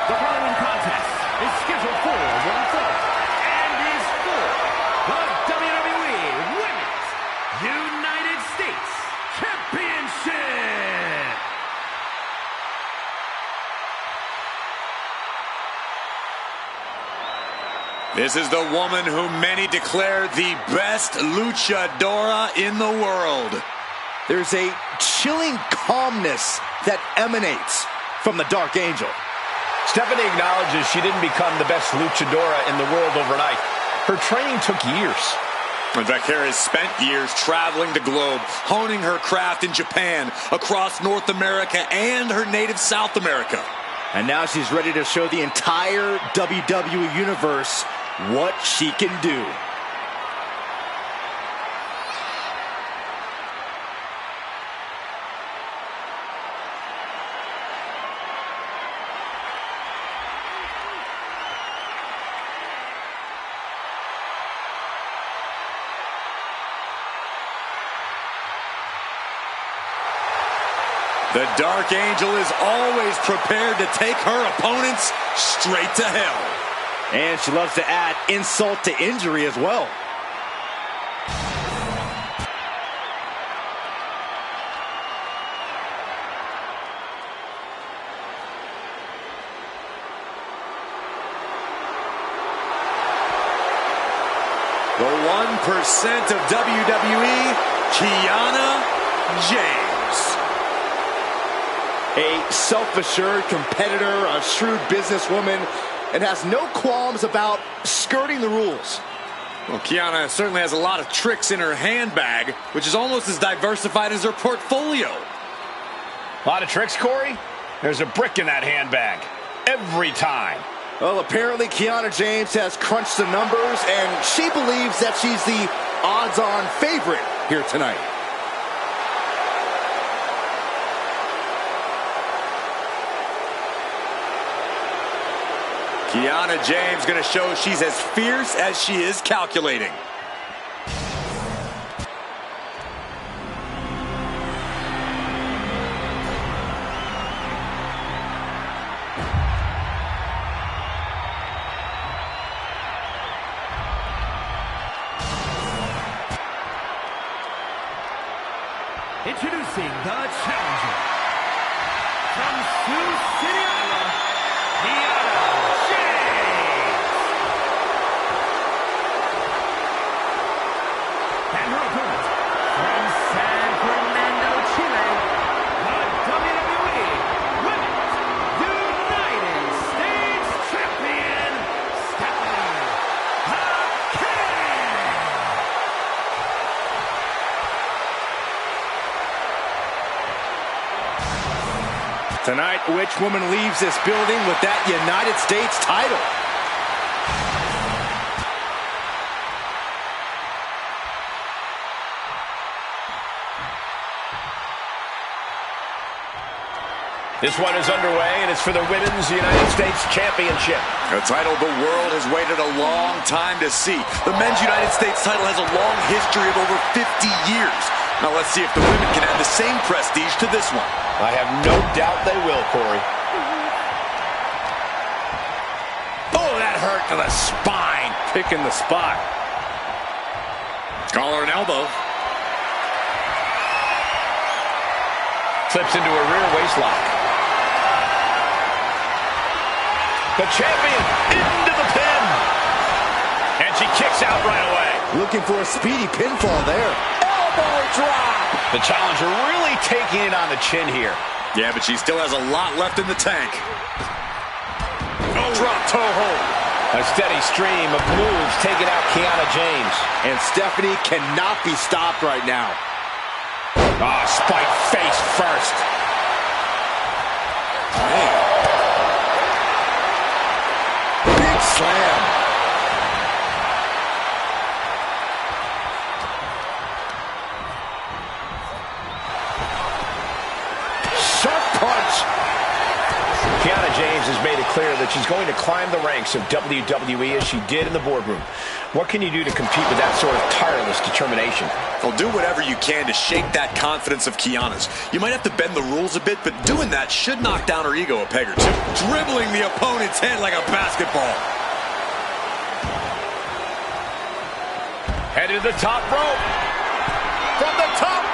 The following contest is scheduled for one fall and is for the WWE Women's United States Championship. This is the woman who many declare the best luchadora in the world. There's a chilling calmness that emanates from the Dark Angel. Stephanie acknowledges she didn't become the best luchadora in the world overnight. Her training took years. And Valkyria has spent years traveling the globe, honing her craft in Japan, across North America, and her native South America. And now she's ready to show the entire WWE Universe what she can do. The Dark Angel is always prepared to take her opponents straight to hell. And she loves to add insult to injury as well. The 1% of WWE, Kiana James. A self-assured competitor, a shrewd businesswoman, and has no qualms about skirting the rules. Well, Kiana certainly has a lot of tricks in her handbag, which is almost as diversified as her portfolio. A lot of tricks, Corey? There's a brick in that handbag. Every time. Well, apparently Kiana James has crunched the numbers, and she believes that she's the odds-on favorite here tonight. Kiana James going to show she's as fierce as she is calculating. Introducing the challenger from Sioux City, Iowa, Kiana James. And her opponent from San Fernando, Chile, the WWE Women's United States Champion, Stephanie. Tonight, which woman leaves this building with that United States title? This one is underway, and it's for the Women's United States Championship. A title the world has waited a long time to see. The Men's United States title has a long history of over 50 years. Now let's see if the women can add the same prestige to this one. I have no doubt they will, Corey. Oh, that hurt to the spine. Picking the spot. Collar and elbow. Flips into a rear waist lock. The champion into the pin. And she kicks out right away. Looking for a speedy pinfall there. Elbow drop. The challenger really taking it on the chin here. Yeah, but she still has a lot left in the tank. Oh, drop toe hold. A steady stream of moves taking out Kiana James. And Stephanie cannot be stopped right now. Ah, spike face first. Man. Big slam. Sharp punch. Kiana James has made it clear that she's going to climb the ranks of WWE as she did in the boardroom. What can you do to compete with that sort of tireless determination? Well, do whatever you can to shake that confidence of Kiana's. You might have to bend the rules a bit, but doing that should knock down her ego a peg or two. Dribbling the opponent's head like a basketball. Headed to the top rope. From the top.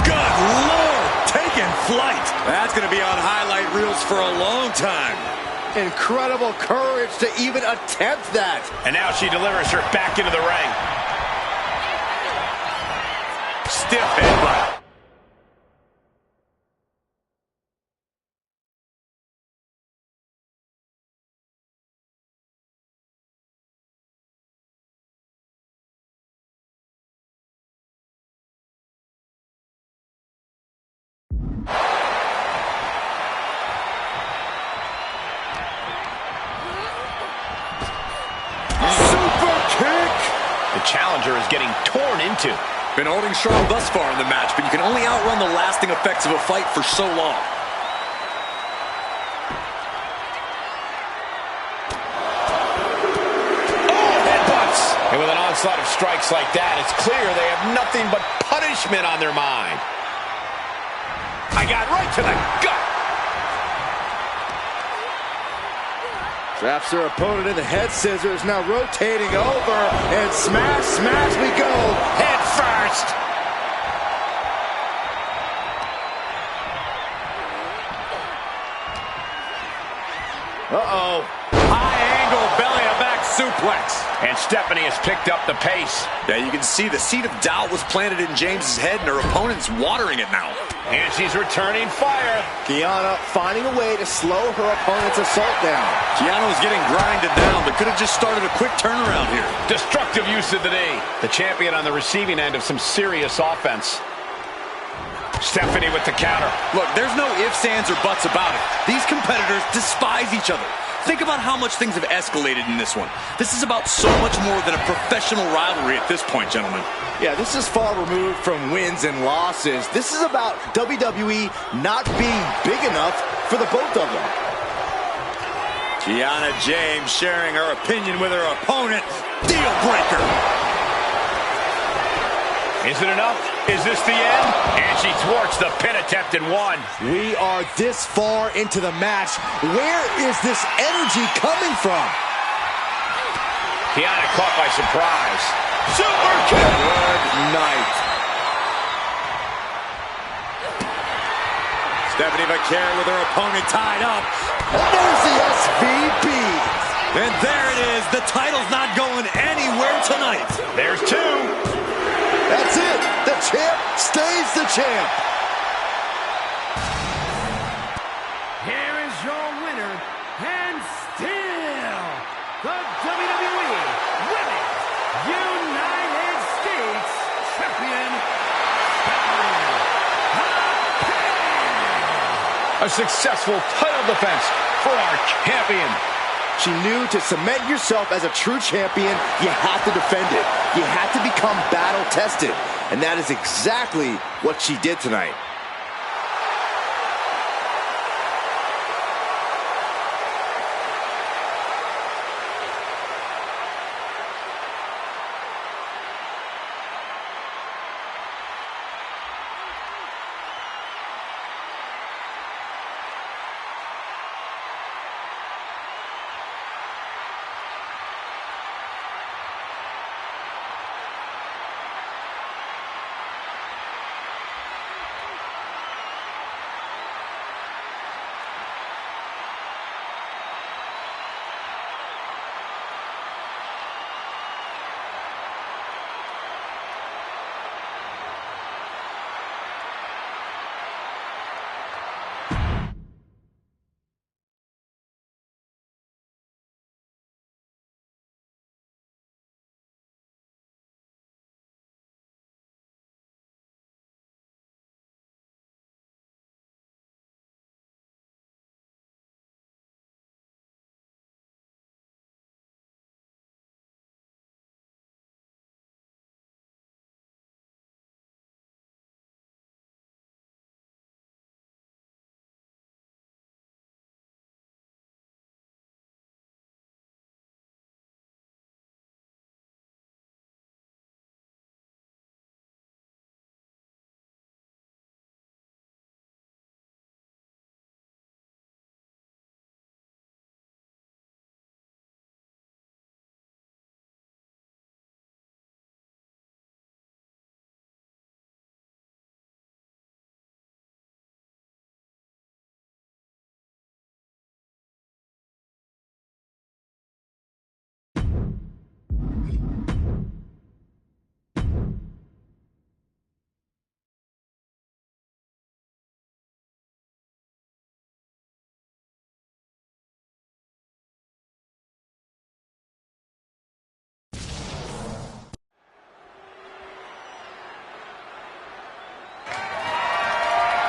Good Lord, taking flight. That's going to be on highlight reels for a long time. Incredible courage to even attempt that. And now she delivers her back into the ring. Stiff headbutt. The challenger is getting torn into. Been holding strong thus far in the match, but you can only outrun the lasting effects of a fight for so long. Oh, headbutts! And with an onslaught of strikes like that, it's clear they have nothing but punishment on their mind. I got right to the gut. Traps her opponent in the head scissors, now rotating over, and smash, smash we go, head first. Uh-oh. High angle belly-to-back suplex. And Stephanie has picked up the pace. Yeah, you can see the seed of doubt was planted in James's head, and her opponent's watering it now. And she's returning fire. Kiana finding a way to slow her opponent's assault down. Kiana was getting grinded down, but could have just started a quick turnaround here. Destructive use of the knee. The champion on the receiving end of some serious offense. Stephanie with the counter. Look, there's no ifs, ands, or buts about it. These competitors despise each other. Think about how much things have escalated in this one. This is about so much more than a professional rivalry at this point, gentlemen. Yeah, this is far removed from wins and losses. This is about WWE not being big enough for the both of them. Kiana James sharing her opinion with her opponent. Deal breaker. Is it enough? Is this the end? And she thwarts the pin attempt in one. We are this far into the match. Where is this energy coming from? Kiana caught by surprise. Super kick! Good night. Stephanie Vaquer with her opponent tied up. There's the SVB. And there it is. The title's not going anywhere tonight. There's two. That's it. The champ stays the champ. Here is your winner, and still the WWE Women's United States Champion, A successful title defense for our champion. She knew to cement yourself as a true champion, you have to defend it. You have to become battle-tested. And that is exactly what she did tonight.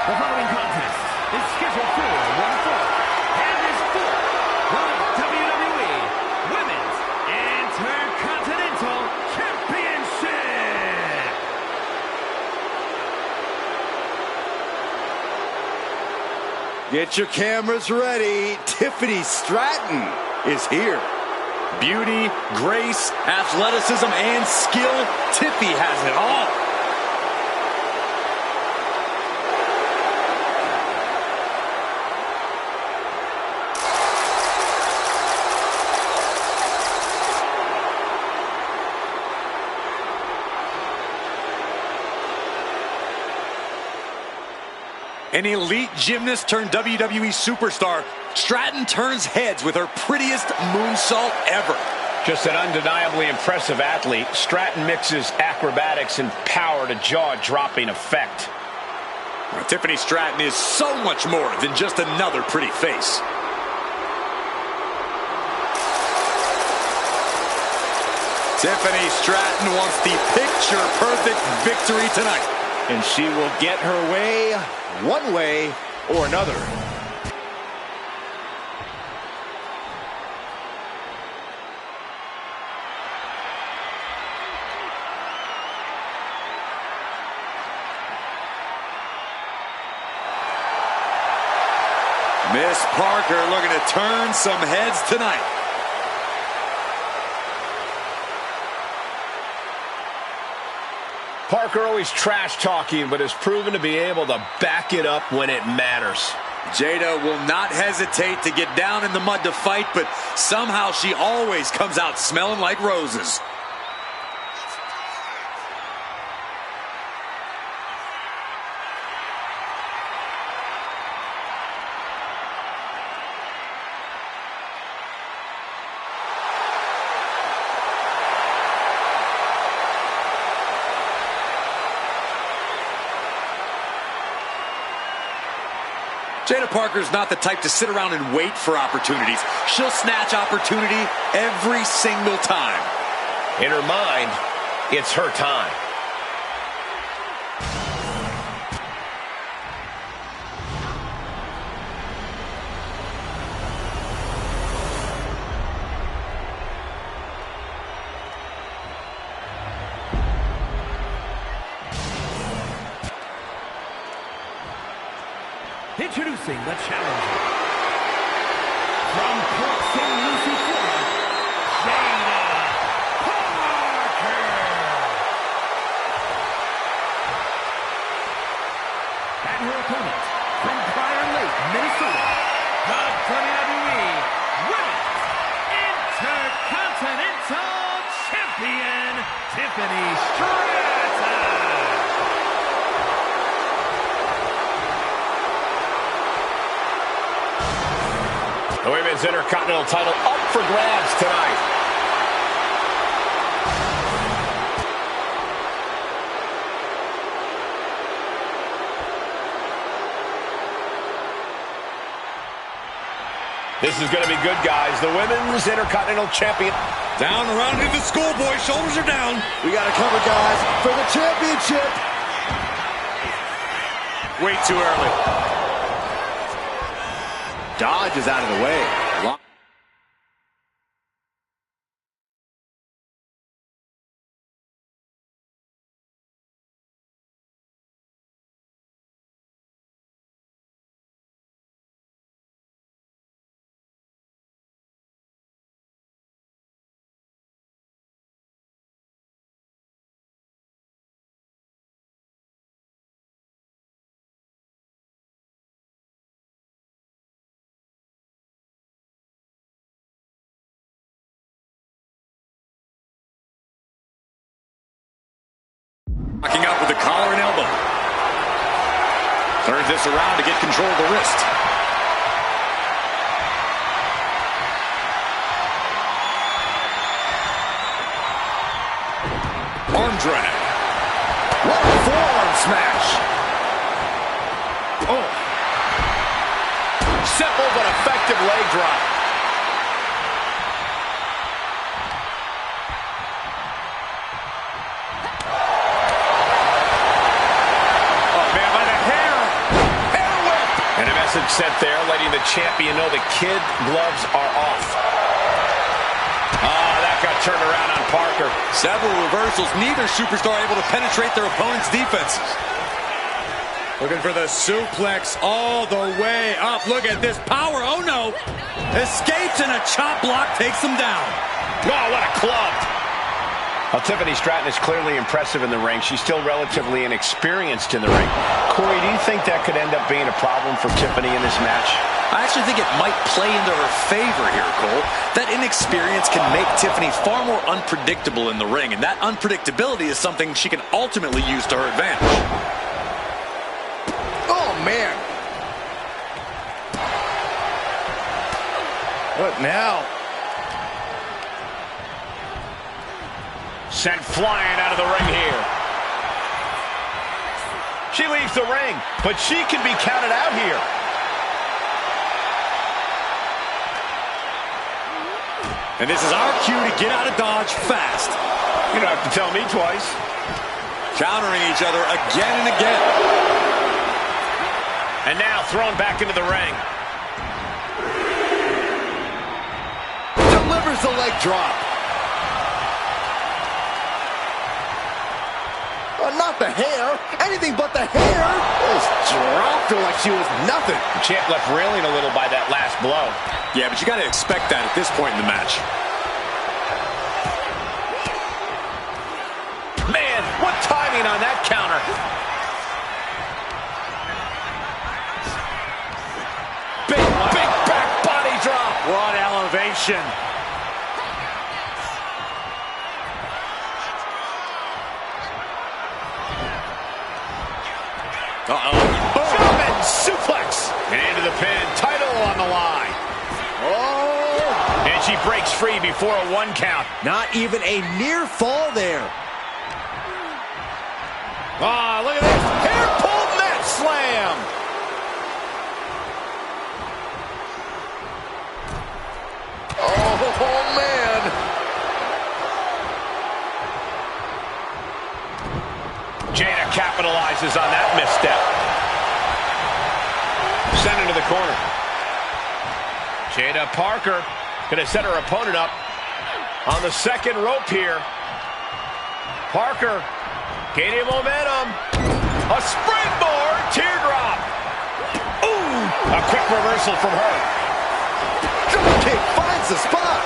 The following contest is scheduled for one fall and is for the WWE Women's Intercontinental Championship. Get your cameras ready. Tiffany Stratton is here. Beauty, grace, athleticism, and skill. Tiffy has it all. An elite gymnast turned WWE superstar, Stratton turns heads with her prettiest moonsault ever. Just an undeniably impressive athlete, Stratton mixes acrobatics and power to jaw-dropping effect. Well, Tiffany Stratton is so much more than just another pretty face. Tiffany Stratton wants the picture-perfect victory tonight. And she will get her way, one way or another. Miss Parker looking to turn some heads tonight. Parker always trash-talking, but has proven to be able to back it up when it matters. Jada will not hesitate to get down in the mud to fight, but somehow she always comes out smelling like roses. Jada Parker's not the type to sit around and wait for opportunities. She'll snatch opportunity every single time. In her mind, it's her time. Introducing the challenger from Port St. Lucie, Florida, Jada Parker. And her opponent from Prior Lake, Minnesota, the WWE Women's Intercontinental Champion, Tiffany Stratton. The Women's Intercontinental title up for grabs tonight. This is going to be good, guys. The Women's Intercontinental Champion. Down around into the schoolboy. Shoulders are down. We got to cover, guys, for the championship. Way too early. Dodge is out of the way. Knocking out with the collar and elbow. Turns this around to get control of the wrist. Arm drag. What a forearm smash. Oh. Simple but effective leg drop. Sent there, letting the champion know the kid gloves are off. That got turned around on Parker. Several reversals, neither superstar able to penetrate their opponent's defenses. Looking for the suplex all the way up. Look at this power. Oh no. Escapes and a chop block takes them down. Oh, what a club. Well, Tiffany Stratton is clearly impressive in the ring. She's still relatively inexperienced in the ring. Corey, do you think that could end up being a problem for Tiffany in this match? I actually think it might play into her favor here, Cole. That inexperience can make Tiffany far more unpredictable in the ring, and that unpredictability is something she can ultimately use to her advantage. Oh, man. What now? Sent flying out of the ring here. She leaves the ring, but she can be counted out here. And this is our cue to get out of Dodge fast. You don't have to tell me twice. Countering each other again and again. And now thrown back into the ring. Delivers the leg drop. Not the hair. Anything but the hair. Just dropped her like she was nothing. The champ left reeling a little by that last blow. Yeah, but you got to expect that at this point in the match. Man, what timing on that counter. Big back body drop. What elevation. German suplex. And into the pin. Title on the line. Oh! And she breaks free before a 1 count. Not even a near fall there. Ah, look at this. Hair pull mat slam. Oh, man. Jada capitalizes on that misstep. Sent into the corner. Jada Parker going to set her opponent up on the second rope here. Parker gaining momentum. A springboard teardrop. Ooh, a quick reversal from her. Drop kick finds the spot.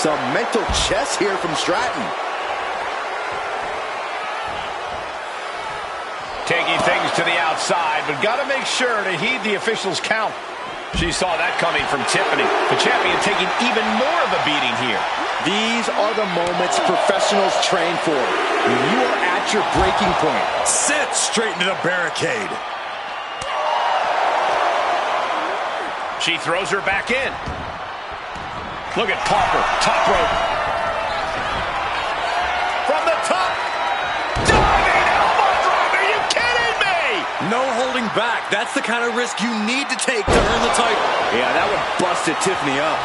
Some mental chess here from Stratton. Taking things to the outside, but got to make sure to heed the official's count. She saw that coming from Tiffany. The champion taking even more of a beating here. These are the moments professionals train for. When you are at your breaking point. Set straight into the barricade. She throws her back in. Look at Parker, top rope. From the top. Diving elbow drop, are you kidding me? No holding back. That's the kind of risk you need to take to earn the title. Yeah, that one busted Tiffany up.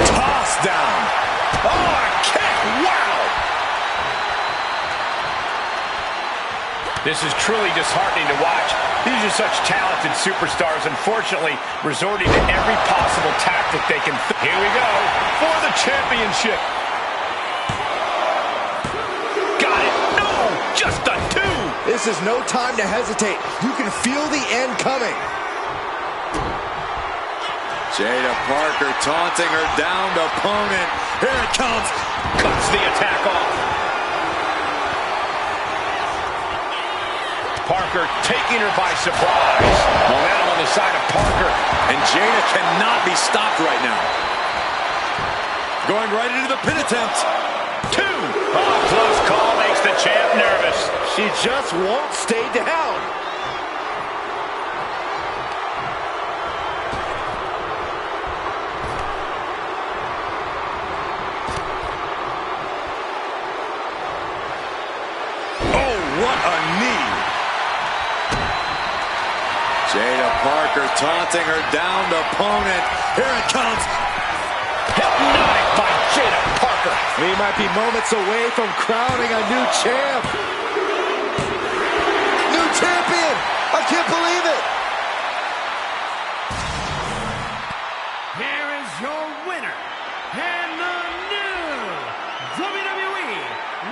Toss down. Oh, a kick, wow. This is truly disheartening to watch. These are such talented superstars, unfortunately, resorting to every possible tactic they can. Here we go for the championship. Got it. No, just a 2. This is no time to hesitate. You can feel the end coming. Jada Parker taunting her downed opponent. Here it comes. Cuts the attack off. Parker taking her by surprise. Momentum on the side of Parker. And Jada cannot be stopped right now. Going right into the pin attempt. 2. Oh, close call makes the champ nervous. She just won't stay down. Oh, what a knee. Jada Parker taunting her downed opponent. Here it comes. Hypnotic by Jada Parker. We might be moments away from crowning a new champ. New champion. I can't believe it. Here is your winner, and the new WWE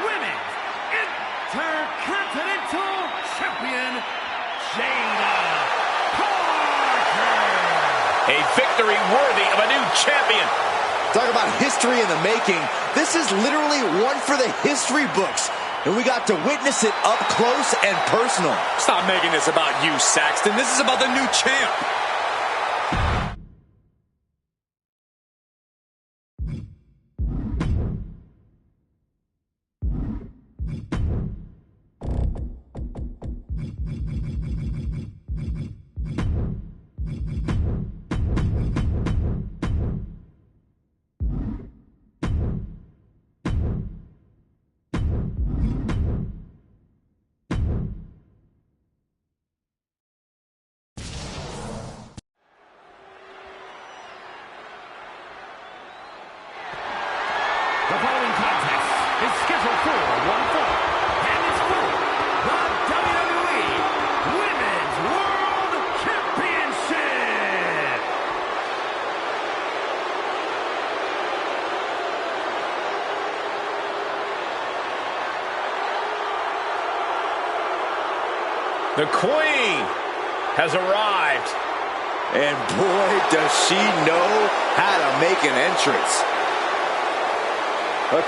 Women's Intercontinental Champion, Jada Parker. A victory worthy of a new champion. Talk about history in the making. This is literally one for the history books. And we got to witness it up close and personal. Stop making this about you, Saxton. This is about the new champ. The Queen has arrived. And boy, does she know how to make an entrance.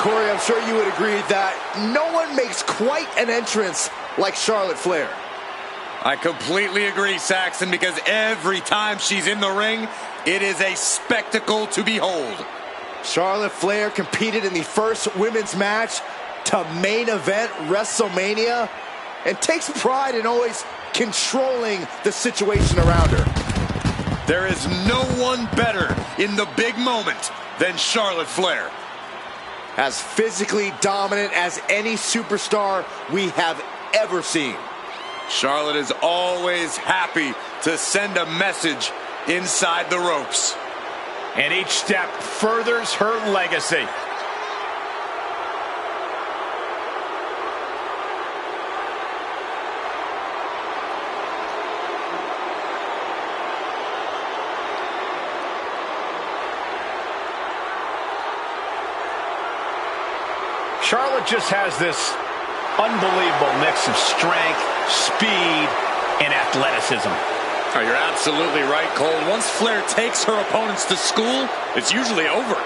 Corey, I'm sure you would agree that no one makes quite an entrance like Charlotte Flair. I completely agree, Saxton, because every time she's in the ring, it is a spectacle to behold. Charlotte Flair competed in the first women's match to main event WrestleMania and takes pride in always controlling the situation around her. There is no one better in the big moment than Charlotte Flair. As physically dominant as any superstar we have ever seen. Charlotte is always happy to send a message inside the ropes. And each step furthers her legacy. Charlotte just has this unbelievable mix of strength, speed, and athleticism. Oh, you're absolutely right, Cole. Once Flair takes her opponents to school, it's usually over.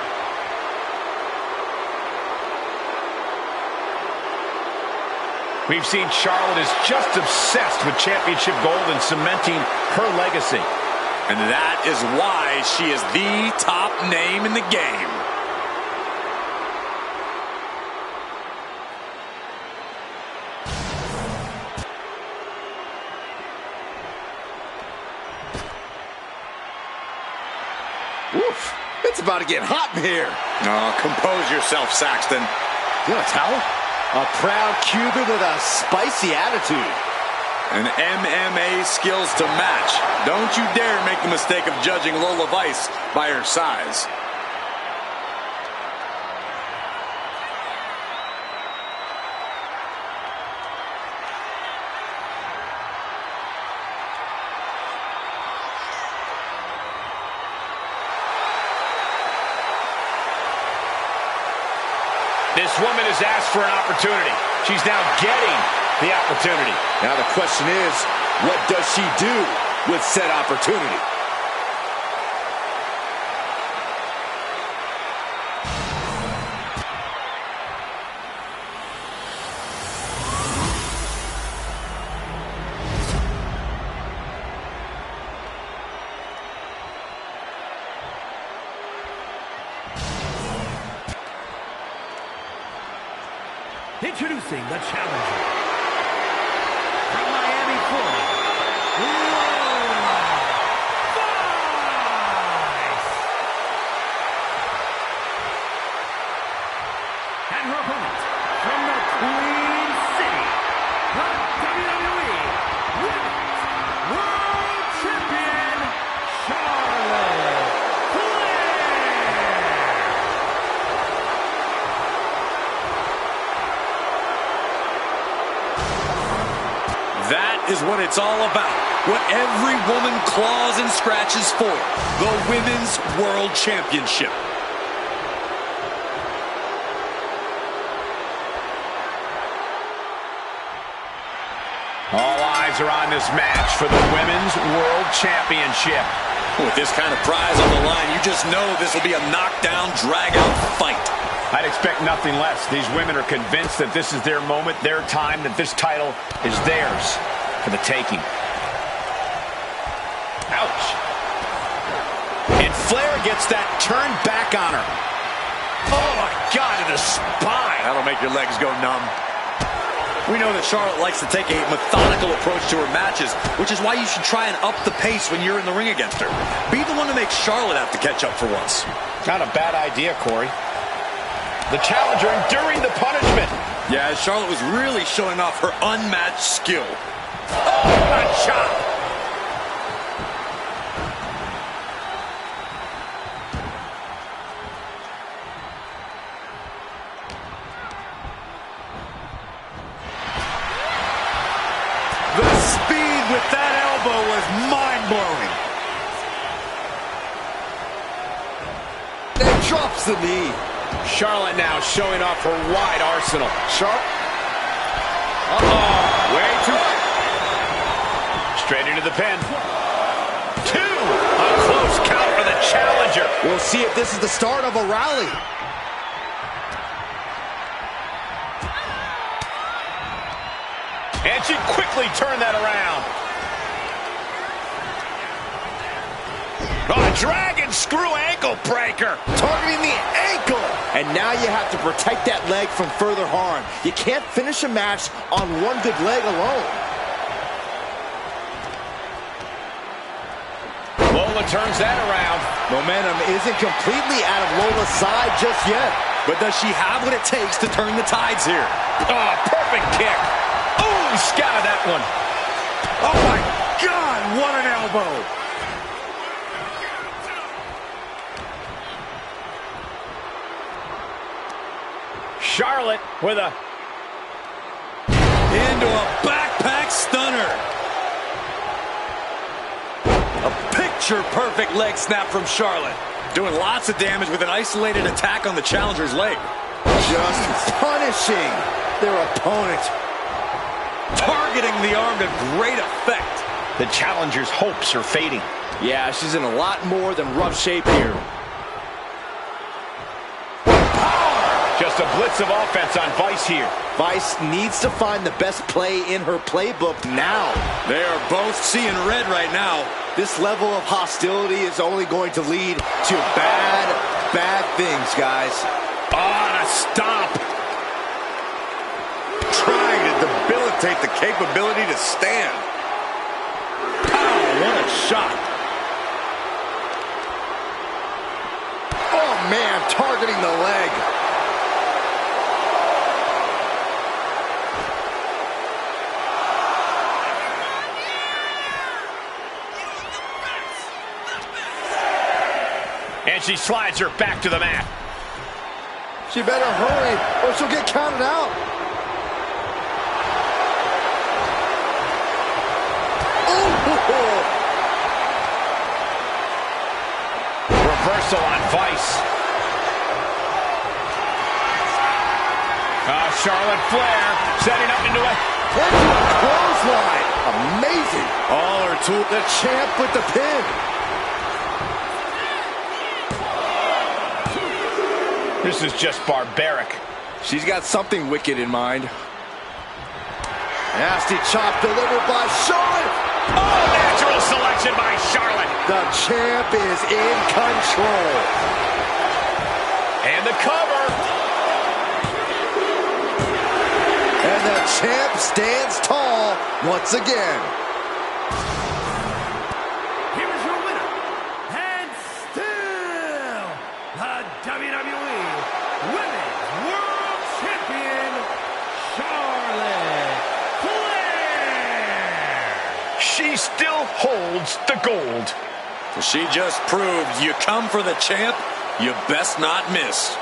We've seen Charlotte is just obsessed with championship gold and cementing her legacy. And that is why she is the top name in the game. Oof, it's about to get hot in here. Oh, compose yourself, Saxton. You want a towel? A proud Cuban with a spicy attitude. And MMA skills to match. Don't you dare make the mistake of judging Lola Vice by her size. This woman has asked for an opportunity. She's now getting the opportunity. Now the question is, what does she do with said opportunity? Introducing the challenger from Miami, Florida, Lola Vice. And her opponent from the Queen City, the WWE Women's World Champion, Charlotte Flair. That is what it's all about. What every woman claws and scratches for. The Women's World Championship. All eyes are on this match for the Women's World Championship. With this kind of prize on the line, you just know this will be a knockdown, drag-out fight. I'd expect nothing less. These women are convinced that this is their moment, their time, that this title is theirs for the taking. Ouch. And Flair gets that turned back on her. Oh, my God, to the spine. That'll make your legs go numb. We know that Charlotte likes to take a methodical approach to her matches, which is why you should try and up the pace when you're in the ring against her. Be the one to make Charlotte have to catch up for once. Not a bad idea, Corey. The challenger enduring the punishment. Yeah, Charlotte was really showing off her unmatched skill. Oh, what a chop! The speed with that elbow was mind-blowing. Then drops the knee. Charlotte now showing off her wide arsenal. Sharp. Uh-oh. Way too... Straight into the pin. 2. A close count for the challenger. We'll see if this is the start of a rally. And she quickly turned that around. Oh, dragon screw ankle breaker. Targeting the ankle. And now you have to protect that leg from further harm. You can't finish a match on one good leg alone. Lola turns that around. Momentum isn't completely out of Lola's side just yet. But does she have what it takes to turn the tides here? Oh, perfect kick. Oh, scouted that one. Oh, my God, what an elbow. Charlotte with a... Into a backpack stunner. A picture-perfect leg snap from Charlotte. Doing lots of damage with an isolated attack on the challenger's leg. Just punishing their opponent. Targeting the arm to great effect. The challenger's hopes are fading. Yeah, she's in a lot more than rough shape here. Just a blitz of offense on Vice here. Vice needs to find the best play in her playbook now. They are both seeing red right now. This level of hostility is only going to lead to bad things, guys. On a stomp. Trying to debilitate the capability to stand. Pow, what a shot. Oh, man, targeting the leg. And she slides her back to the mat. She better hurry or she'll get counted out. Oh! Reversal on Vice. Charlotte Flair setting up into a clothesline. Amazing. All her tools. The champ with the pin. This is just barbaric. She's got something wicked in mind. Nasty chop delivered by Charlotte. Oh, natural selection by Charlotte. The champ is in control. And the cover. And the champ stands tall once again. Here's your winner, and still the WWE Women's World Champion, Charlotte Flair. She still holds the gold. She just proved you come for the champ, you best not miss.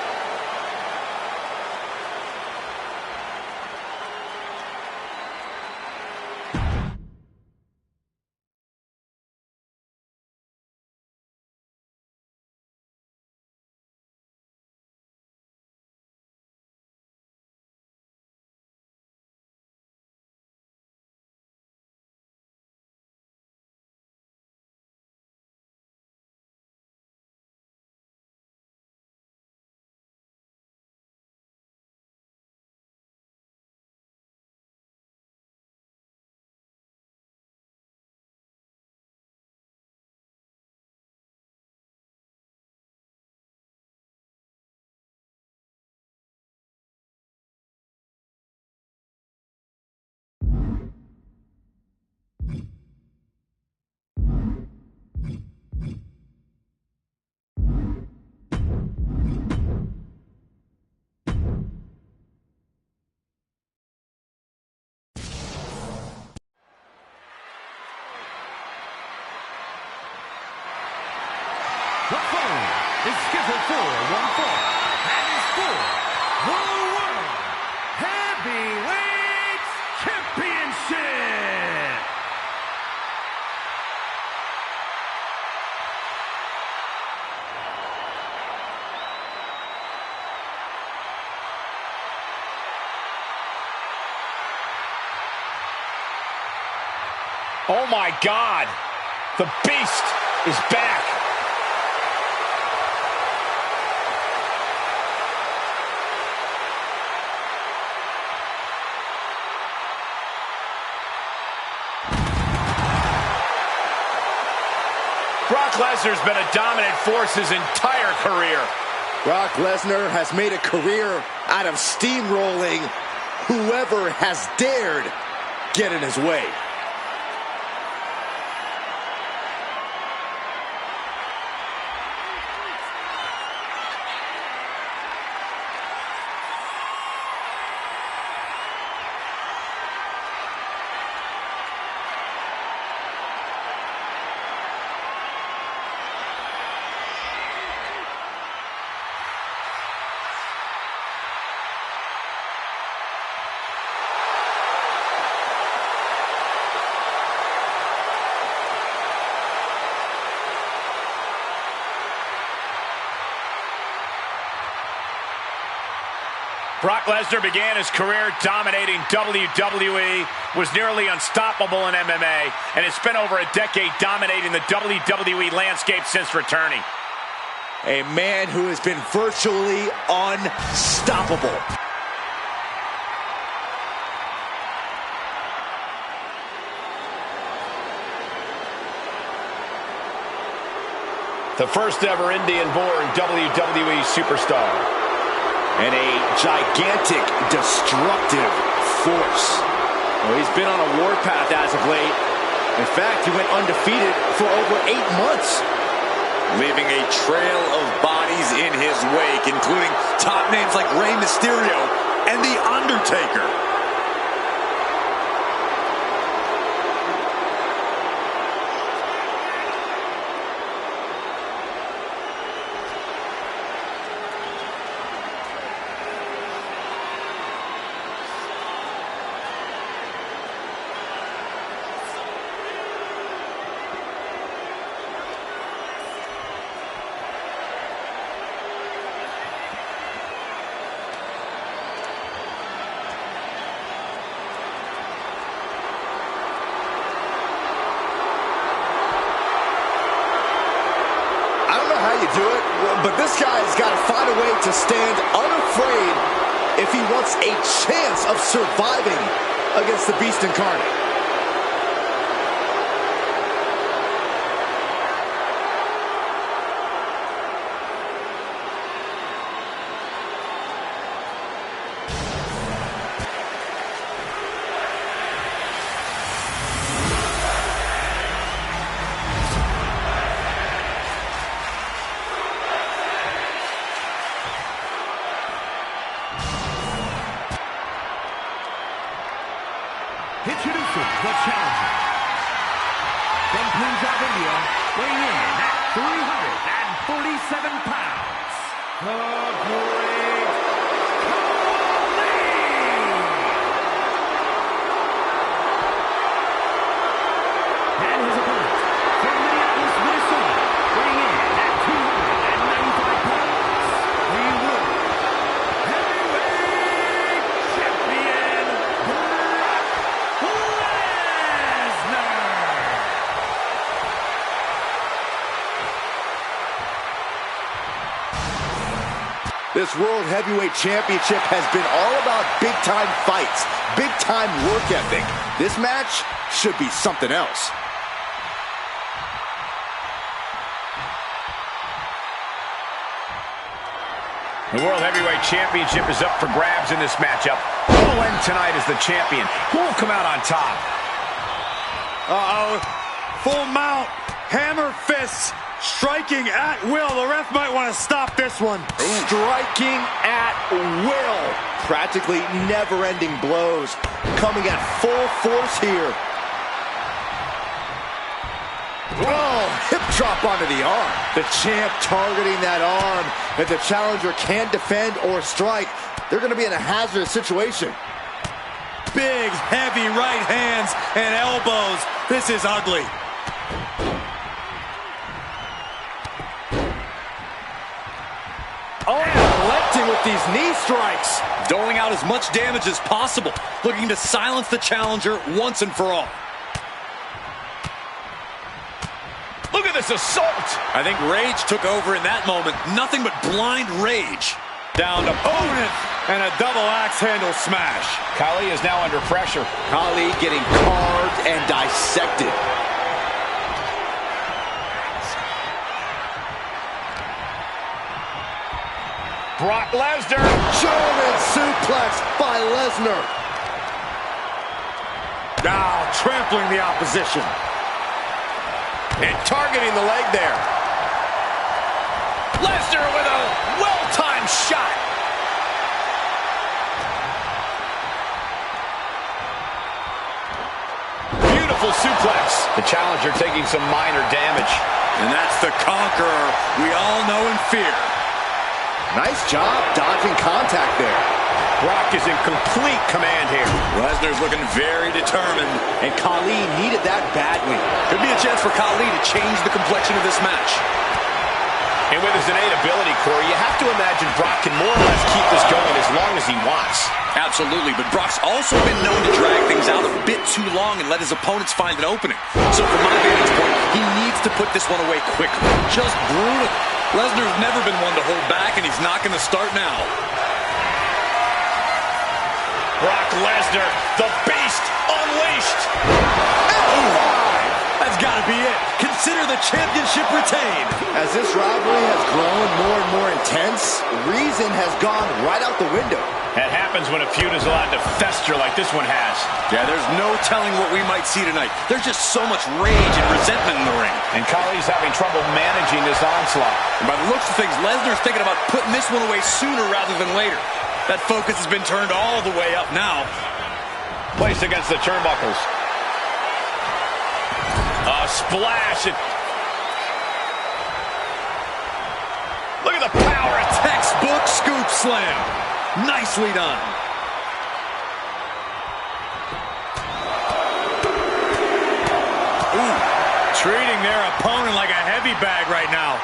The following is scheduled for one fall, and is for the World Heavyweight Championship. Oh my God. The Beast is back. Brock Lesnar's been a dominant force his entire career. Brock Lesnar has made a career out of steamrolling whoever has dared get in his way. Brock Lesnar began his career dominating WWE, was nearly unstoppable in MMA, and has spent over a decade dominating the WWE landscape since returning. A man who has been virtually unstoppable. The first ever Indian-born WWE superstar. And a gigantic, destructive force. Well, he's been on a warpath as of late. In fact, he went undefeated for over 8 months. Leaving a trail of bodies in his wake, including top names like Rey Mysterio and The Undertaker. You do it, but this guy's got to find a way to stand unafraid if he wants a chance of surviving against the Beast Incarnate. Introducing the challenger. From Punjab, India, weighing in at 347 pounds, the Great Khali! And his opponent, from Minneapolis, Minnesota, weighing in at 295 pounds, the world heavyweight champion, This World Heavyweight Championship has been all about big-time fights, big-time work ethic. This match should be something else. The World Heavyweight Championship is up for grabs in this matchup. Who will end tonight as the champion? Who will come out on top? Uh-oh. Full mount. Hammer fists. Striking at will. The ref might want to stop this one. Striking at will. Practically never-ending blows. Coming at full force here. Oh, hip drop onto the arm. The champ targeting that arm. If the challenger can't defend or strike, they're going to be in a hazardous situation. Big, heavy right hands and elbows. This is ugly. Oh, collecting with these knee strikes. Doling out as much damage as possible. Looking to silence the challenger once and for all. this assault. I think rage took over in that moment. Nothing but blind rage. Down opponent and a double axe handle smash. Khali is now under pressure. Khali getting carved and dissected. Brock Lesnar. German suplex by Lesnar. Now trampling the opposition. And targeting the leg there. Lesnar with a well-timed shot. Beautiful suplex. The challenger taking some minor damage. And that's the conqueror we all know and fear. Nice job dodging contact there. Brock is in complete command here. Lesnar's looking very determined. And Khali needed that badly. Could be a chance for Khali to change the complexion of this match. And with his innate ability, Corey, you have to imagine Brock can more or less keep this going as long as he wants. Absolutely, but Brock's also been known to drag things out a bit too long and let his opponents find an opening. So from my vantage point, he needs to put this one away quickly. Just brutal. Lesnar's never been one to hold back, and he's not going to start now. Brock Lesnar, the beast, unleashed. That's got to be it. Consider the championship retained. As this rivalry has grown more and more intense, reason has gone right out the window. That happens when a feud is allowed to fester like this one has. Yeah, there's no telling what we might see tonight. There's just so much rage and resentment in the ring. And Khali's having trouble managing this onslaught. And by the looks of things, Lesnar's thinking about putting this one away sooner rather than later. That focus has been turned all the way up now. Placed against the turnbuckles. A splash. Look at the power. A textbook scoop slam. Nicely done. Ooh, treating their opponent like a heavy bag right now.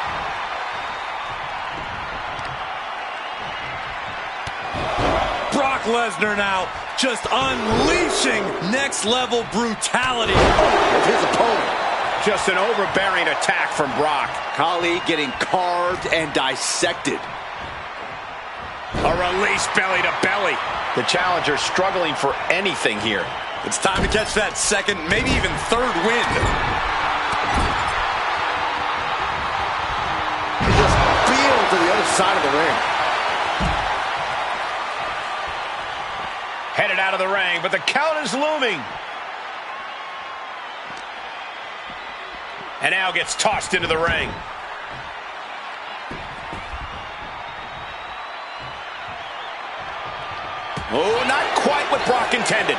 Brock Lesnar now just unleashing next-level brutality Of his opponent. Just an overbearing attack from Brock. Khali getting carved and dissected. A release belly to belly. The challenger struggling for anything here. It's time to catch that second, maybe even third wind. He just peeled to the other side of the ring. Headed out of the ring, but the count is looming. And now gets tossed into the ring. Oh, not quite what Brock intended.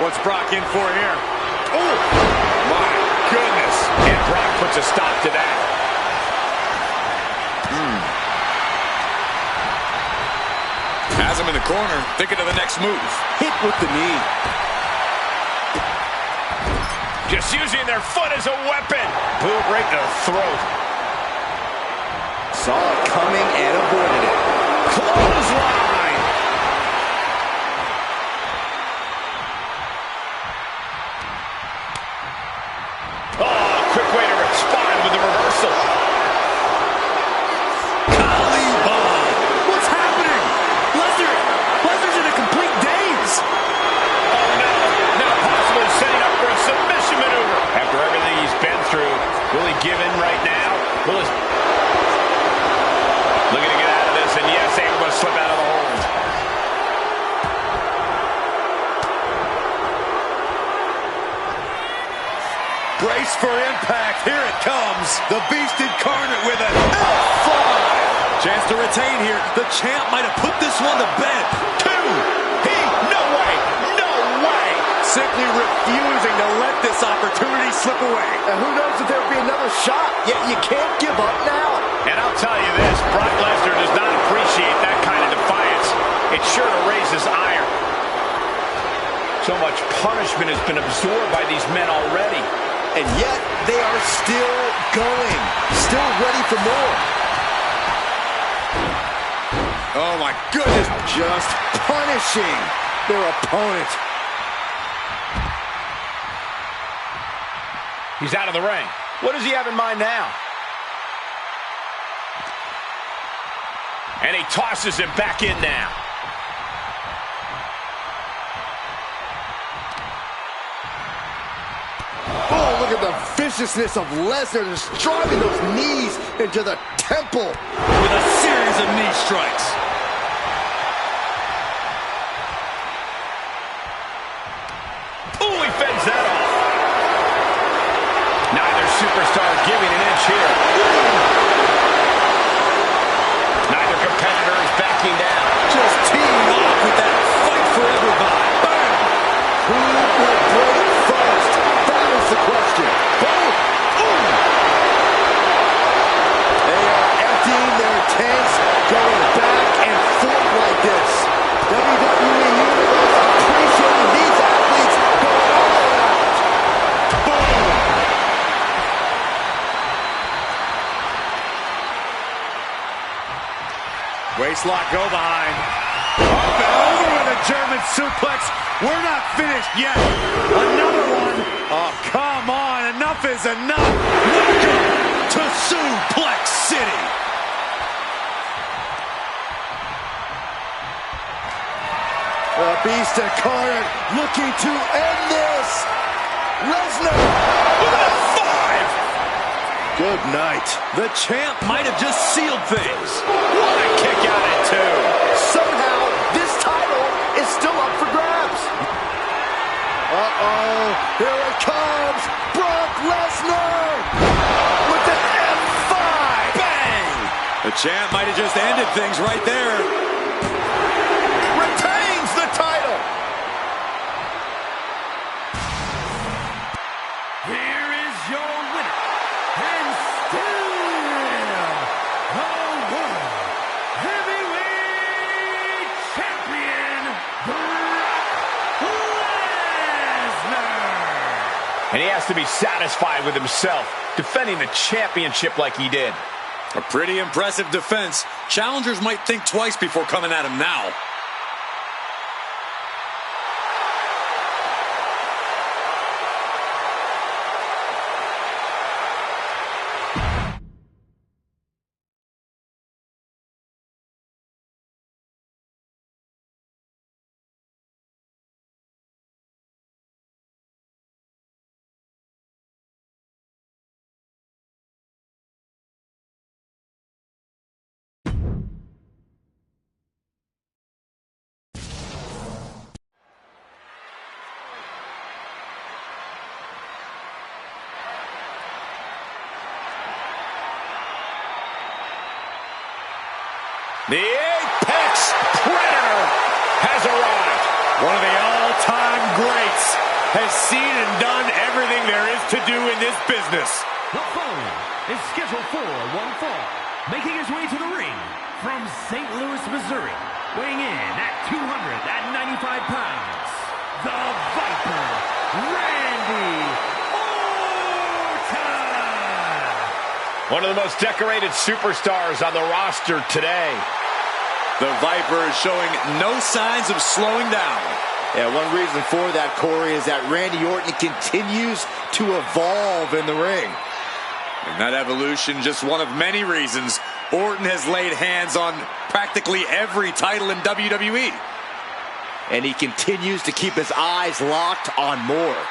What's Brock in for here? Oh, my goodness. And Brock puts a stop to that. Has him in the corner, thinking of the next move. Hit with the knee. Just using their foot as a weapon. Boot right to the throat. Saw it coming and avoided it. Clothesline. Oh, quick way to respond with the reversal. Khali bomb. What's happening? Lesnar's in a complete daze. Oh, no. Now possibly setting up for a submission maneuver. After everything he's been through, will he give in right now? Will his... Looking to get out of this, and yes, able to slip out of the hold. Brace for impact. Here it comes. The Beast Incarnate with an F5. Chance to retain here. The champ might have put this one to bed. No way. No way. Simply refusing to let this opportunity slip away. And who knows if there'll be another shot. Yet you can't give up now. And I'll tell you this, Brock Lesnar does not appreciate that kind of defiance. It's sure to raise his ire. So much punishment has been absorbed by these men already. And yet they are still going. Still ready for more. Oh, my goodness. Just punishing their opponent. He's out of the ring. What does he have in mind now? And he tosses him back in now. Oh, look at the viciousness of Lesnar just driving those knees into the temple. With a series of knee strikes. Ooh, he fends that off. Neither superstar is giving an inch here. Neither competitor is backing down. Just teeing off with that fight forever vibe. Bam! Who will break first? That is the question. Both. Ooh. They are emptying their tanks, going back and forth like this. WWE Universe appreciating these athletes going all out. Boom. Waistlock go behind. Up and over with a German suplex. We're not finished yet. Another one. Oh, come on. Enough is enough. Welcome to Suplex City. The Beast incarnate looking to end this. Lesnar. With a 5. Good night. The champ might have just sealed things. What a kick out at 2. Somehow, this title is still up for grabs. Uh-oh, here it comes. Brock Lesnar with the F5. Bang! The champ might have just ended things right there. Retains the title. Here is your winner, and still the World Heavyweight Champion, Brock Lesnar. And he has to be satisfied with himself, defending the championship like he did. A pretty impressive defense. Challengers might think twice before coming at him now. The Apex Predator has arrived. One of the all-time greats has seen and done everything there is to do in this business. The following is scheduled for one fall, making his way to the ring from St. Louis, Missouri, weighing in at 295 pounds, the Viper, Randy Orton. One of the most decorated superstars on the roster today. The Viper is showing no signs of slowing down. Yeah, one reason for that, Corey, is that Randy Orton continues to evolve in the ring. And that evolution, just one of many reasons, Orton has laid hands on practically every title in WWE. And he continues to keep his eyes locked on more.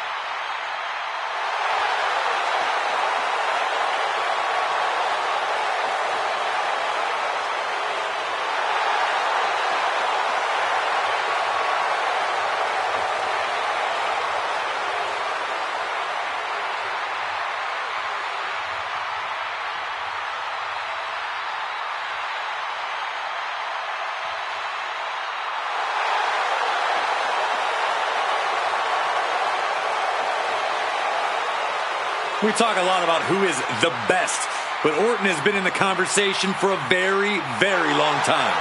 We talk a lot about who is the best, but Orton has been in the conversation for a very, very long time.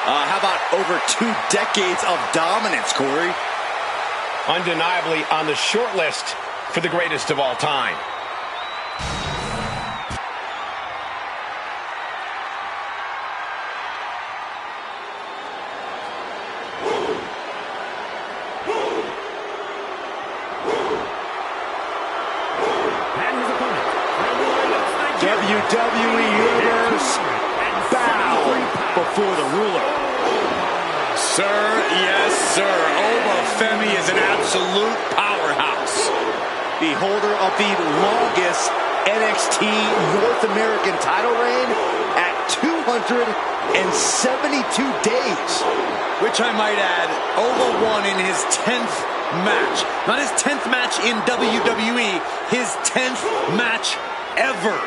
How about over 2 decades of dominance, Corey? Undeniably on the short list for the greatest of all time. And his opponent, before the ruler. Sir, yes, sir. Oba Femi is an absolute powerhouse. The holder of the longest NXT North American title reign at 272 days. Which I might add, Oba won in his 10th match. Not his 10th match in WWE, his 10th match ever.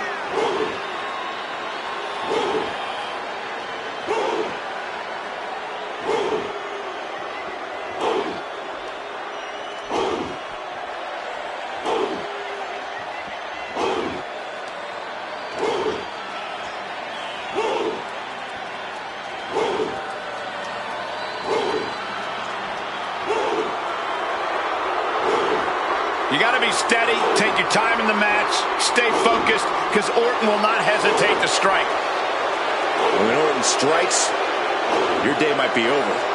You got to be steady, take your time in the match, stay focused, because Orton will not hesitate to strike. When Orton strikes, your day might be over.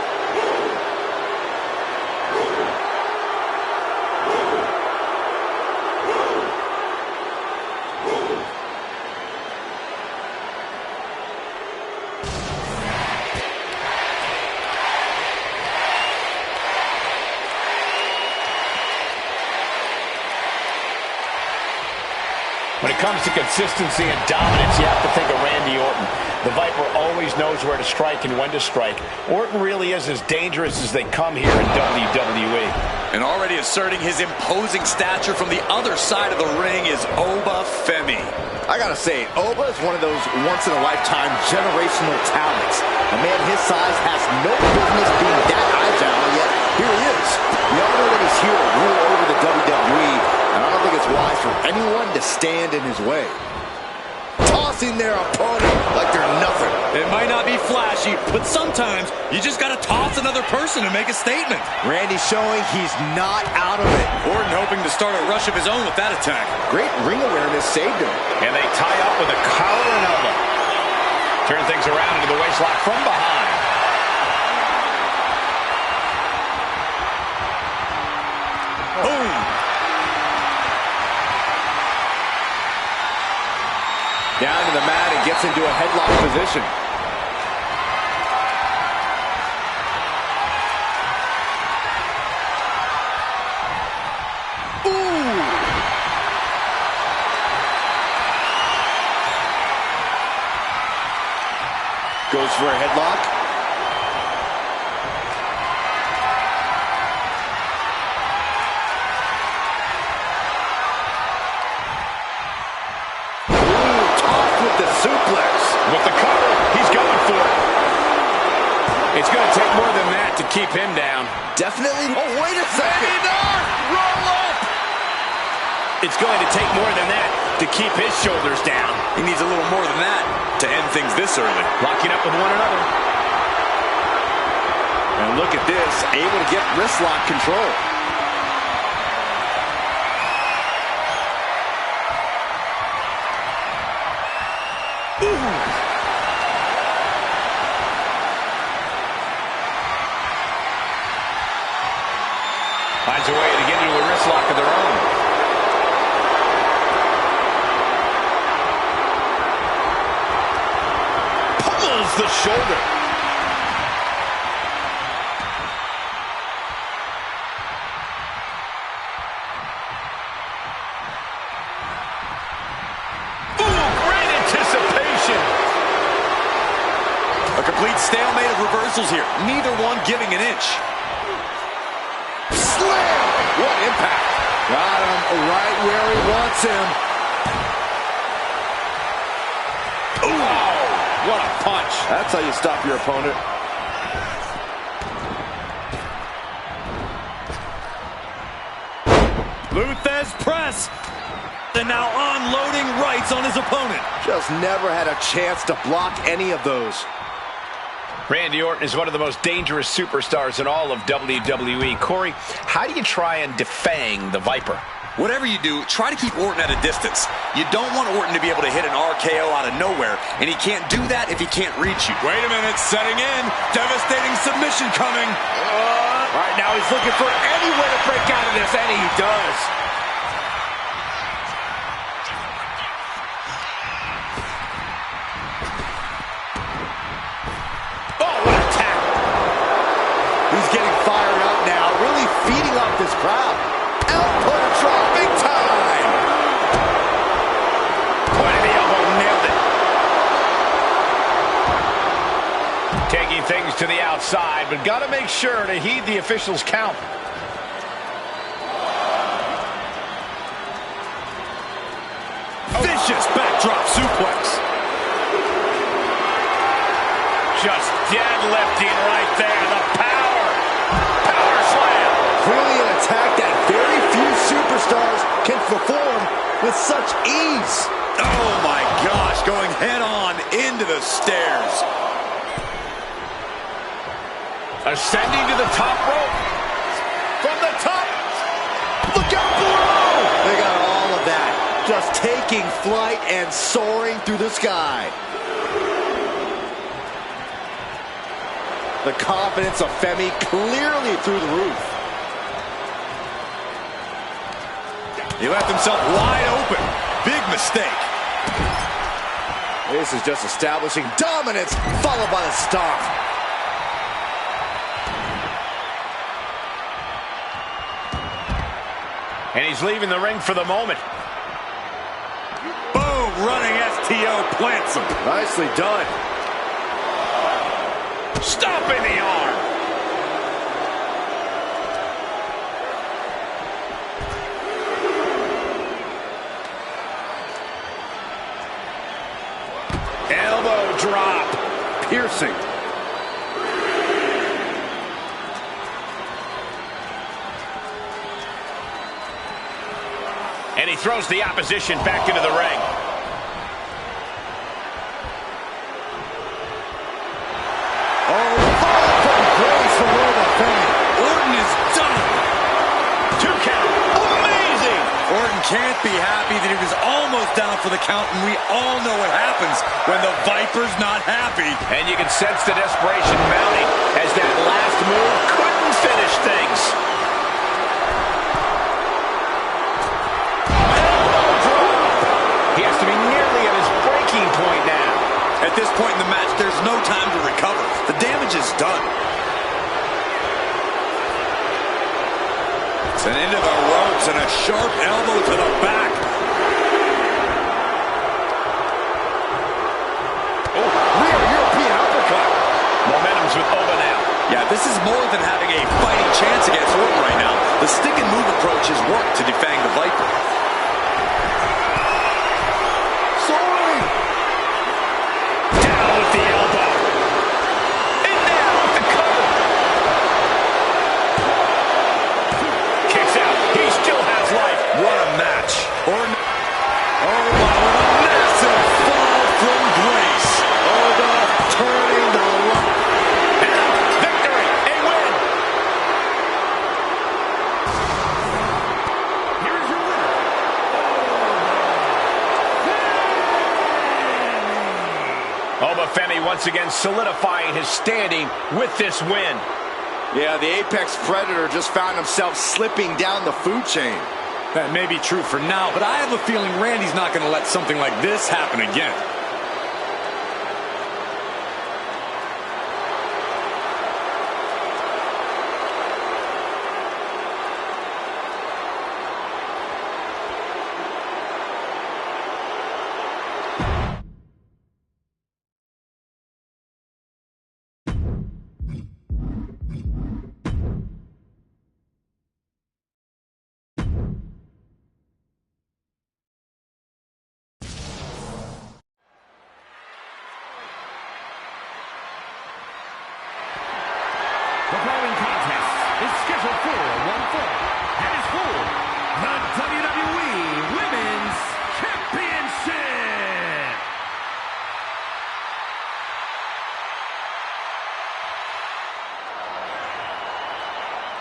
When it comes to consistency and dominance, you have to think of Randy Orton. The Viper always knows where to strike and when to strike. Orton really is as dangerous as they come here in WWE. And already asserting his imposing stature from the other side of the ring is Oba Femi. I gotta say, Oba is one of those once-in-a-lifetime generational talents. A man his size has no business being that agile, yet here he is. We all know that he's here to rule over the WWE, and I don't think it's wise for anyone to stand in his way. Tossing their opponent like they're nothing. It might not be flashy, but sometimes you just gotta toss another person to make a statement. Randy showing he's not out of it. Orton hoping to start a rush of his own with that attack. Great ring awareness saved him. And they tie up with a collar and elbow. Turn things around into the waistlock from behind. Boom! Down to the mat and gets into a headlock position. Ooh! Goes for a headlock. Suplex. With the cover, he's going for it. It's going to take more than that to keep him down. Definitely. Oh, wait a second. Roll up. It's going to take more than that to keep his shoulders down. He needs a little more than that to end things this early. Locking up with one another. And look at this, able to get wrist lock control. Finds a way to get into a wrist lock of their own. Pummels the shoulder. Ooh, great anticipation. A complete stalemate of reversals here. Neither one giving an inch. Slam! What impact. Got him right where he wants him. Wow, what a punch. That's how you stop your opponent. Luthez press. And now unloading rights on his opponent. Just never had a chance to block any of those. Randy Orton is one of the most dangerous superstars in all of WWE. Corey, how do you try and defang the Viper? Whatever you do, try to keep Orton at a distance. You don't want Orton to be able to hit an RKO out of nowhere, and he can't do that if he can't reach you. Wait a minute, setting in. Devastating submission coming. Right now he's looking for any way to break out of this, and he does. this crowd. Elbow drop, big time. Point of the elbow, nailed it. Taking things to the outside, but got to make sure to heed the official's count. Vicious backdrop suplex. Just deadlifting right there. The power. Power slam. Clearly an attack that very few superstars can perform with such ease. Oh my gosh, going head on into the stairs. Ascending to the top rope. From the top. Look out below! They got all of that. Just taking flight and soaring through the sky. The confidence of Femi clearly through the roof. He left himself wide open. Big mistake. This is just establishing dominance, followed by the stomp. And he's leaving the ring for the moment. Boom, running STO plants him. Nicely done. Stomping the arm. Elbow drop. Piercing. And he throws the opposition back into the ring. Oh, fall from grace from Orton is done. 2 count. Amazing. Orton can't be happy that he was almost down for the count, and we all know what happens when the Viper's not happy. And you can sense the desperation mounting as that last move couldn't finish things. Elbow drop. He has to be nearly at his breaking point now. At this point in the match, there's no time to recover. The damage is done. It's an into the ropes and a sharp elbow to the back. Oh, real European uppercut. Momentum's with Oba now. Yeah, this is more than having a fighting chance against Orton right now. The stick and move approach has worked to defang the Viper. Soaring. Down with the elbow. And now with the cover. Kicks out. He still has life. What a match. Orton. Oh, my, what a massive fall from grace. Oba turning the light. Victory. A win. Here is your winner, Oba Femi once again solidifying his standing with this win. Yeah, the Apex Predator just found himself slipping down the food chain. That may be true for now, but I have a feeling Randy's not going to let something like this happen again. The following contest is scheduled for one fall and is for the WWE Women's Championship.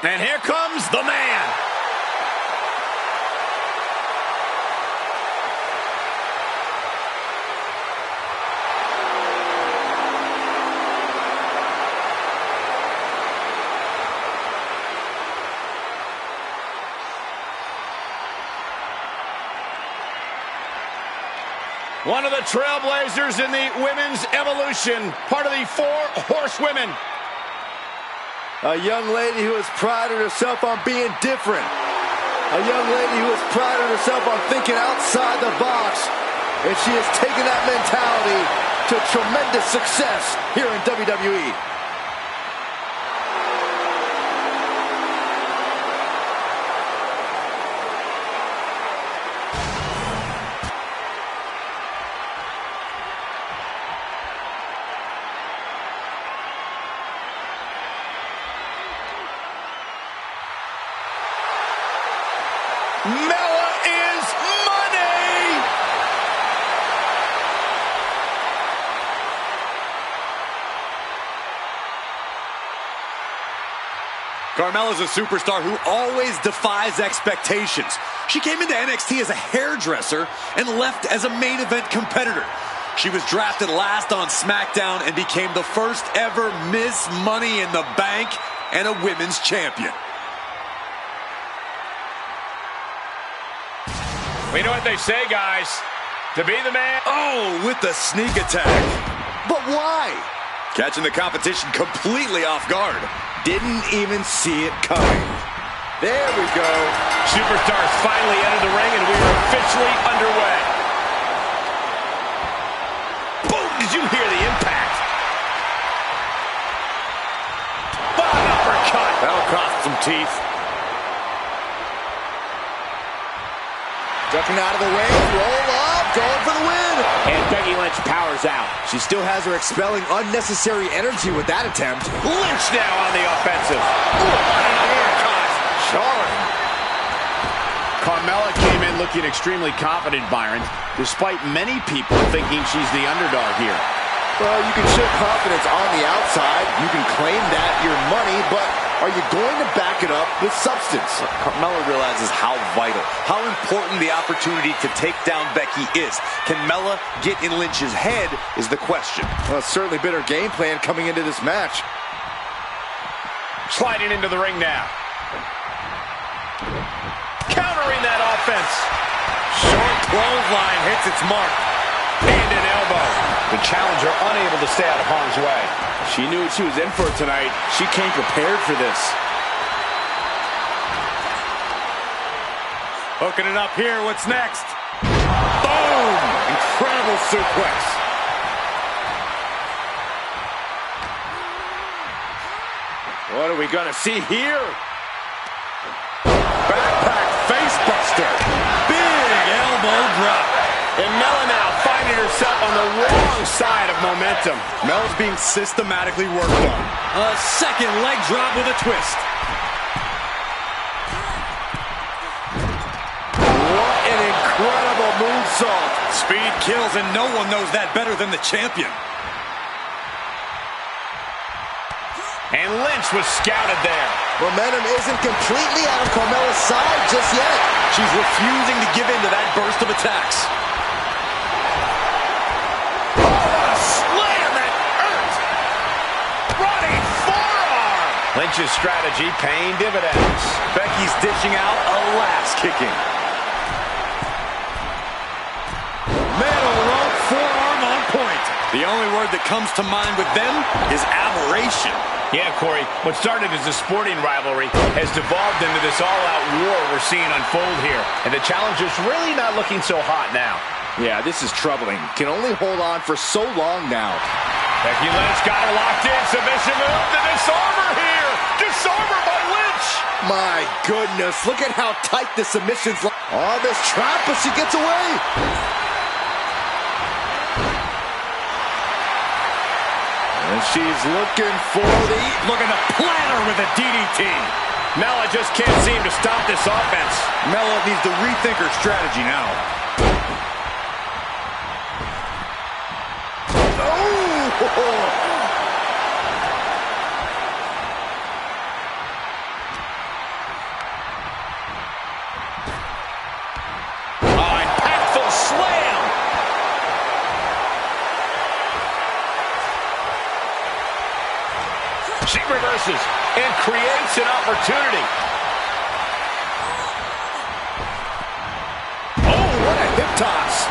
And here comes the man. One of the trailblazers in the women's evolution, part of the 4 horsewomen. A young lady who has prided herself on being different. A young lady who has prided herself on thinking outside the box. And she has taken that mentality to tremendous success here in WWE. Mella is money! Carmella's a superstar who always defies expectations. She came into NXT as a hairdresser and left as a main event competitor. She was drafted last on SmackDown and became the first ever Miss Money in the Bank and a women's champion. We know what they say, guys. To be the man. Oh, with the sneak attack. But why? Catching the competition completely off guard. Didn't even see it coming. There we go. Superstars finally entered the ring, and we are officially underway. Boom! Did you hear the impact? Bottom uppercut. That'll cost some teeth. Ducking out of the way, roll up, going for the win. And Becky Lynch powers out. She still has her expelling unnecessary energy with that attempt. Lynch now on the offensive. Ooh, what an uppercut. Jarring. Carmella came in looking extremely confident, Byron, despite many people thinking she's the underdog here. Well, you can show confidence on the outside. You can claim that your money, but are you going to back it up with substance? Carmella realizes how vital, how important the opportunity to take down Becky is. Can Mella get in Lynch's head is the question. Well, it's certainly been her game plan coming into this match. Sliding into the ring now. Countering that offense. Short clothesline hits its mark. And an elbow. The challenger unable to stay out of harm's way. She knew what she was in for tonight. She came prepared for this. Hooking it up here. What's next? Boom! Incredible suplex. What are we going to see here? Backpack facebuster. Big elbow drop. And Mella now finding herself on the wrong side of momentum. Mella's being systematically worked on. A second leg drop with a twist. What an incredible moonsault. Speed kills, and no one knows that better than the champion. And Lynch was scouted there. Momentum isn't completely out of Carmella's side just yet. She's refusing to give in to that burst of attacks. Lynch's strategy paying dividends. Becky's dishing out a last kicking. Metal rope forearm on point. The only word that comes to mind with them is aberration. Yeah, Corey, what started as a sporting rivalry has devolved into this all-out war we're seeing unfold here. And the challenger's really not looking so hot now. Yeah, this is troubling. Can only hold on for so long now. Becky Lynch got her locked in. Submission move. The disarmer here. Disarmer by Lynch. My goodness, look at how tight the submission's on this trap, but she gets away. And she's looking to plant her with a DDT. Mella just can't seem to stop this offense. Mella needs to rethink her strategy now. Impactful slam. She reverses and creates an opportunity. Oh, what a hip toss.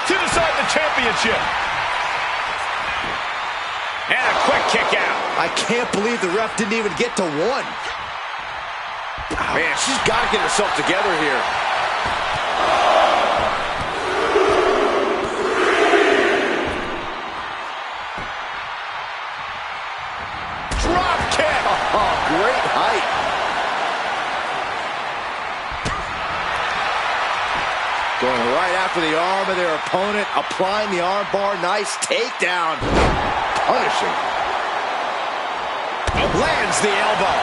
To decide the championship. And a quick kick out. I can't believe the ref didn't even get to one. Man, she's got to get herself together here. Drop kick. Oh, great height. Going right after the arm of their opponent, applying the arm bar. Nice takedown. Punishing. Lands the elbow.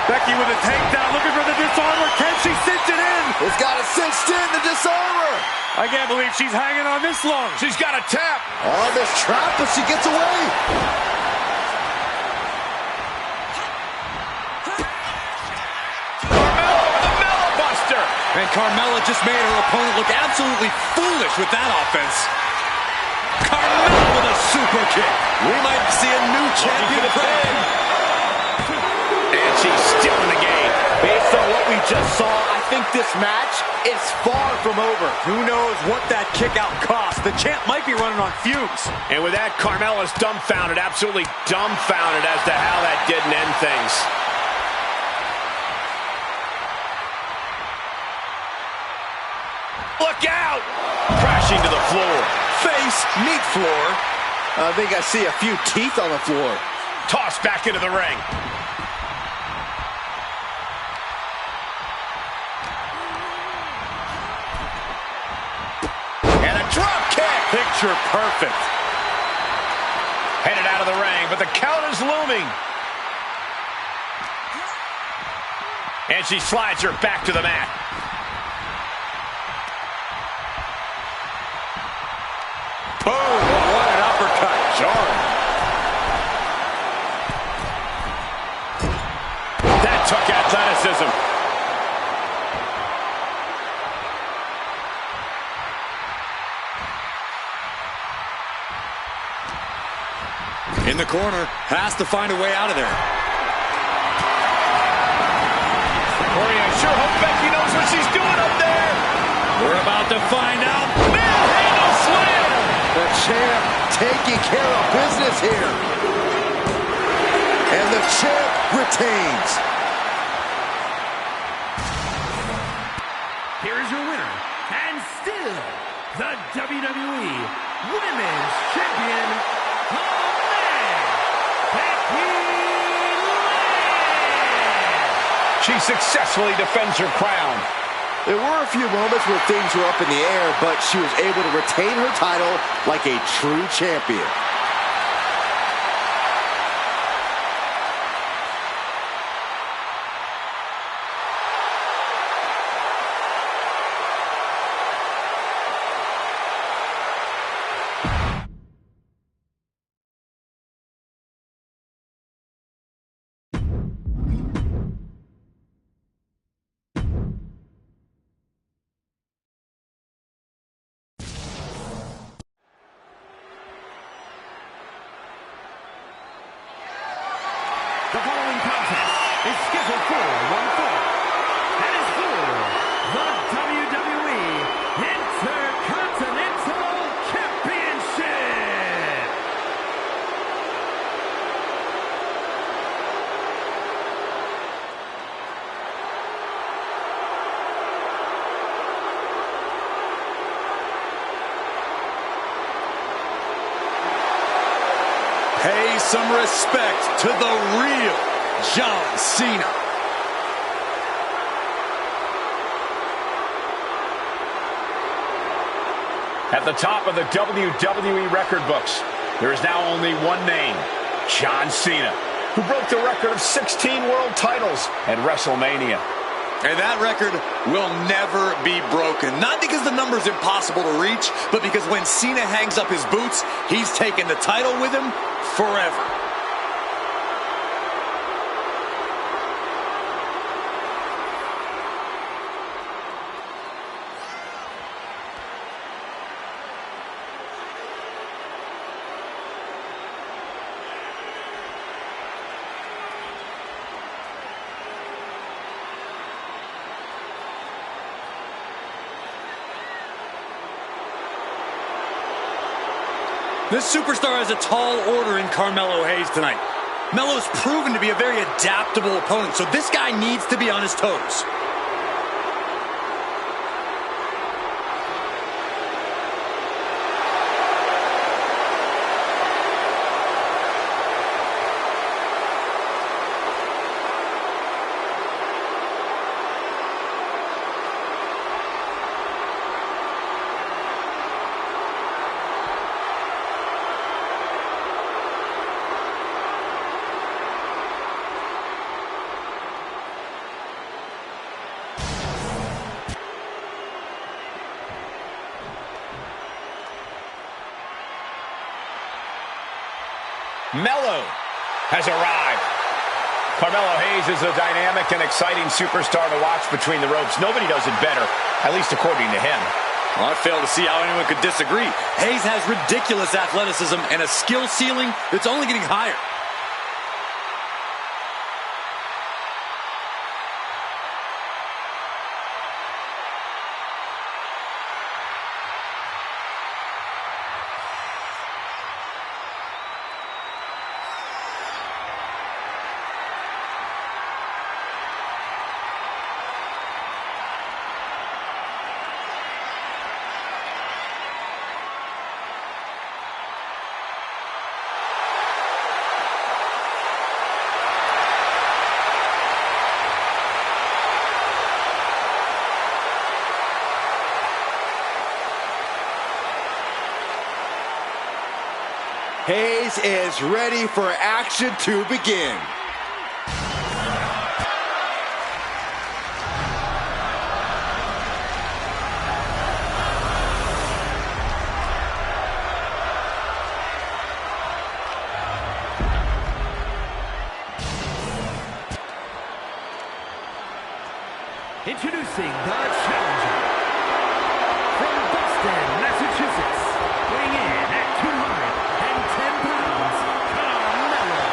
Becky with a takedown, looking for the disarmer. Can she cinch it in? It's got it cinched in, the disarmer. I can't believe she's hanging on this long. She's got a tap. Oh, this trap, but she gets away. And Carmella just made her opponent look absolutely foolish with that offense. Carmella with a super kick. We might see a new champion pin. And she's still in the game. Based on what we just saw, I think this match is far from over. Who knows what that kick out cost? The champ might be running on fumes. And with that, Carmella's dumbfounded, absolutely dumbfounded as to how that didn't end things. Look out! Crashing to the floor. Face, meat floor. I think I see a few teeth on the floor. Tossed back into the ring. And a drop kick. Picture perfect. Headed out of the ring, but the count is looming. And she slides her back to the mat. Boom! What an uppercut. Jarring. That took athleticism. In the corner. Has to find a way out of there. Corey, I sure hope Becky knows what she's doing up there. We're about to find out. Manhandle slam. The champ taking care of business here. And the champ retains. Here is your winner, and still the WWE Women's Champion, Becky Lynch. She successfully defends her crown. There were a few moments where things were up in the air, but she was able to retain her title like a true champion. The following contest is scheduled for one fall. That is for the WWE Intercontinental Championship. Pay some respect to the real John Cena. At the top of the WWE record books, there is now only one name, John Cena, who broke the record of 16 world titles at WrestleMania. And that record will never be broken. Not because the number's impossible to reach, but because when Cena hangs up his boots, he's taking the title with him forever. This superstar has a tall order in Carmelo Hayes tonight. Melo's proven to be a very adaptable opponent, so this guy needs to be on his toes. Melo has arrived. Carmelo Hayes is a dynamic and exciting superstar to watch between the ropes. Nobody does it better, at least according to him. Well, I fail to see how anyone could disagree. Hayes has ridiculous athleticism and a skill ceiling that's only getting higher. Hayes is ready for action to begin. Introducing the challenger from Boston, Massachusetts, weighing in at 210 pounds, Carmelo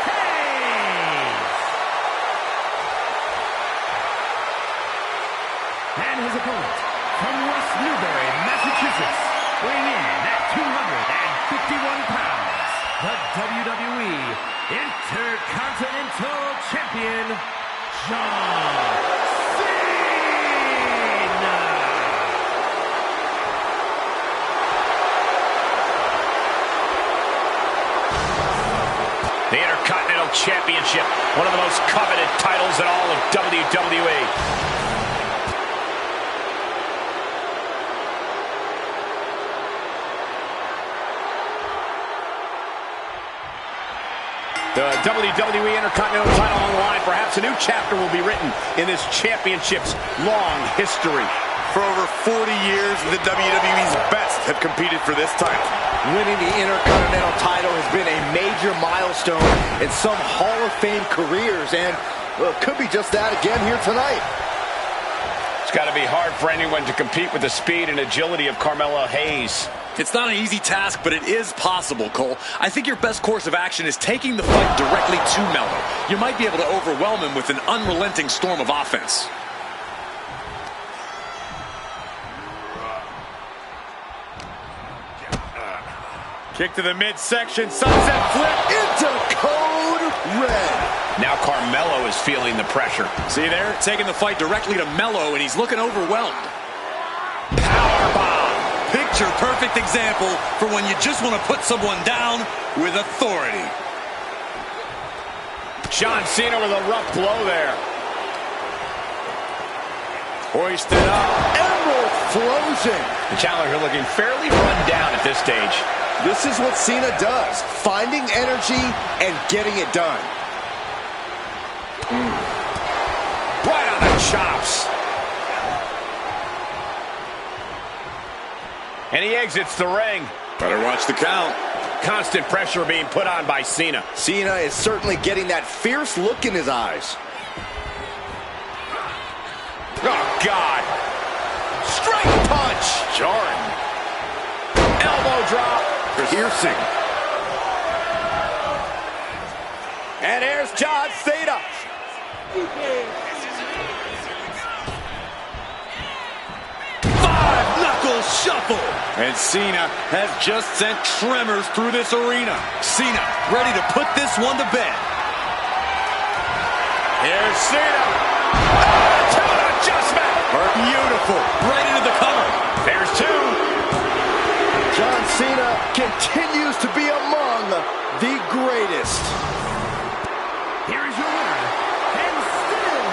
Hayes. And his opponent from West Newbury, Massachusetts, weighing in at 251 pounds, the WWE Intercontinental Champion, John The Intercontinental Championship, one of the most coveted titles in all of WWE. The WWE Intercontinental title on the line. Perhaps a new chapter will be written in this championship's long history. For over 40 years, the WWE's best have competed for this title. Winning the Intercontinental title has been a major milestone in some Hall of Fame careers, and well, it could be just that again here tonight. It's got to be hard for anyone to compete with the speed and agility of Carmelo Hayes. It's not an easy task, but it is possible, Cole. I think your best course of action is taking the fight directly to Melo. You might be able to overwhelm him with an unrelenting storm of offense. Kick to the midsection, sunset flip Into code red. Now Carmelo is feeling the pressure. See there? Taking the fight directly to Melo, and he's looking overwhelmed. Powerbomb. Picture-perfect example for when you just want to put someone down with authority. John Cena with a rough blow there. Hoisted up. Emerald Flosion. The challenger looking fairly run down at this stage. This is what Cena does, finding energy and getting it done. Right on the chops. And he exits the ring. Better watch the count. Constant pressure being put on by Cena. Cena is certainly getting that fierce look in his eyes. Oh, God. Straight punch. Jarring. Elbow drop. Piercing. And here's John Cena. Five-knuckle shuffle. And Cena has just sent tremors through this arena. Cena ready to put this one to bed. Here's Cena. Oh, to an adjustment. Beautiful. Right into the cover. There's two. John Cena continues to be among the greatest. Here is your winner, and still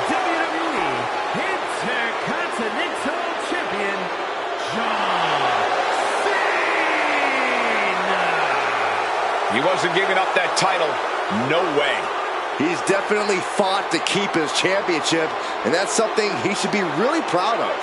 WWE Intercontinental Champion, John Cena. He wasn't giving up that title. No way. He's definitely fought to keep his championship, and that's something he should be really proud of.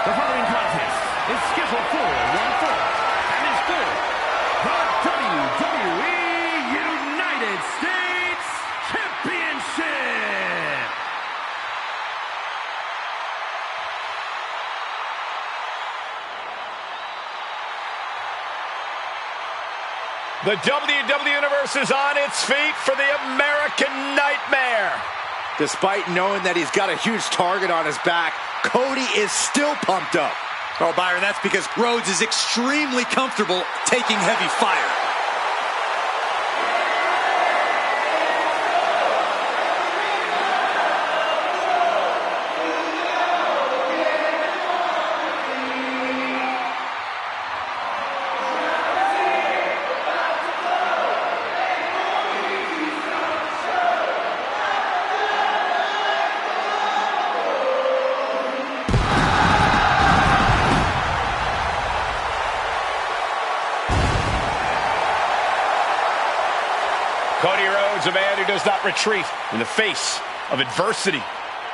The following contest is scheduled for one fall and is for the WWE United States Championship. The WWE Universe is on its feet for the American Nightmare. Despite knowing that he's got a huge target on his back, Cody is still pumped up. Oh, Byron, that's because Rhodes is extremely comfortable taking heavy fire. Cody Rhodes, a man who does not retreat in the face of adversity.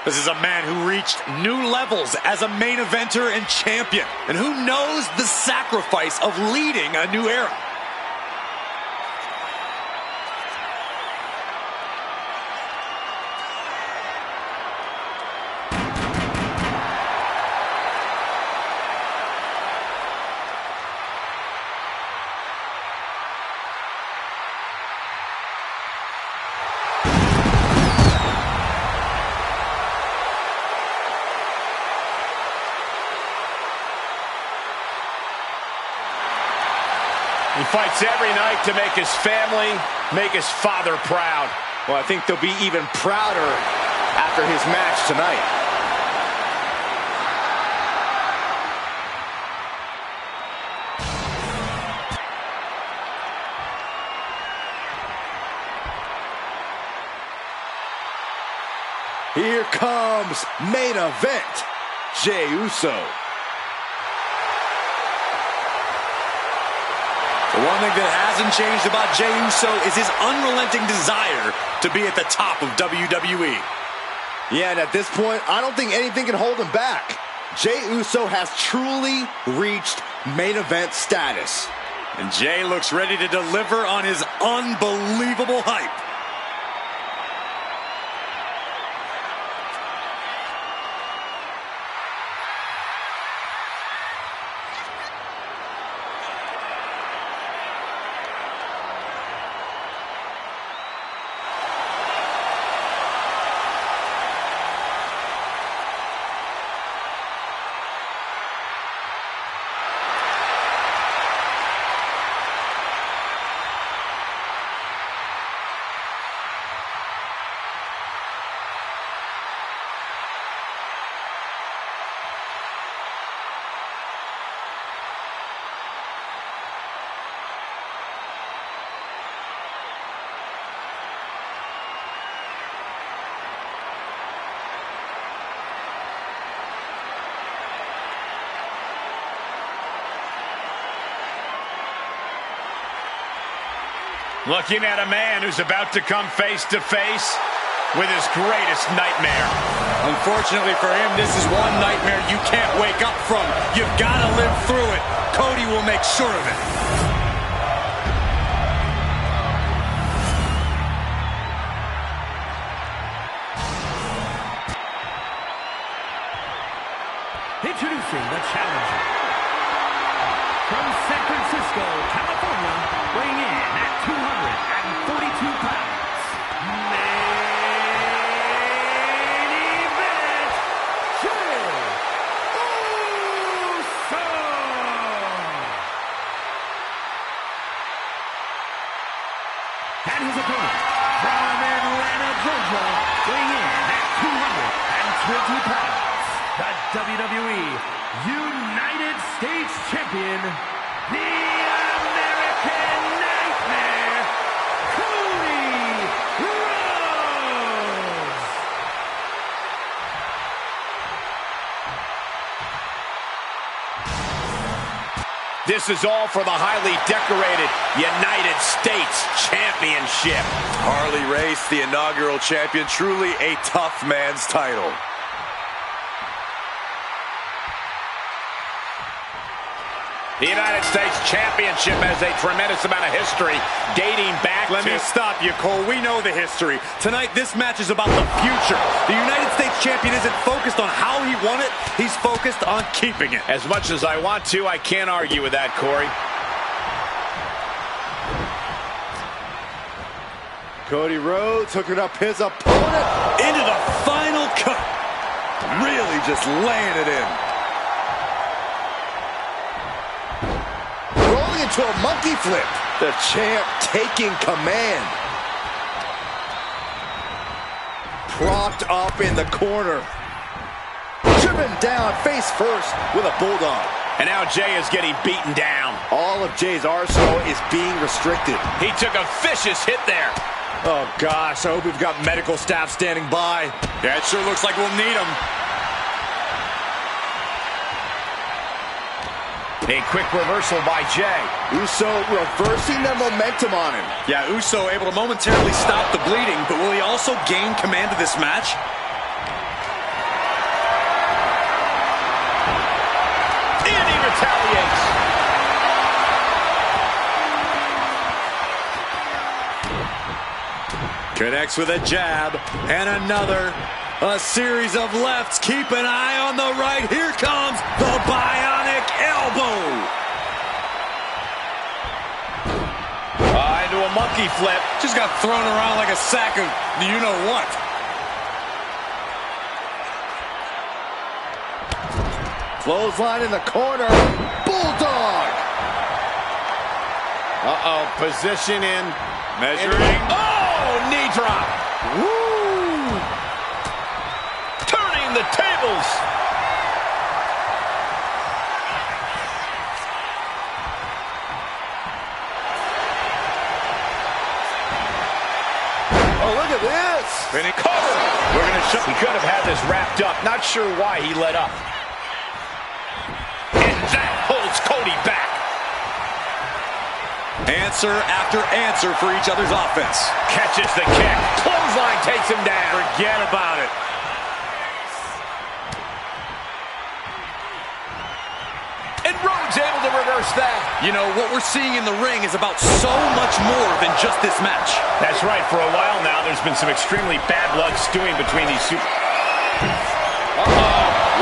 This is a man who reached new levels as a main eventer and champion, and who knows the sacrifice of leading a new era. He fights every night to make his family, make his father proud. Well, I think they'll be even prouder after his match tonight. Here comes main event, Jey Uso. The one thing that hasn't changed about Jey Uso is his unrelenting desire to be at the top of WWE. Yeah, and at this point, I don't think anything can hold him back. Jey Uso has truly reached main event status. And Jey looks ready to deliver on his unbelievable hype. Looking at a man who's about to come face to face with his greatest nightmare. Unfortunately for him, this is one nightmare you can't wake up from. You've got to live through it. Cody will make sure of it. Introducing the challenger. From San Francisco, California, weighing in at 242 pounds. Main event, Jey Uso! And his opponent, from Atlanta, Georgia, weighing in at 220 pounds. The WWE United States Champion, the American Nightmare, Cody Rhodes. This is all for the highly decorated United States Championship. Harley Race, the inaugural champion, truly a tough man's title. The United States Championship has a tremendous amount of history dating back Let me stop you, Cole. We know the history. Tonight, this match is about the future. The United States Champion isn't focused on how he won it. He's focused on keeping it. As much as I want to, I can't argue with that, Corey. Cody Rhodes hooking up his opponent Into the final cut. really just laying it in. Rolling into a monkey flip. The champ taking command. Propped up in the corner. Driven down face first with a bulldog. And now Jey is getting beaten down. All of Jey's arsenal is being restricted. He took a vicious hit there. Oh gosh, I hope we've got medical staff standing by. Yeah, it sure looks like we'll need him. A quick reversal by Jey. Uso reversing the momentum on him. Yeah, Uso able to momentarily stop the bleeding, but will he also gain command of this match? And he retaliates. Connects with a jab and another. A series of lefts. Keep an eye on the right. Here comes the bionic elbow. Into a monkey flip. Just got thrown around like a sack of you-know-what. Clothesline in the corner. Bulldog. Uh-oh, position in. Measuring. Oh, knee drop. Woo! Turning the tables. Oh, look at this. Spinning cover. We're going to show. He could have had this wrapped up. Not sure why he let up. And that holds Cody back. Answer after answer for each other's offense. Catches the kick. Clothesline takes him down. Forget about it. And Rhodes able to reverse that. You know, what we're seeing in the ring is about so much more than just this match. That's right. For a while now, there's been some extremely bad blood stewing between these super...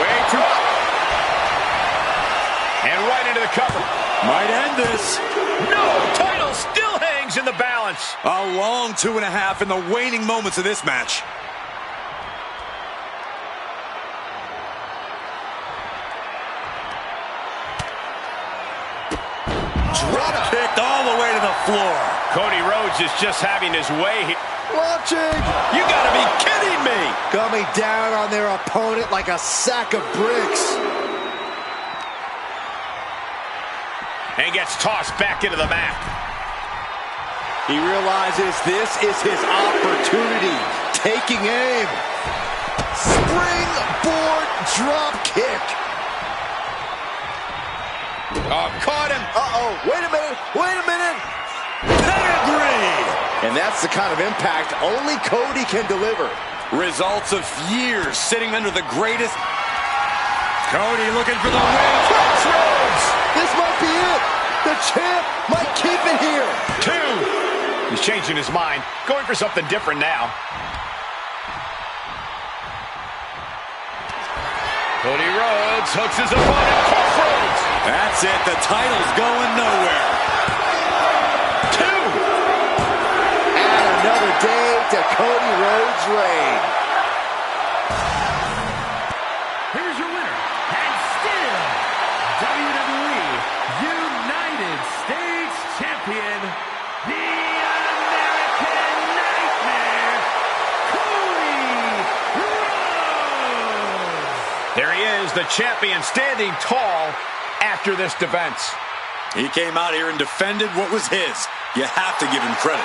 Way too... And right into the cover. Might end this. No! Title still hangs in the balance. A long 2.5 in the waning moments of this match. Drop kicked all the way to the floor. Cody Rhodes is just having his way here. Launching. You gotta be kidding me. Coming down on their opponent like a sack of bricks. And gets tossed back into the mat. He realizes this is his opportunity. Taking aim. Springboard drop kick. Oh, caught him. Uh-oh. Wait a minute. Wait a minute. Pedigree. And that's the kind of impact only Cody can deliver. Results of years sitting under the greatest. Cody looking for the win. Crossroads! This might be it. The champ might keep it here. 2. He's changing his mind, going for something different now. Cody Rhodes hooks his opponent. Crossroads! That's it. The title's going nowhere. 2. And another day to Cody Rhodes' reign. Here's your winner, and still WWE United States Champion, the American Nightmare, Cody Rhodes. There he is, the champion, standing tall after this defense. He came out here and defended what was his. You have to give him credit.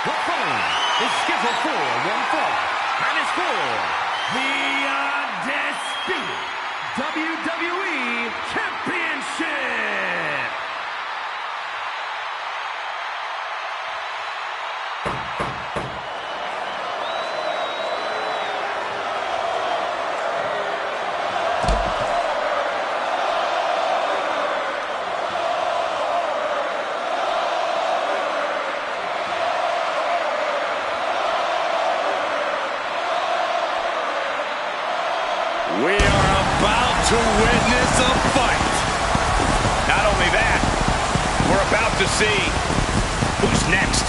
The following is scheduled for one fall, and is for the undisputed WWE Championship. We are about to witness a fight. Not only that, we're about to see who's next.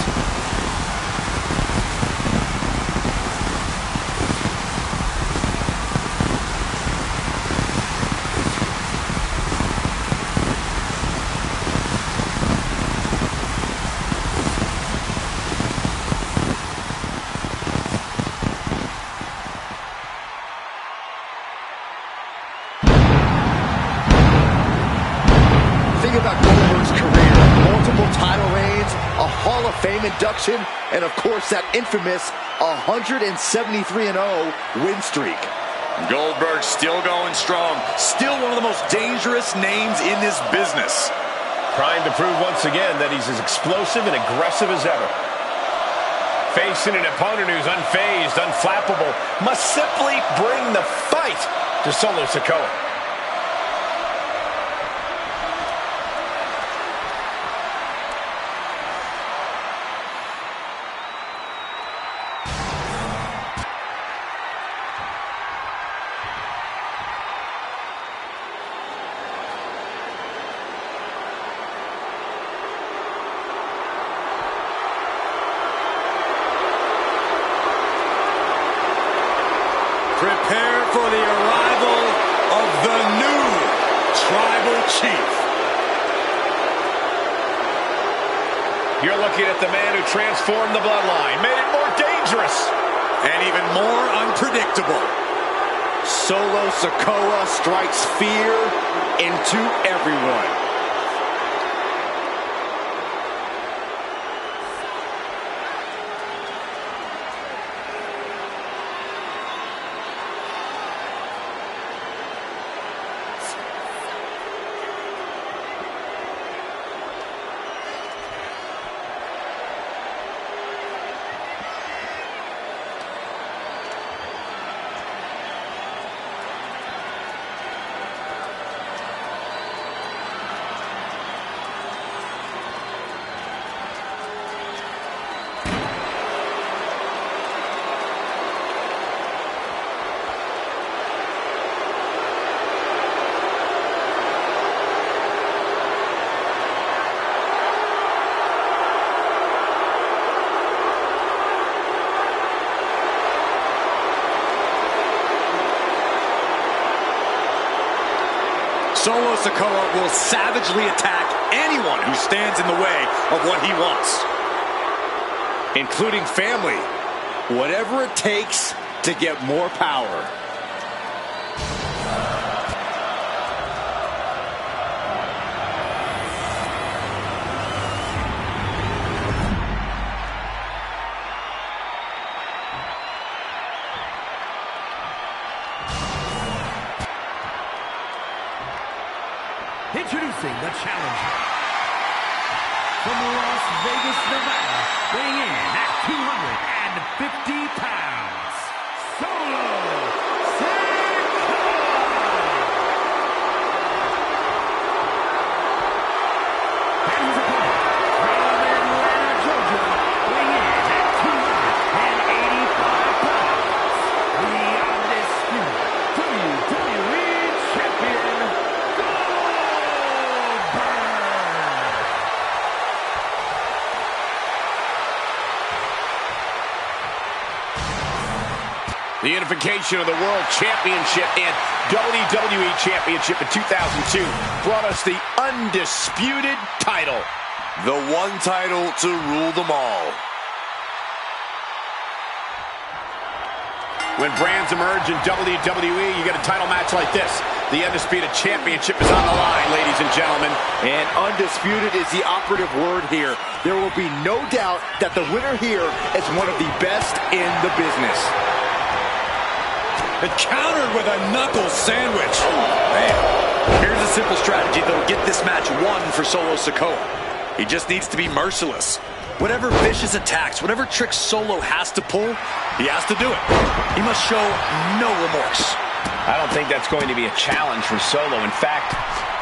Think about Goldberg's career, multiple title reigns, a Hall of Fame induction, and of course that infamous 173-0 win streak. Goldberg still going strong. Still one of the most dangerous names in this business. Trying to prove once again that he's as explosive and aggressive as ever. Facing an opponent who's unfazed, unflappable, must simply bring the fight to Solo Sikoa. Prepare for the arrival of the new Tribal Chief. You're looking at the man who transformed the bloodline, made it more dangerous, And even more unpredictable. Solo Sikoa strikes fear into everyone. Solo Sikoa will savagely attack anyone who stands in the way of what he wants. Including family. Whatever it takes to get more power. Introducing the challenger from Las Vegas, Nevada, weighing in at 250 pounds, Solo Sikoa. And his opponent from Atlanta, Georgia, weighing in at 285 pounds, the undisputed WWE champion, The unification of the World Championship and WWE Championship in 2002 brought us the undisputed title. The one title to rule them all. When brands emerge in WWE, you get a title match like this. The Undisputed Championship is on the line, ladies and gentlemen. And undisputed is the operative word here. There will be no doubt that the winner here is one of the best in the business. And countered with a knuckle sandwich. Man, here's a simple strategy that'll get this match won for Solo Sikoa. He just needs to be merciless. Whatever vicious attacks, whatever tricks Solo has to pull, he has to do it. He must show no remorse. I don't think that's going to be a challenge for Solo. In fact,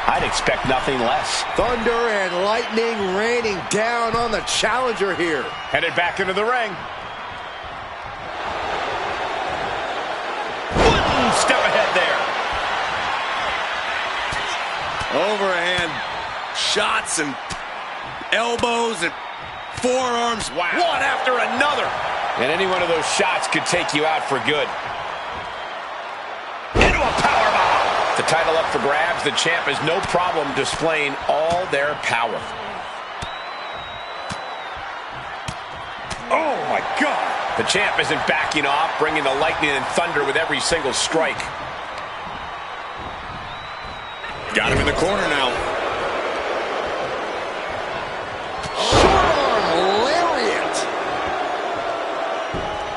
I'd expect nothing less. Thunder and lightning raining down on the challenger here. Headed back into the ring. Step ahead there. Overhand shots and elbows and forearms. Wow. One after another. And any one of those shots could take you out for good. Into a powerbomb. The title up for grabs. The champ has no problem displaying all their power. Oh, my God. The champ isn't backing off, bringing the lightning and thunder with every single strike. Got him in the corner now. Short-arm lariat.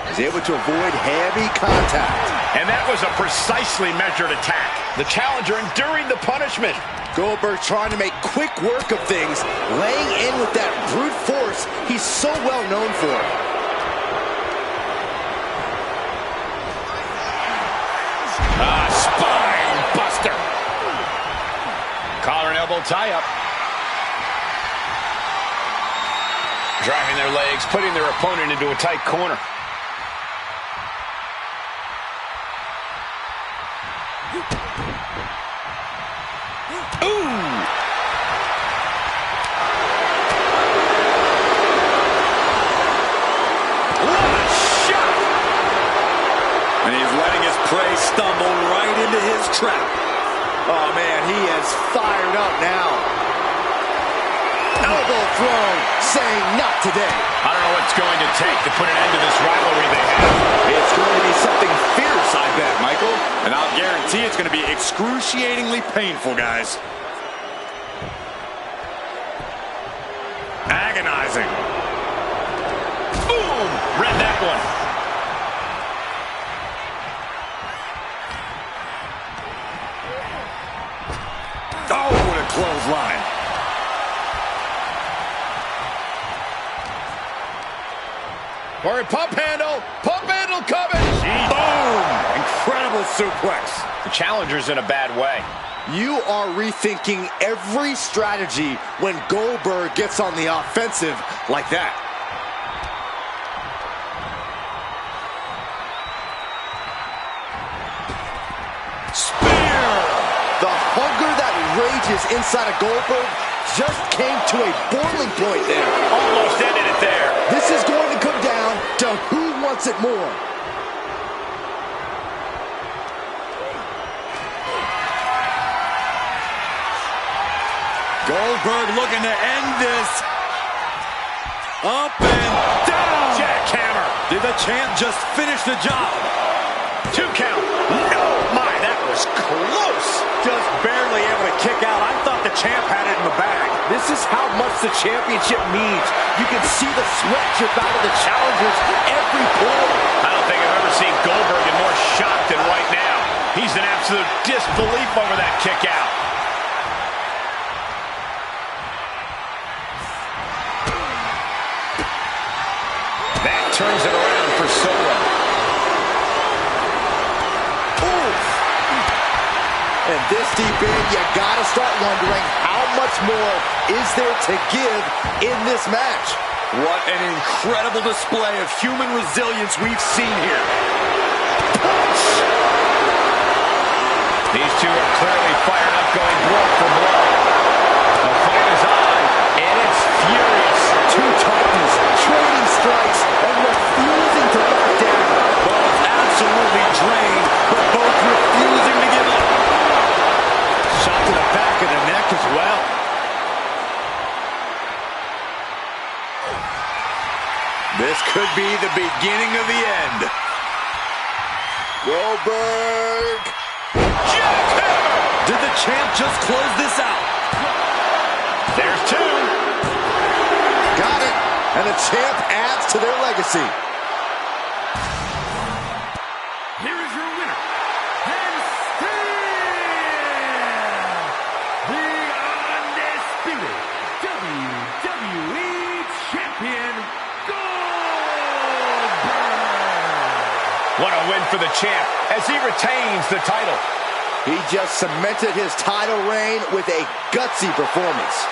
He's able to avoid heavy contact. And that was a precisely measured attack. The challenger enduring the punishment. Goldberg trying to make quick work of things, laying in with that brute force he's so well known for. Spine buster. Collar and elbow tie-up. Driving their legs, putting their opponent into a tight corner. Ooh! What a shot! And he's letting his prey stumble right into his trap. Oh, man, he is fired up now. Elbow thrown, saying not today. I don't know what's going to take to put an end to this rivalry they have. It's going to be something fierce, I bet, Michael. And I'll Excruciatingly painful, guys. Agonizing. Boom! Read that one. Oh, what a clothesline. Or a pump handle coming. Boom! Incredible suplex. The challenger's in a bad way. You are rethinking every strategy when Goldberg gets on the offensive like that. Spear! The hunger that rages inside of Goldberg just came to a boiling point there. Almost ended it there. This is going to come down to who wants it more. Goldberg looking to end this. Up and down. Jackhammer. Did the champ just finish the job? 2 count. No, my, that was close. Just barely able to kick out. I thought the champ had it in the bag. This is how much the championship means. You can see the sweat drip out of the challengers every pore. I don't think I've ever seen Goldberg in more shock than right now. He's in absolute disbelief over that kick out. That turns it around for Solo. And this deep in, you gotta start wondering how much more is there to give in this match. What an incredible display of human resilience we've seen here. Punch! These two are clearly fired up, going blow for blow. The fight is on, and it's furious. Two titans trading strikes and refusing to back down. Both absolutely drained, but both refusing to give up. Shot to the back of the neck as well. This could be the beginning of the end. Goldberg. Jackhammer! Did the champ just close this out? There's 2. Got it. And the champ adds to their legacy. Here is your winner, and still the undisputed WWE Champion, Goldberg. What a win for the champ as he retains the title. He just cemented his title reign with a gutsy performance.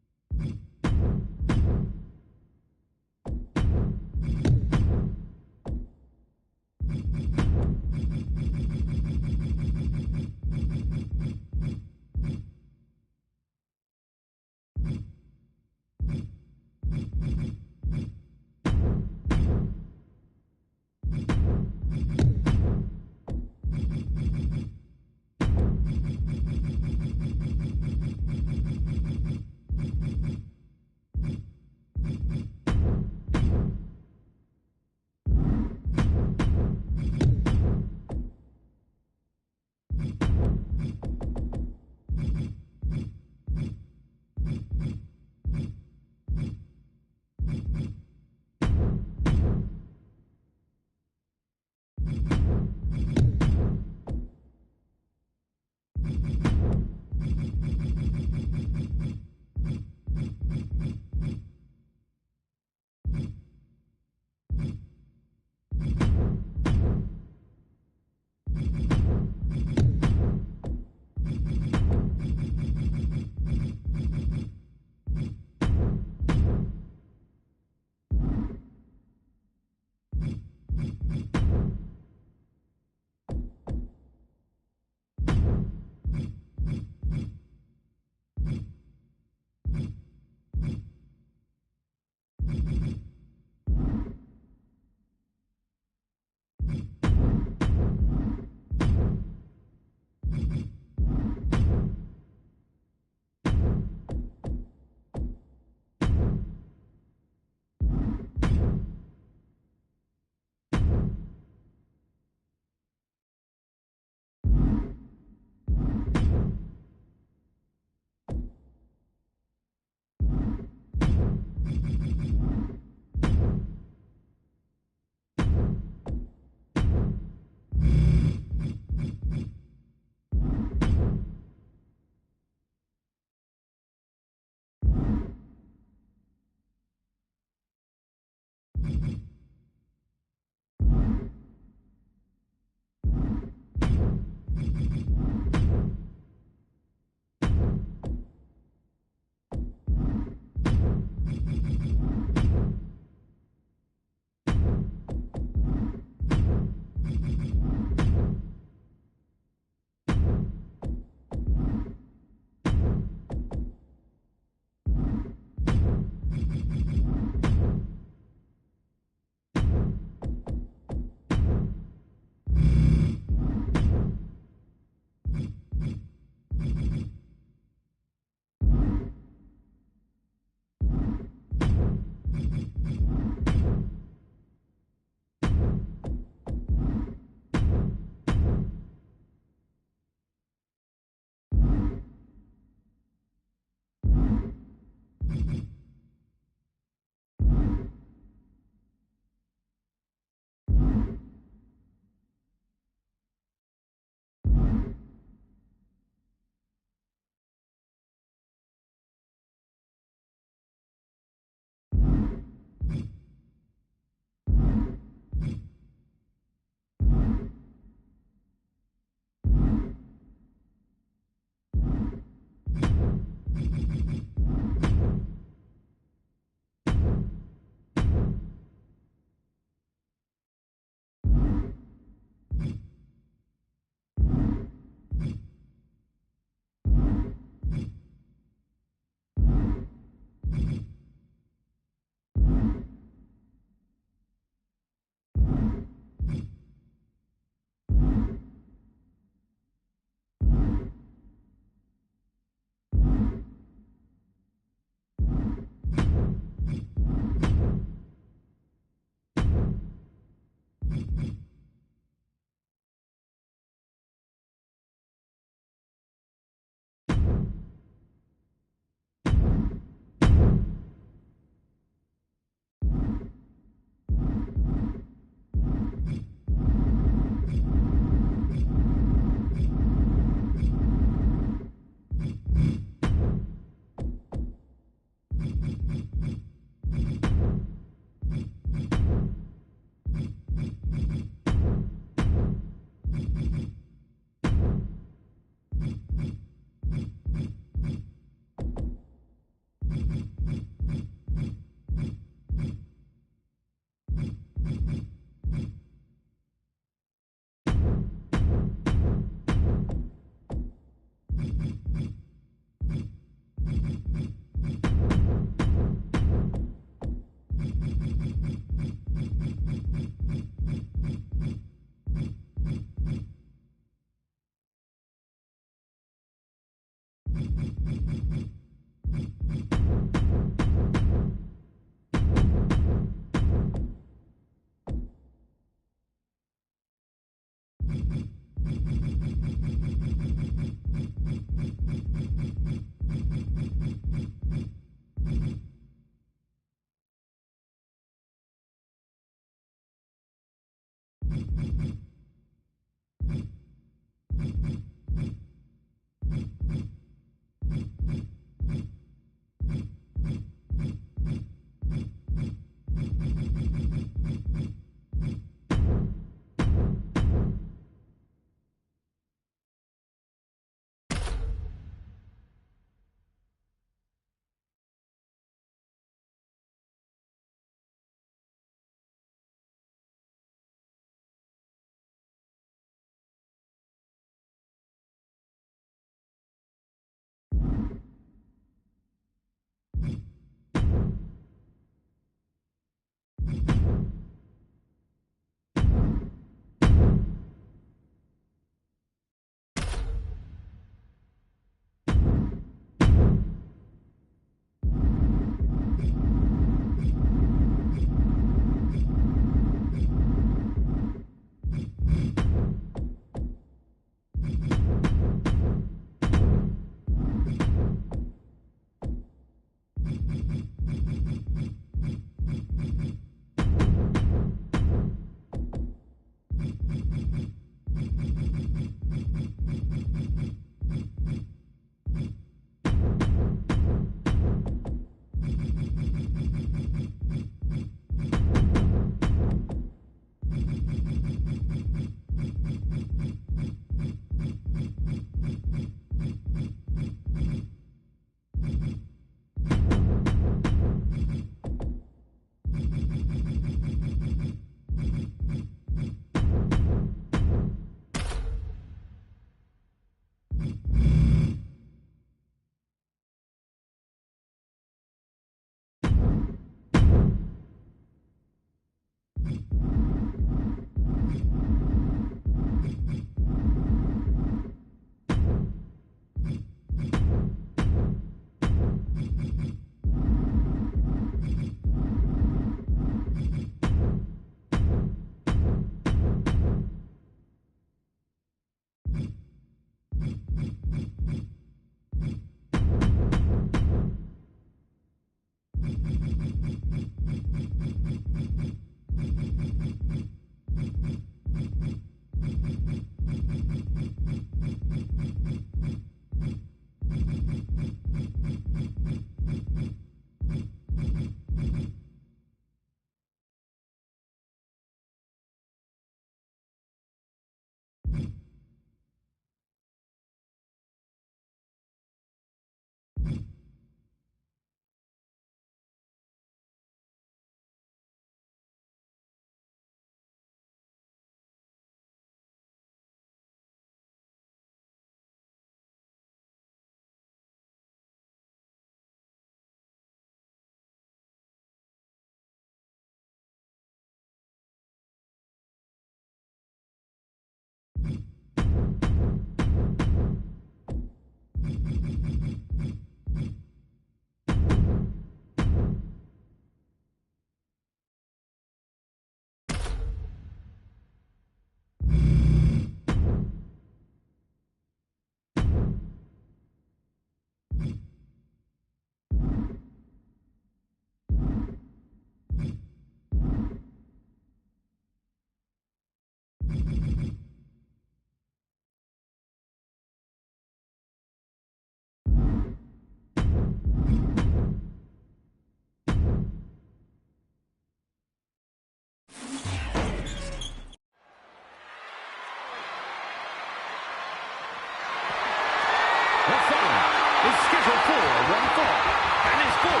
The fight is scheduled for one fall and is for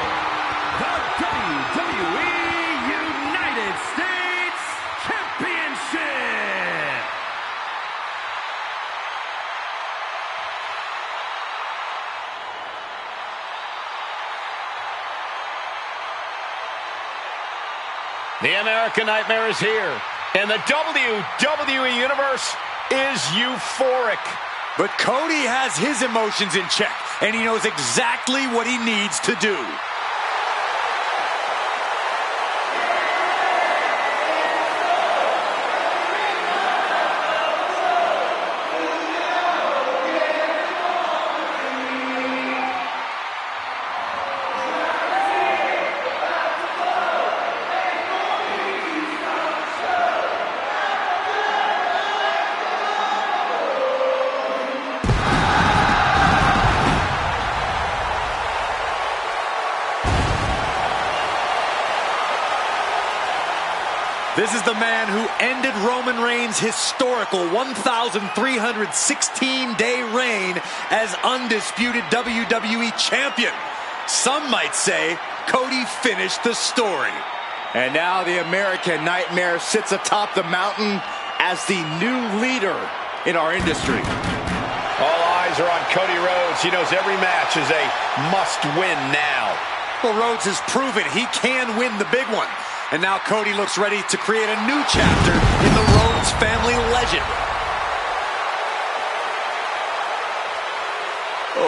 the WWE United States Championship. The American Nightmare is here, and the WWE Universe is euphoric. But Cody has his emotions in check, and he knows exactly what he needs to do. This is the man who ended Roman Reigns' historical 1,316-day reign as undisputed WWE champion. Some might say Cody finished the story. And now the American Nightmare sits atop the mountain as the new leader in our industry. All eyes are on Cody Rhodes. He knows every match is a must-win now. Well, Rhodes has proven he can win the big one. And now Cody looks ready to create a new chapter in the Rhodes family legend.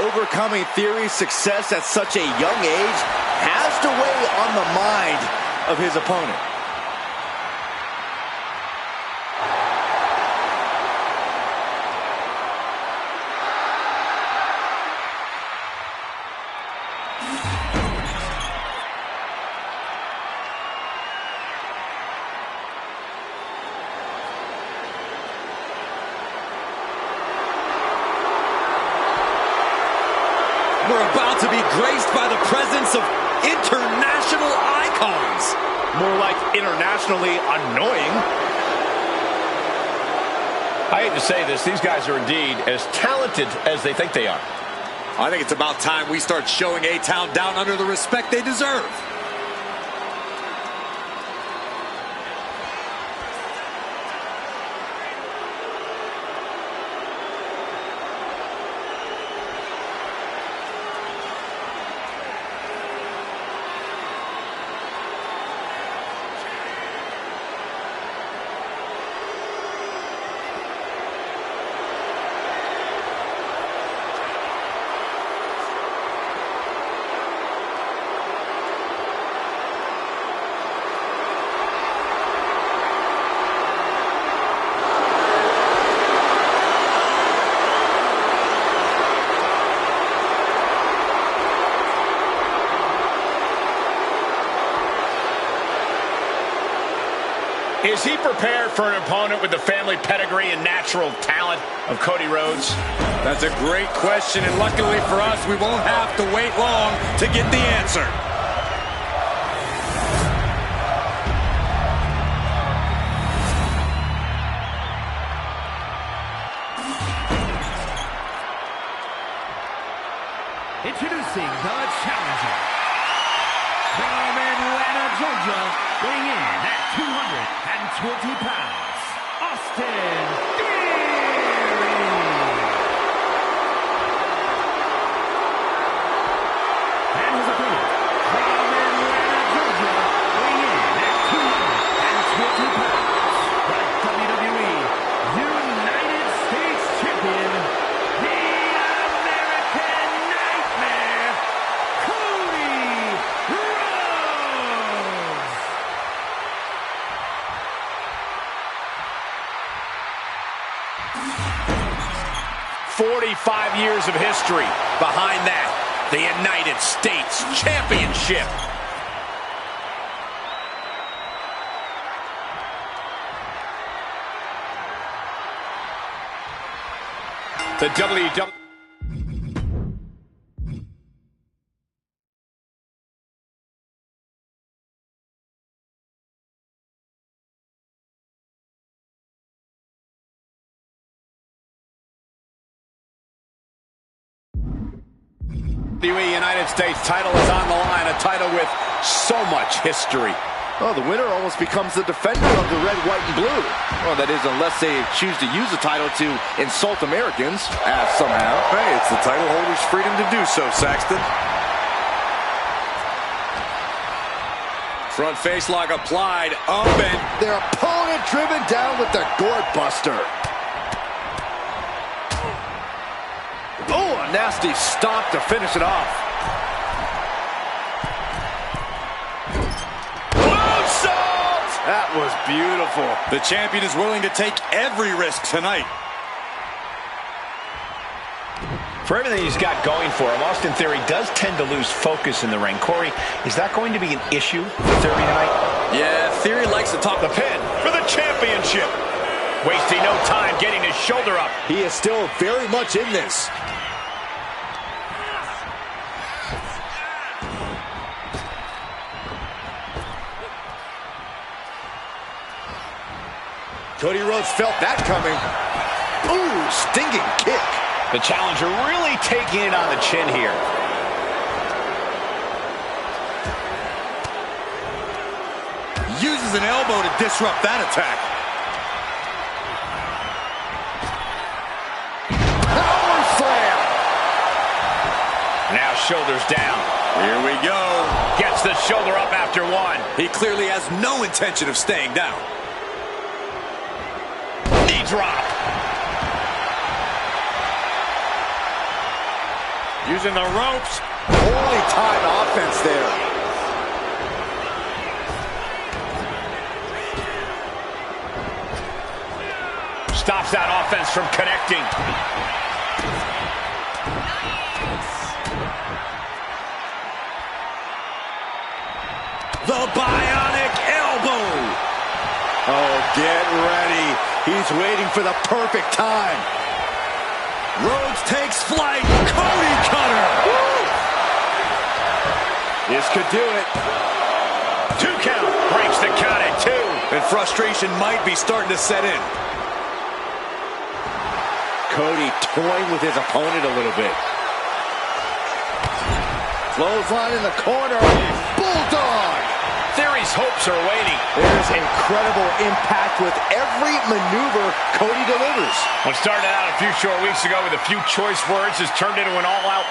Overcoming Theory's success at such a young age has to weigh on the mind of his opponent. We're about to be graced by the presence of international icons. More like internationally annoying. I hate to say this, these guys are indeed as talented as they think they are. I think it's about time we start showing A-Town down under the respect they deserve. Is he prepared for an opponent with the family pedigree and natural talent of Cody Rhodes? That's a great question, and luckily for us, we won't have to wait long to get the answer. Introducing the challenger. From Atlanta, Georgia, weighing in at 220 pounds, Austin Theory. And his opponent, from Atlanta, Georgia, weighing in at 220 pounds, the WWE United States Champion, the American Nightmare, Cody Rhodes. 45 years of history behind that, the United States Championship. The WWE United States title is on the line, a title with so much history. Well, the winner almost becomes the defender of the red, white, and blue. Well, that is, unless they choose to use the title to insult Americans, somehow. Hey, it's the title holder's freedom to do so, Saxton. Front face lock applied, up and... Their opponent driven down with the gourd buster. Oh, a nasty stop to finish it off. Moonsault! That was beautiful. The champion is willing to take every risk tonight. For everything he's got going for him, Austin Theory does tend to lose focus in the ring. Corey, is that going to be an issue for Theory tonight? Yeah, Theory likes to talk The pin for the championship. Wasting no time getting his shoulder up. He is still very much in this. Cody Rhodes felt that coming. Ooh, stinging kick. The challenger really taking it on the chin here. Uses an elbow to disrupt that attack. Power slam. Now shoulders down. Here we go. Gets the shoulder up after one. He clearly has no intention of staying down. Knee drop. Using the ropes. Holy timed offense there. Stops that offense from connecting. The bionic elbow. Oh, get ready. He's waiting for the perfect time. Rhodes takes flight. Cody cutter. Woo! This could do it. 2 count. Breaks the count at 2. And frustration might be starting to set in. Cody toying with his opponent a little bit. Clothesline in the corner. Bulldog. Theory's hopes are waiting. There's incredible impact with every maneuver Cody delivers. What started out a few short weeks ago with a few choice words has turned into an all-out...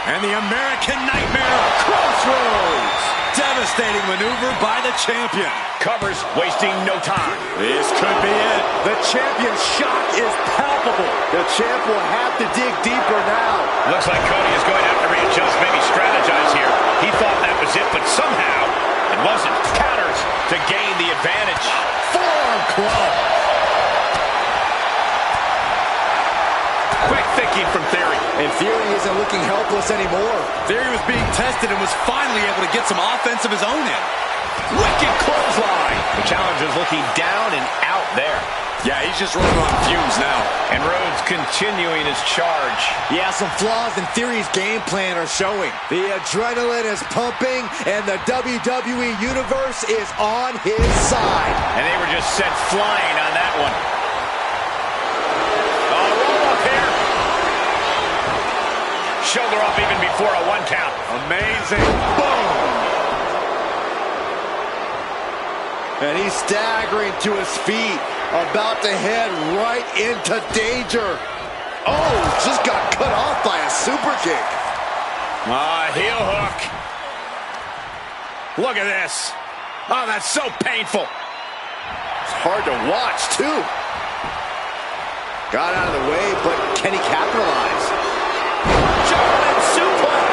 And the American Nightmare, Crossroads. Devastating maneuver by the champion. Covers, wasting no time. This could be it. The champion's shock is palpable. The champ will have to dig deeper now. Looks like Cody is going to have to readjust, maybe strategize here. He thought that was it, but somehow it wasn't. Counters to gain the advantage. Forearm club. Quick thinking from Theory. And Theory isn't looking helpless anymore. Theory was being tested and was finally able to get some offense of his own in. Wicked clothesline. The challenger's looking down and out there. Yeah, he's just running on fumes now. And Rhodes continuing his charge. Yeah, some flaws in Theory's game plan are showing. The adrenaline is pumping, and the WWE Universe is on his side. And they were just sent flying on that one. Oh, roll up here. Shoulder up even before a 1 count. Amazing. Boom. And he's staggering to his feet, about to head right into danger. Oh, just got cut off by a super kick. Heel hook. Look at this. Oh, that's so painful. It's hard to watch, too. Got out of the way, but can he capitalize? German suplex.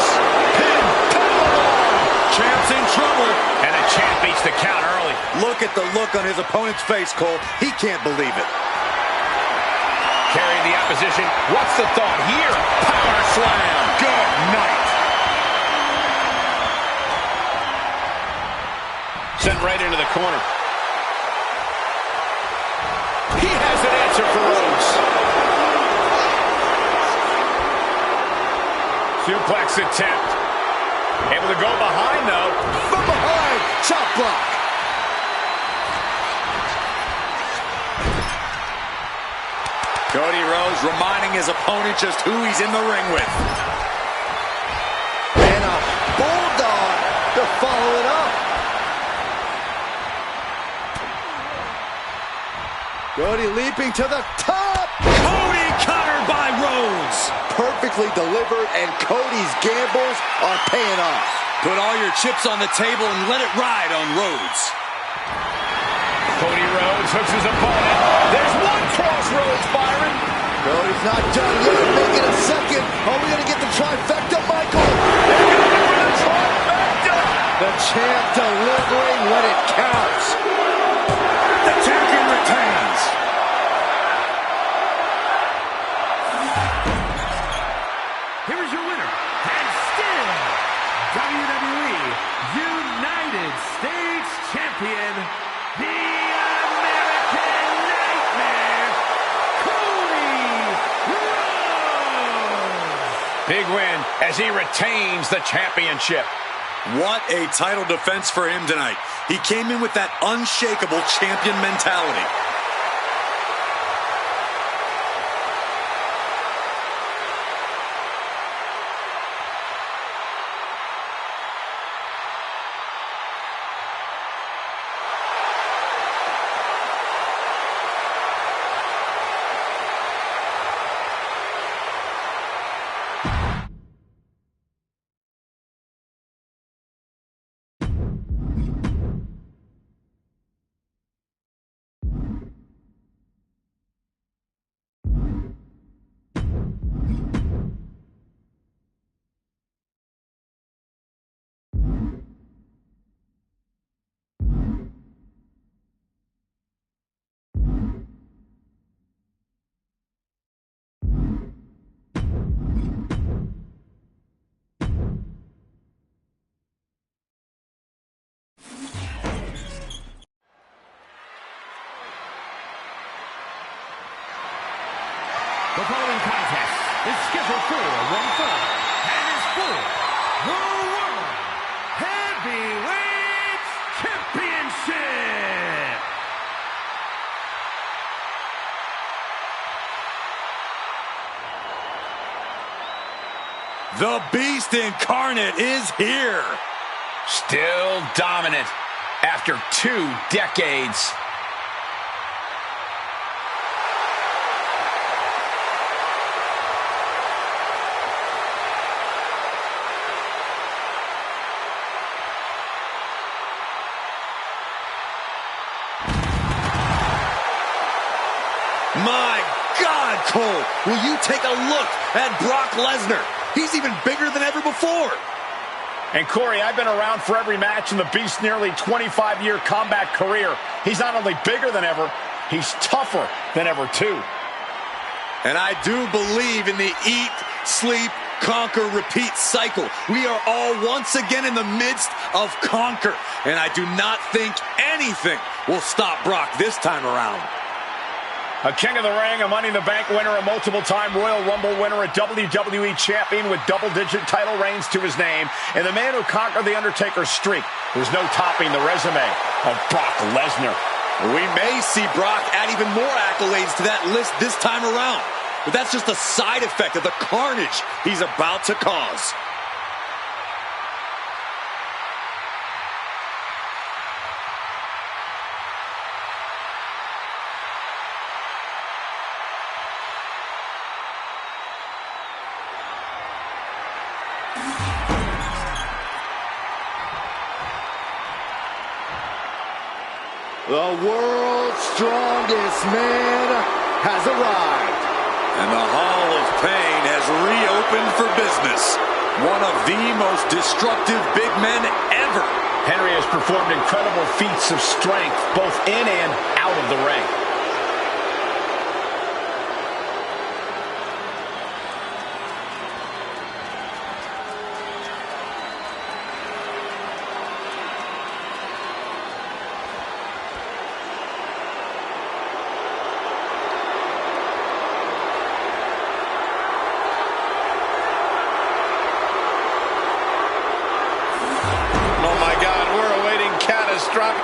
Pin. Champ's in trouble. And the champ beats the count early. Look at the look on his opponent's face, Cole. He can't believe it. Carrying the opposition. What's the thought here? Power slam. Good night. Sent right into the corner. He has an answer for Rhodes. Suplex attempt. Able to go behind, though. From behind. Chop block. Cody Rhodes reminding his opponent just who he's in the ring with. And a bulldog to follow it up. Cody leaping to the top. Cody countered by Rhodes. Perfectly delivered, and Cody's gambles are paying off. Put all your chips on the table and let it ride on Rhodes. Cody Rhodes hooks his opponent. There's one crossroads, Byron. Cody's not done yet. Make it a second. Are we going to get the trifecta, Michael? The trifecta. The champ delivering when it counts. The champion retains. Here is your winner, and still WWE United States Champion, the American Nightmare, Cody Rhodes. Big win as he retains the championship. What a title defense for him tonight. He came in with that unshakable champion mentality. The following contest is scheduled for one fall and is for the World Heavyweight Championship. The Beast Incarnate is here. Still dominant after 2 decades. My God, Cole, will you take a look at Brock Lesnar? He's even bigger than ever before. And Corey, I've been around for every match in the Beast's nearly 25-year combat career. He's not only bigger than ever, he's tougher than ever, too. And I do believe in the eat, sleep, conquer, repeat cycle. We are all once again in the midst of conquer. And I do not think anything will stop Brock this time around. A King of the Ring, a Money in the Bank winner, a multiple-time Royal Rumble winner, a WWE champion with double-digit title reigns to his name, and the man who conquered The Undertaker's streak. There's no topping the resume of Brock Lesnar. We may see Brock add even more accolades to that list this time around, but that's just a side effect of the carnage he's about to cause. The world's strongest man has arrived. And the Hall of Pain has reopened for business. One of the most destructive big men ever. Henry has performed incredible feats of strength, both in and out of the ring.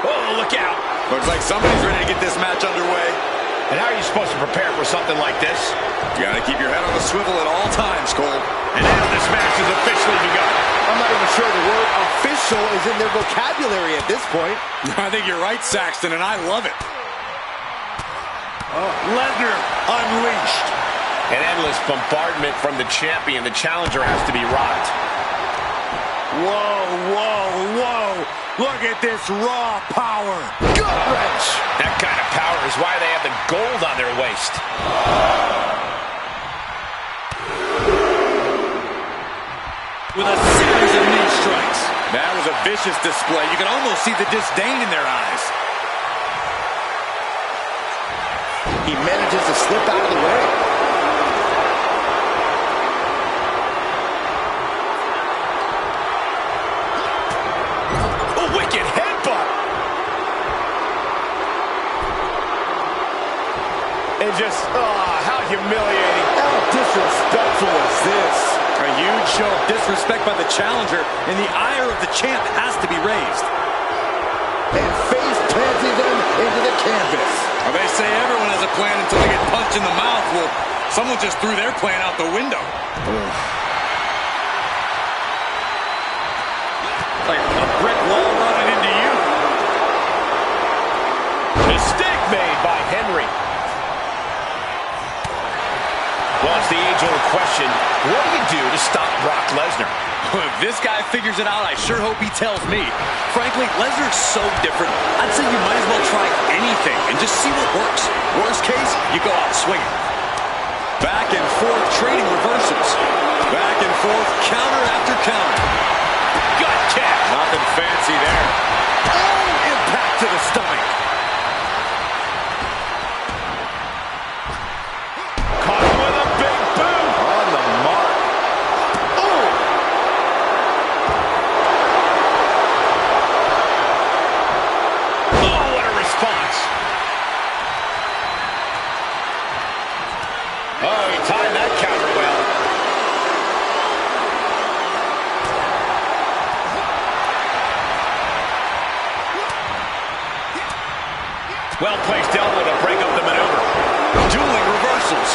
Oh, look out. Looks like somebody's ready to get this match underway. And how are you supposed to prepare for something like this? You gotta keep your head on a swivel at all times, Cole. And now this match has officially begun. I'm not even sure the word official is in their vocabulary at this point. I think you're right, Saxton, and I love it. Lesnar unleashed. An endless bombardment from the champion. The challenger has to be rocked. Whoa, whoa, whoa. Look at this raw power. Gut wrench. That kind of power is why they have the gold on their waist. With a series of knee strikes. That was a vicious display. You can almost see the disdain in their eyes. He manages to slip out of the way. And just, how humiliating. How disrespectful is this? A huge show of disrespect by the challenger, and the ire of the champ has to be raised. And face planting them into the canvas. Well, they say everyone has a plan until they get punched in the mouth. Well, someone just threw their plan out the window. Like a brick wall running into you. Mistake made by Henry. Well, it's the age-old question, what do you do to stop Brock Lesnar? If this guy figures it out, I sure hope he tells me. Frankly, Lesnar's so different, I'd say you might as well try anything and just see what works. Worst case, you go out swinging. Back and forth, trading reversals. Back and forth, counter after counter. Gut kick. Nothing fancy there. Oh, impact to the stomach. elbow to break up the maneuver. Dueling reversals.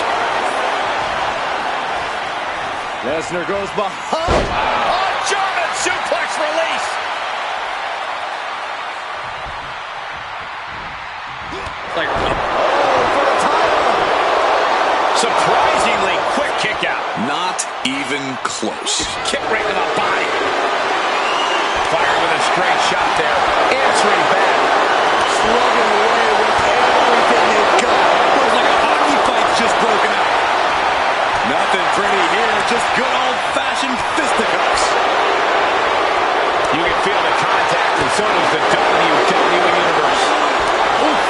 Lesnar goes behind. Oh, German suplex release. Like, For the title. Surprisingly quick kick out. not even close. Kick right to the body. Fired with a straight shot there. Answering back. Slugging away with everything they've got. Feels like a hockey fight's just broken out. Nothing pretty here, just good old-fashioned fisticuffs. You can feel the contact, and so does the WWE Universe. Oof.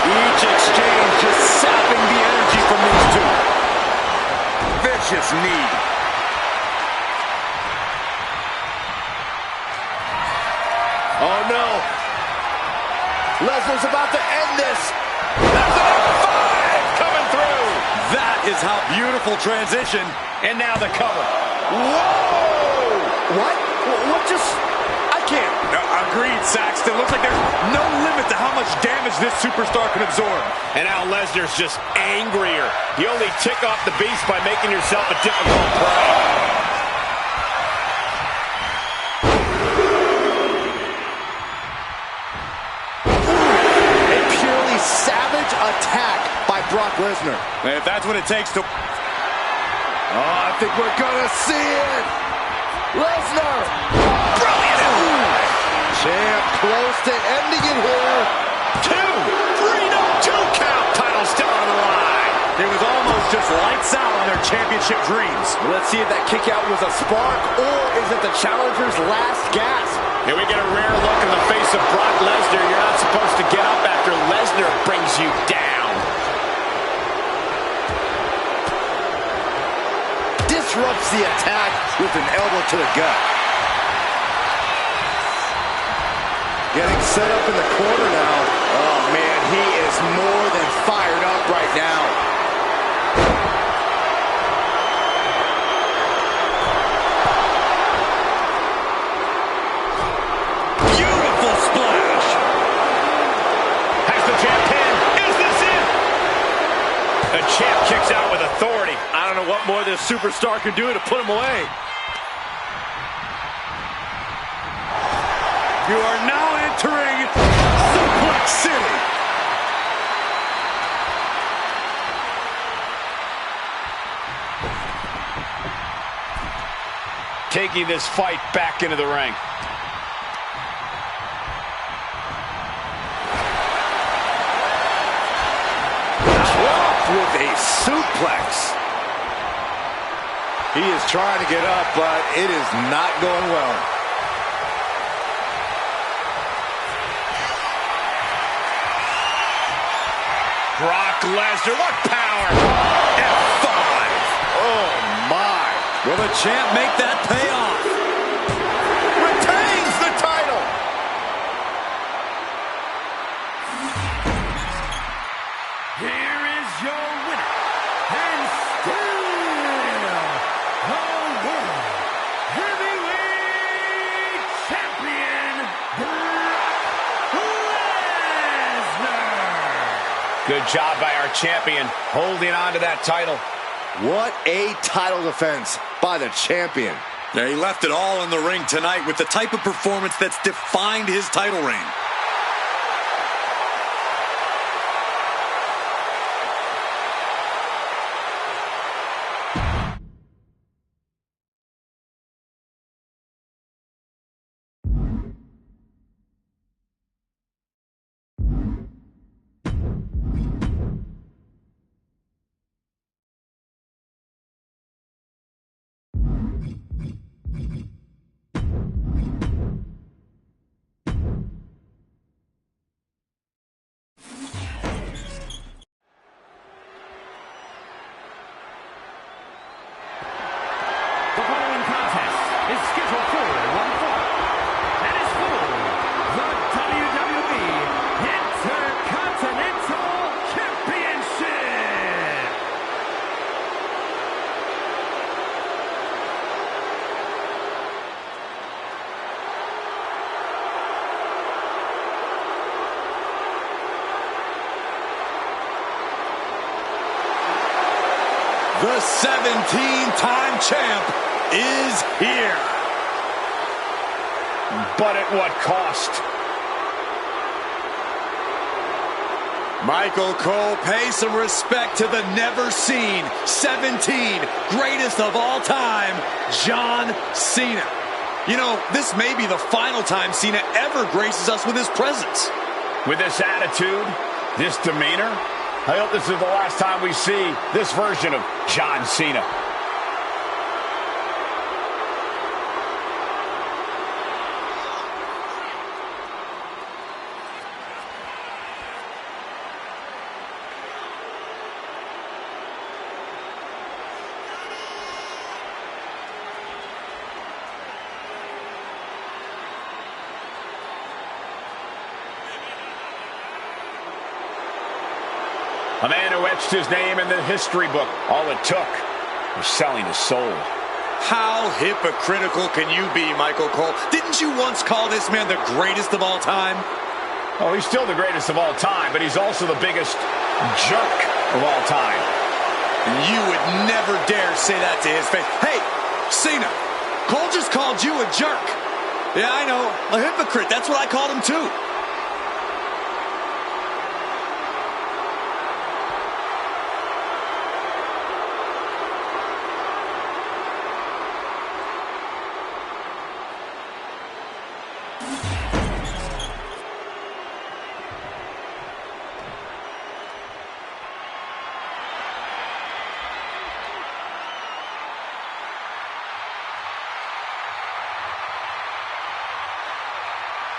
Each exchange just sapping the energy from these two. Vicious knee. Oh no. Lesnar's about to end this. That's a 5 coming through. That is how beautiful transition. And now the cover. Whoa! What? What just... I can't. Agreed, Saxton. Looks like there's no limit to how much damage this superstar can absorb. And now Lesnar's just angrier. You only tick off the beast by making yourself a difficult prey. Savage attack by Brock Lesnar. And if that's what it takes to... Oh, I think we're gonna see it. Lesnar. Brilliant! Champ close to ending it here. 2, 3, no, 2 count. Title still on the line. It was almost just lights out on their championship dreams. Let's see if that kick out was a spark or is it the challenger's last gasp? Here we get a rare look in the face of Brock Lesnar. You're not supposed to get up after Lesnar brings you down. Disrupts the attack with an elbow to the gut. Getting set up in the corner now. Oh man, he is more than fired up right now. Beautiful splash. Has the champ pinned? Is this it? The champ kicks out with authority. I don't know what more this superstar can do to put him away. You are now entering Suplex City. Taking this fight back into the ring. With a suplex. He is trying to get up, but it is not going well. Brock Lesnar, what power! F5. Oh my. Will the champ make that pay off? Retains the title. Here is your winner, and still the World Heavyweight Champion, Brock Lesnar. Good job by our champion, holding on to that title. What a title defense by the champion. Yeah, he left it all in the ring tonight with the type of performance that's defined his title reign. The 17-time champ is here. But at what cost? Michael Cole, pay some respect to the never-seen 17 greatest of all time, John Cena. You know, this may be the final time Cena ever graces us with his presence. With this attitude, this demeanor, I hope this is the last time we see this version of John Cena. A man who etched his name in the history book. All it took was selling his soul. How hypocritical can you be, Michael Cole? Didn't you once call this man the greatest of all time? Oh, he's still the greatest of all time, but he's also the biggest jerk of all time. And you would never dare say that to his face. Hey, Cena, Cole just called you a jerk. Yeah, I know, a hypocrite. That's what I called him too.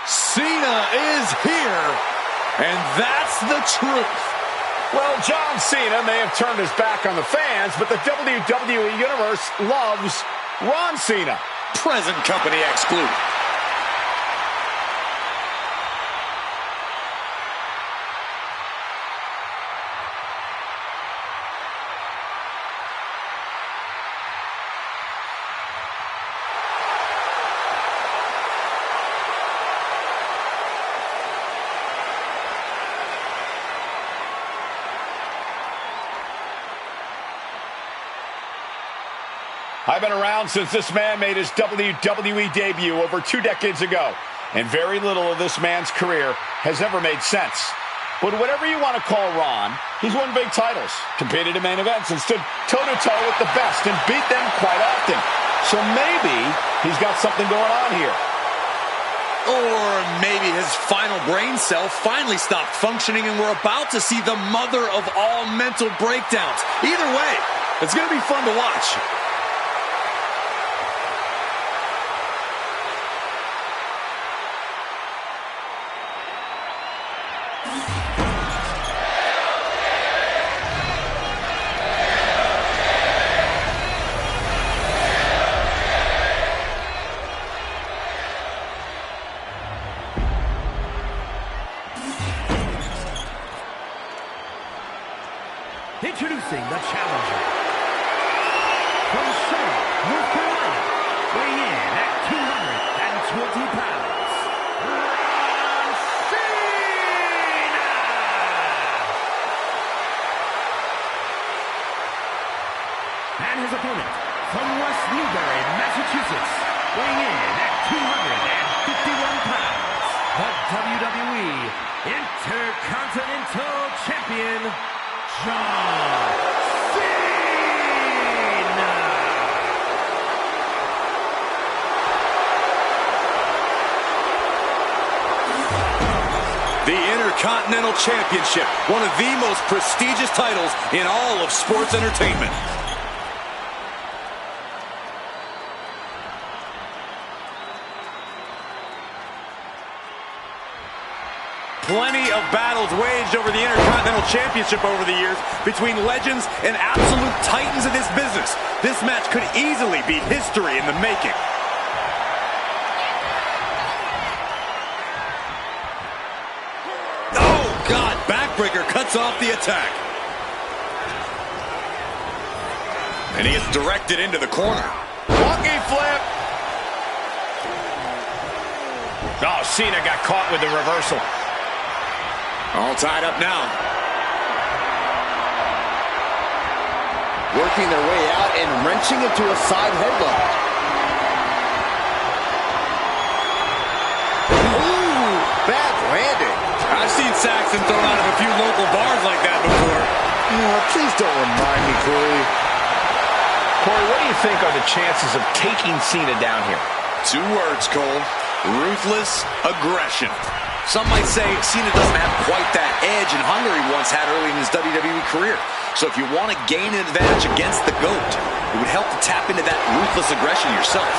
Cena is here, and that's the truth. Well, John Cena may have turned his back on the fans, but the WWE Universe loves Ron Cena. Present company excluded. I've been around since this man made his WWE debut over 2 decades ago, and very little of this man's career has ever made sense. But whatever you want to call Ron, he's won big titles, competed in main events, and stood toe-to-toe with the best and beat them quite often. So maybe he's got something going on here. Or maybe his final brain cell finally stopped functioning and we're about to see the mother of all mental breakdowns. Either way, it's going to be fun to watch. Introducing the challenger. From Charlotte, North Carolina, weighing in at 220 pounds, Ron Cena! And his opponent, from West Newbury, Massachusetts, weighing in at 251 pounds, the WWE Intercontinental Champion, John Cena! The Intercontinental Championship, one of the most prestigious titles in all of sports entertainment. Plenty of battles waged over the Intercontinental Championship over the years between legends and absolute titans of this business. This match could easily be history in the making. Oh, God, backbreaker cuts off the attack. And he gets directed into the corner. Walking flip. Oh, Cena got caught with the reversal. All tied up now. working their way out and wrenching into a side headlock. Ooh, bad landing. I've seen Saxton thrown out of a few local bars like that before. Please don't remind me, Corey. Corey, what do you think are the chances of taking Cena down here? 2 words, Cole. Ruthless aggression. Some might say Cena doesn't have quite that edge and hunger he once had early in his WWE career. So if you want to gain an advantage against the GOAT, it would help to tap into that ruthless aggression yourself.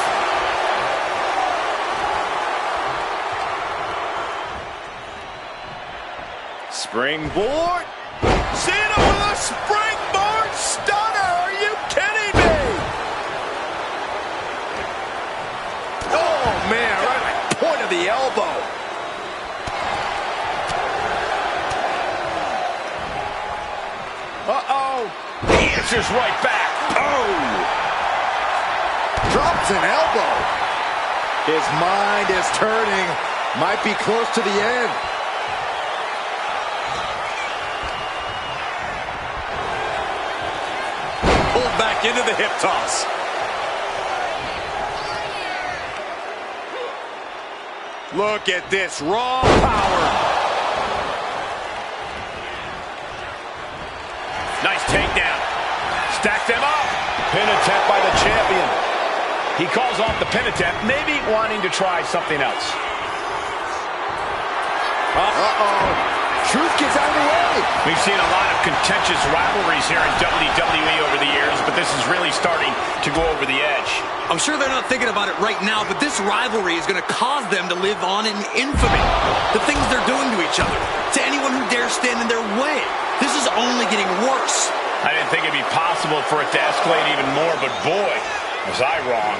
Springboard. Cena with a springboard stunner. Are you kidding me? Oh, man, right at the point of the elbow. Uh-oh. He answers right back. Oh! Drops an elbow. His mind is turning. Might be close to the end. Pulled back into the hip toss. Look at this raw power. Nice takedown. Stack them up. Pin attempt by the champion. He calls off the pin attempt, maybe wanting to try something else. Uh-oh. Truth gets out of the way. We've seen a lot of contentious rivalries here in WWE over the years, but this is really starting to go over the edge. I'm sure they're not thinking about it right now, but this rivalry is going to cause them to live on in infamy. The things they're doing to each other, to anyone who dares stand in their way. This is only getting worse. I didn't think it'd be possible for it to escalate even more, but boy, was I wrong.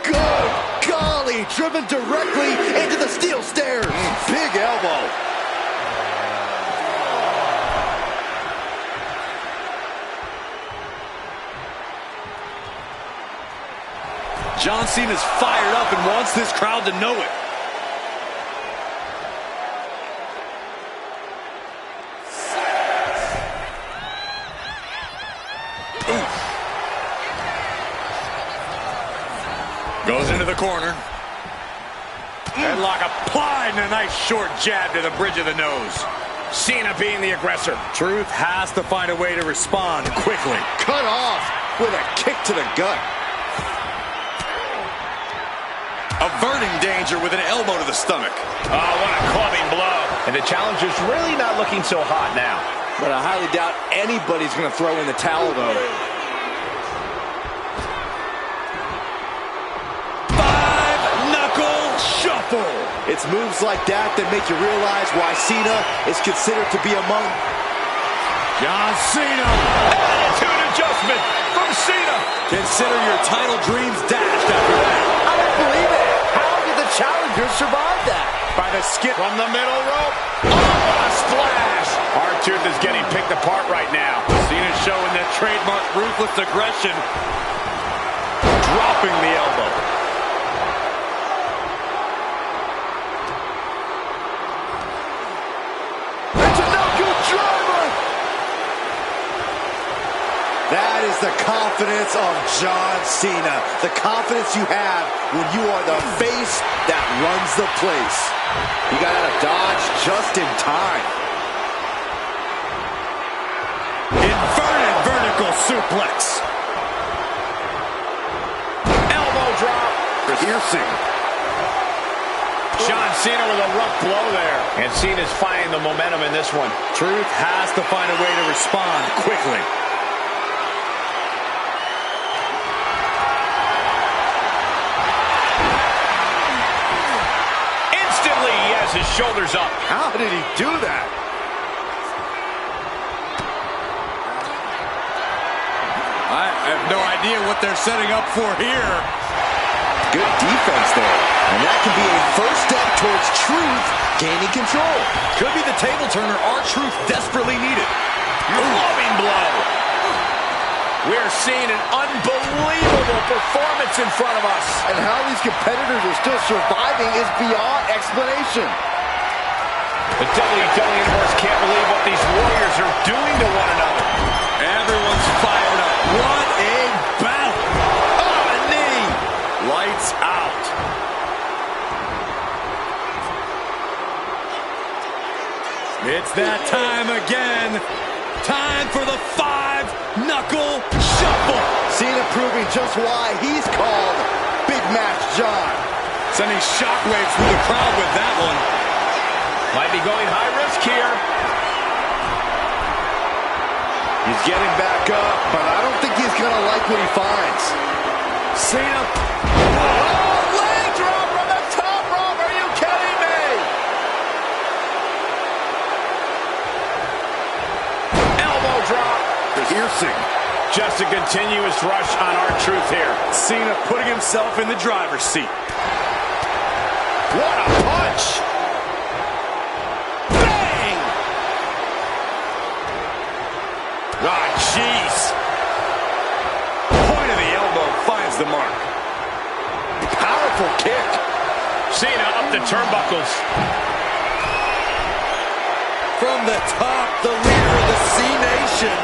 Good golly, driven directly into the steel stairs. Big elbow. John Cena's fired up and wants this crowd to know it. Goes into the corner. Headlock applied and a nice short jab to the bridge of the nose. Cena being the aggressor. Truth has to find a way to respond quickly. Cut off with a kick to the gut. Averting danger with an elbow to the stomach. Oh, what a clubbing blow. And the challenger's really not looking so hot now. But I highly doubt anybody's going to throw in the towel, though. Shuffle. It's moves like that that make you realize why Cena is considered to be among... John Cena. Attitude adjustment from Cena. Consider your title dreams dashed after that. I don't believe it. How did the challenger survive that? By the skip From the middle rope. Oh, what a splash. R-Truth is getting picked apart right now. Cena's showing that trademark ruthless aggression. Dropping the elbow. That is the confidence of John Cena. The confidence you have when you are the face that runs the place. He got out of dodge just in time. Inverted vertical suplex. Elbow drop. Piercing. John Cena with a rough blow there. And Cena's finding the momentum in this one. Truth has to find a way to respond quickly. His shoulders up. How did he do that? I have no idea what they're setting up for here. Good defense there. And that can be a first step towards Truth gaining control. Could be the table turner R-Truth desperately needed. Loving blow. We're seeing an unbelievable performance in front of us. And how these competitors are still surviving is beyond explanation. The WWE Universe can't believe what these warriors are doing to one another. Everyone's fired up. What a battle. Oh, a knee. Lights out. It's that time again. Time for the 5-knuckle shuffle. Cena proving just why he's called Big Match John. Sending shockwaves through the crowd with that one. Might be going high risk here. He's getting back up, but I don't think he's going to like what he finds. Cena. Oh, leg drop from the top rope. Are you kidding me? Elbow drop. Piercing. Just a continuous rush on R-Truth here. Cena putting himself in the driver's seat. What a punch! Bang! Ah, jeez. Point of the elbow finds the mark. Powerful kick. Cena up the turnbuckles. From the top, the leader of the C-Nation.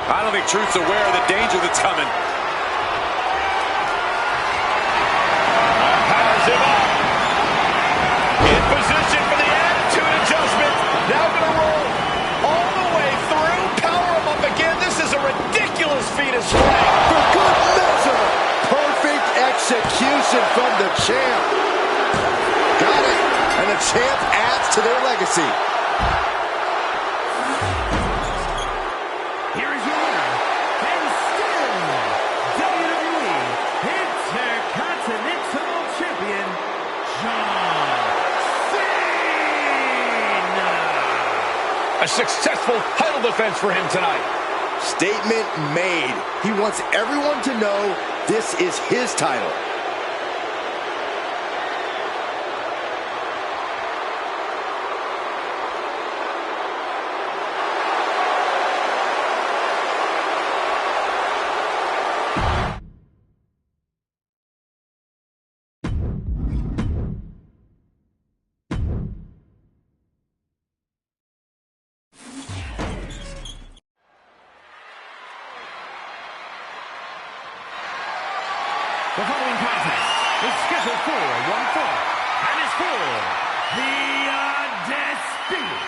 I don't think Truth's aware of the danger that's coming. Powers him up. In position for the attitude adjustment. Now going to roll all the way through. Power him up again. This is a ridiculous feat of strength. For good measure. Perfect execution from the champ. Got it. And the champ adds to their legacy. Here is your winner, and still WWE Intercontinental Champion, John Cena. A successful title defense for him tonight. Statement made. He wants everyone to know this is his title. The following contest is scheduled for one fall and is for the undisputed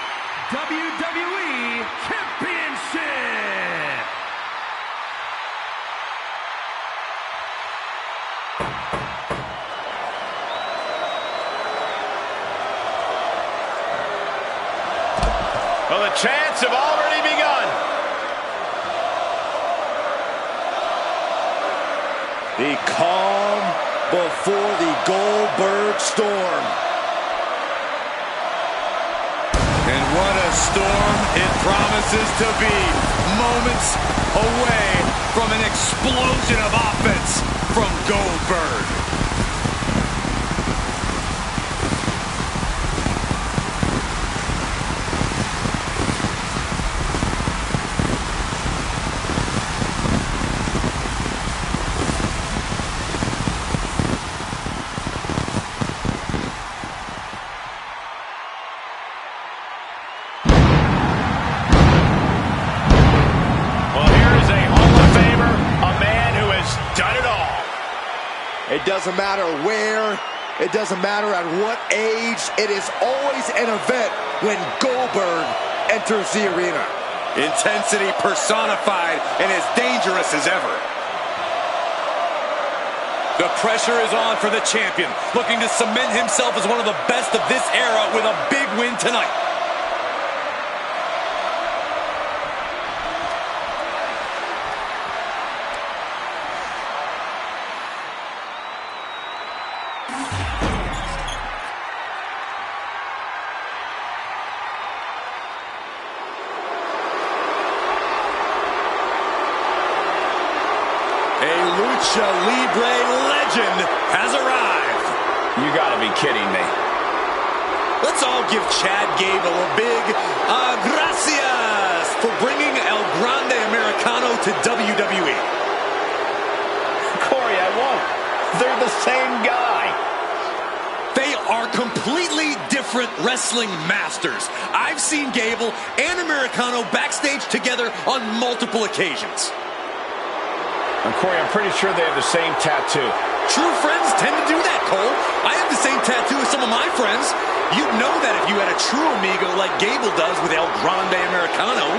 WWE Championship. Well, the chants have already begun. The calm before the Goldberg storm. And what a storm it promises to be. Moments away from an explosion of offense from Goldberg. It doesn't matter where, it doesn't matter at what age, it is always an event when Goldberg enters the arena. Intensity personified and as dangerous as ever. The pressure is on for the champion, looking to cement himself as one of the best of this era with a big win tonight. A Lucha Libre legend has arrived. You gotta be kidding me. Let's all give Chad Gable a big gracias for bringing El Grande Americano to WWE. Corey, I won't. They're the same guy. They are completely different wrestling masters. I've seen Gable and Americano backstage together on multiple occasions. And Corey, I'm pretty sure they have the same tattoo. True friends tend to do that, Cole. I have the same tattoo as some of my friends. You'd know that if you had a true amigo like Gable does with El Grande Americano.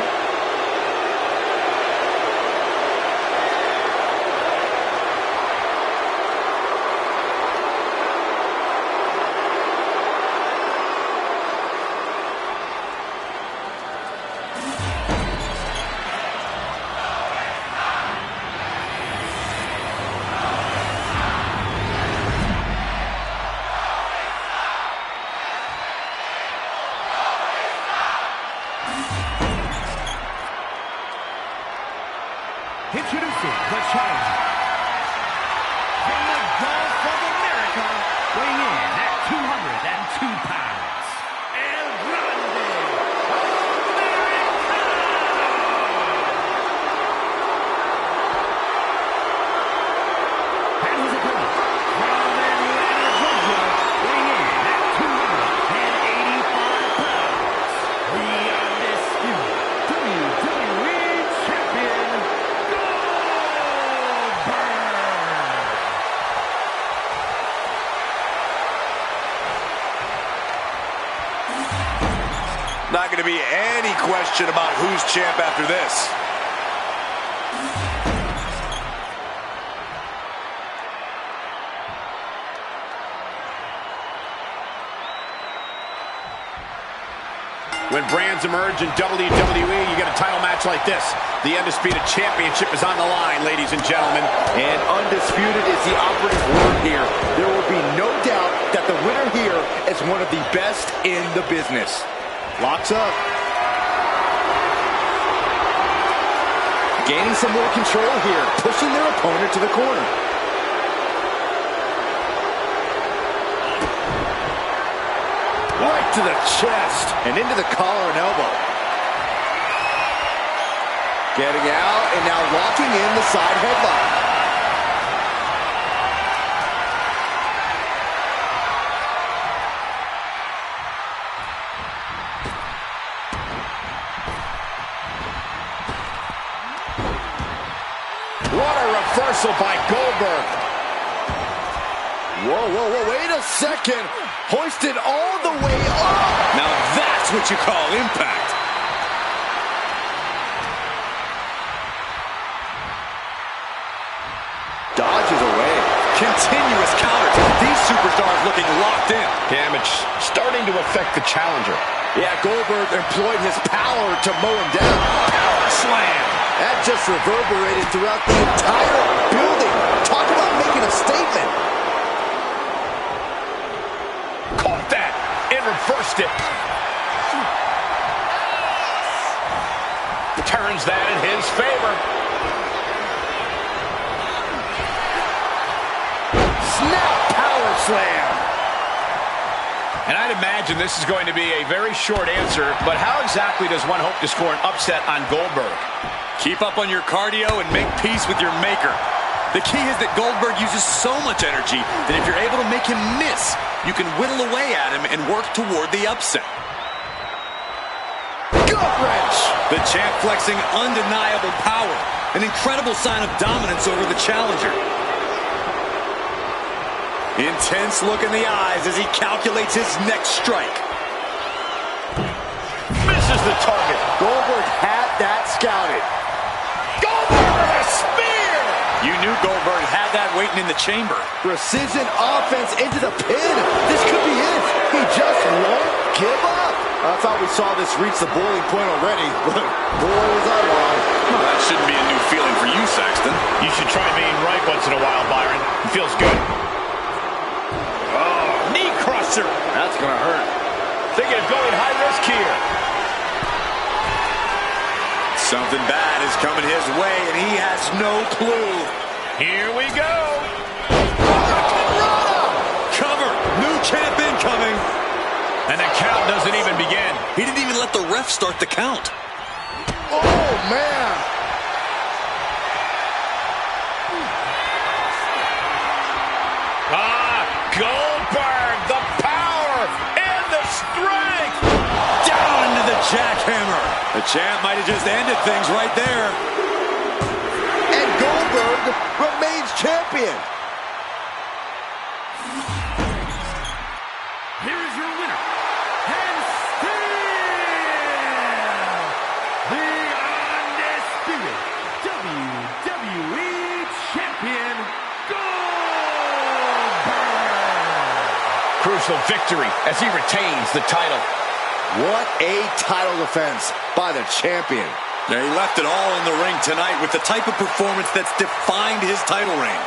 Introducing the challenger from the Gulf of America, weighing in at 202 pounds, El Grande Americano. And his opponent from Atlanta, Georgia, weighing in at 285 pounds, the undisputed WWE champion, Not going to be any question about who's champ after this. When brands emerge in WWE, you get a title match like this. The Undisputed Championship is on the line, ladies and gentlemen. And undisputed is the operative word here. There will be no doubt that the winner here is one of the best in the business. Locks up. Gaining some more control here, pushing their opponent to the corner. Right to the chest and into the collar and elbow. Getting out and now locking in the side headlock. What a reversal by Goldberg. Whoa, whoa, whoa, wait a second. Hoisted all the way up. Now that's what you call impact. Dodges away. Continuous counters. These superstars looking locked in. Damage starting to affect the challenger. Yeah, Goldberg employed his power to mow him down. Power slam. That just reverberated throughout the entire building. Talk about making a statement. Caught that and reversed it. Turns that in his favor. Snap power slam. And I'd imagine this is going to be a very short answer, but how exactly does one hope to score an upset on Goldberg? Keep up on your cardio and make peace with your maker. The key is that Goldberg uses so much energy that if you're able to make him miss, you can whittle away at him and work toward the upset. Gut wrench. The champ flexing undeniable power, an incredible sign of dominance over the challenger. Intense look in the eyes as he calculates his next strike. Misses the target. Goldberg had that scouted. Goldberg with a spear. You knew Goldberg had that waiting in the chamber. Precision offense into the pin. This could be it. He just won't give up. I thought we saw this reach the boiling point already, but boy was I wrong. Well, that shouldn't be a new feeling for you, Saxton. You should try being right once in a while, Byron. It feels good. Oh, knee crusher. That's going to hurt. Thinking of going high risk here. Something bad is coming his way, and he has no clue. Here we go. Cover. New champ incoming. And the count doesn't even begin. He didn't even let the ref start the count. Oh, man. Goldberg, the power. Champ might have just ended things right there. And Goldberg remains champion. Here is your winner, and still the undisputed WWE Champion, Goldberg. Crucial victory as he retains the title. What a title defense by the champion. Yeah, he left it all in the ring tonight with the type of performance that's defined his title reign.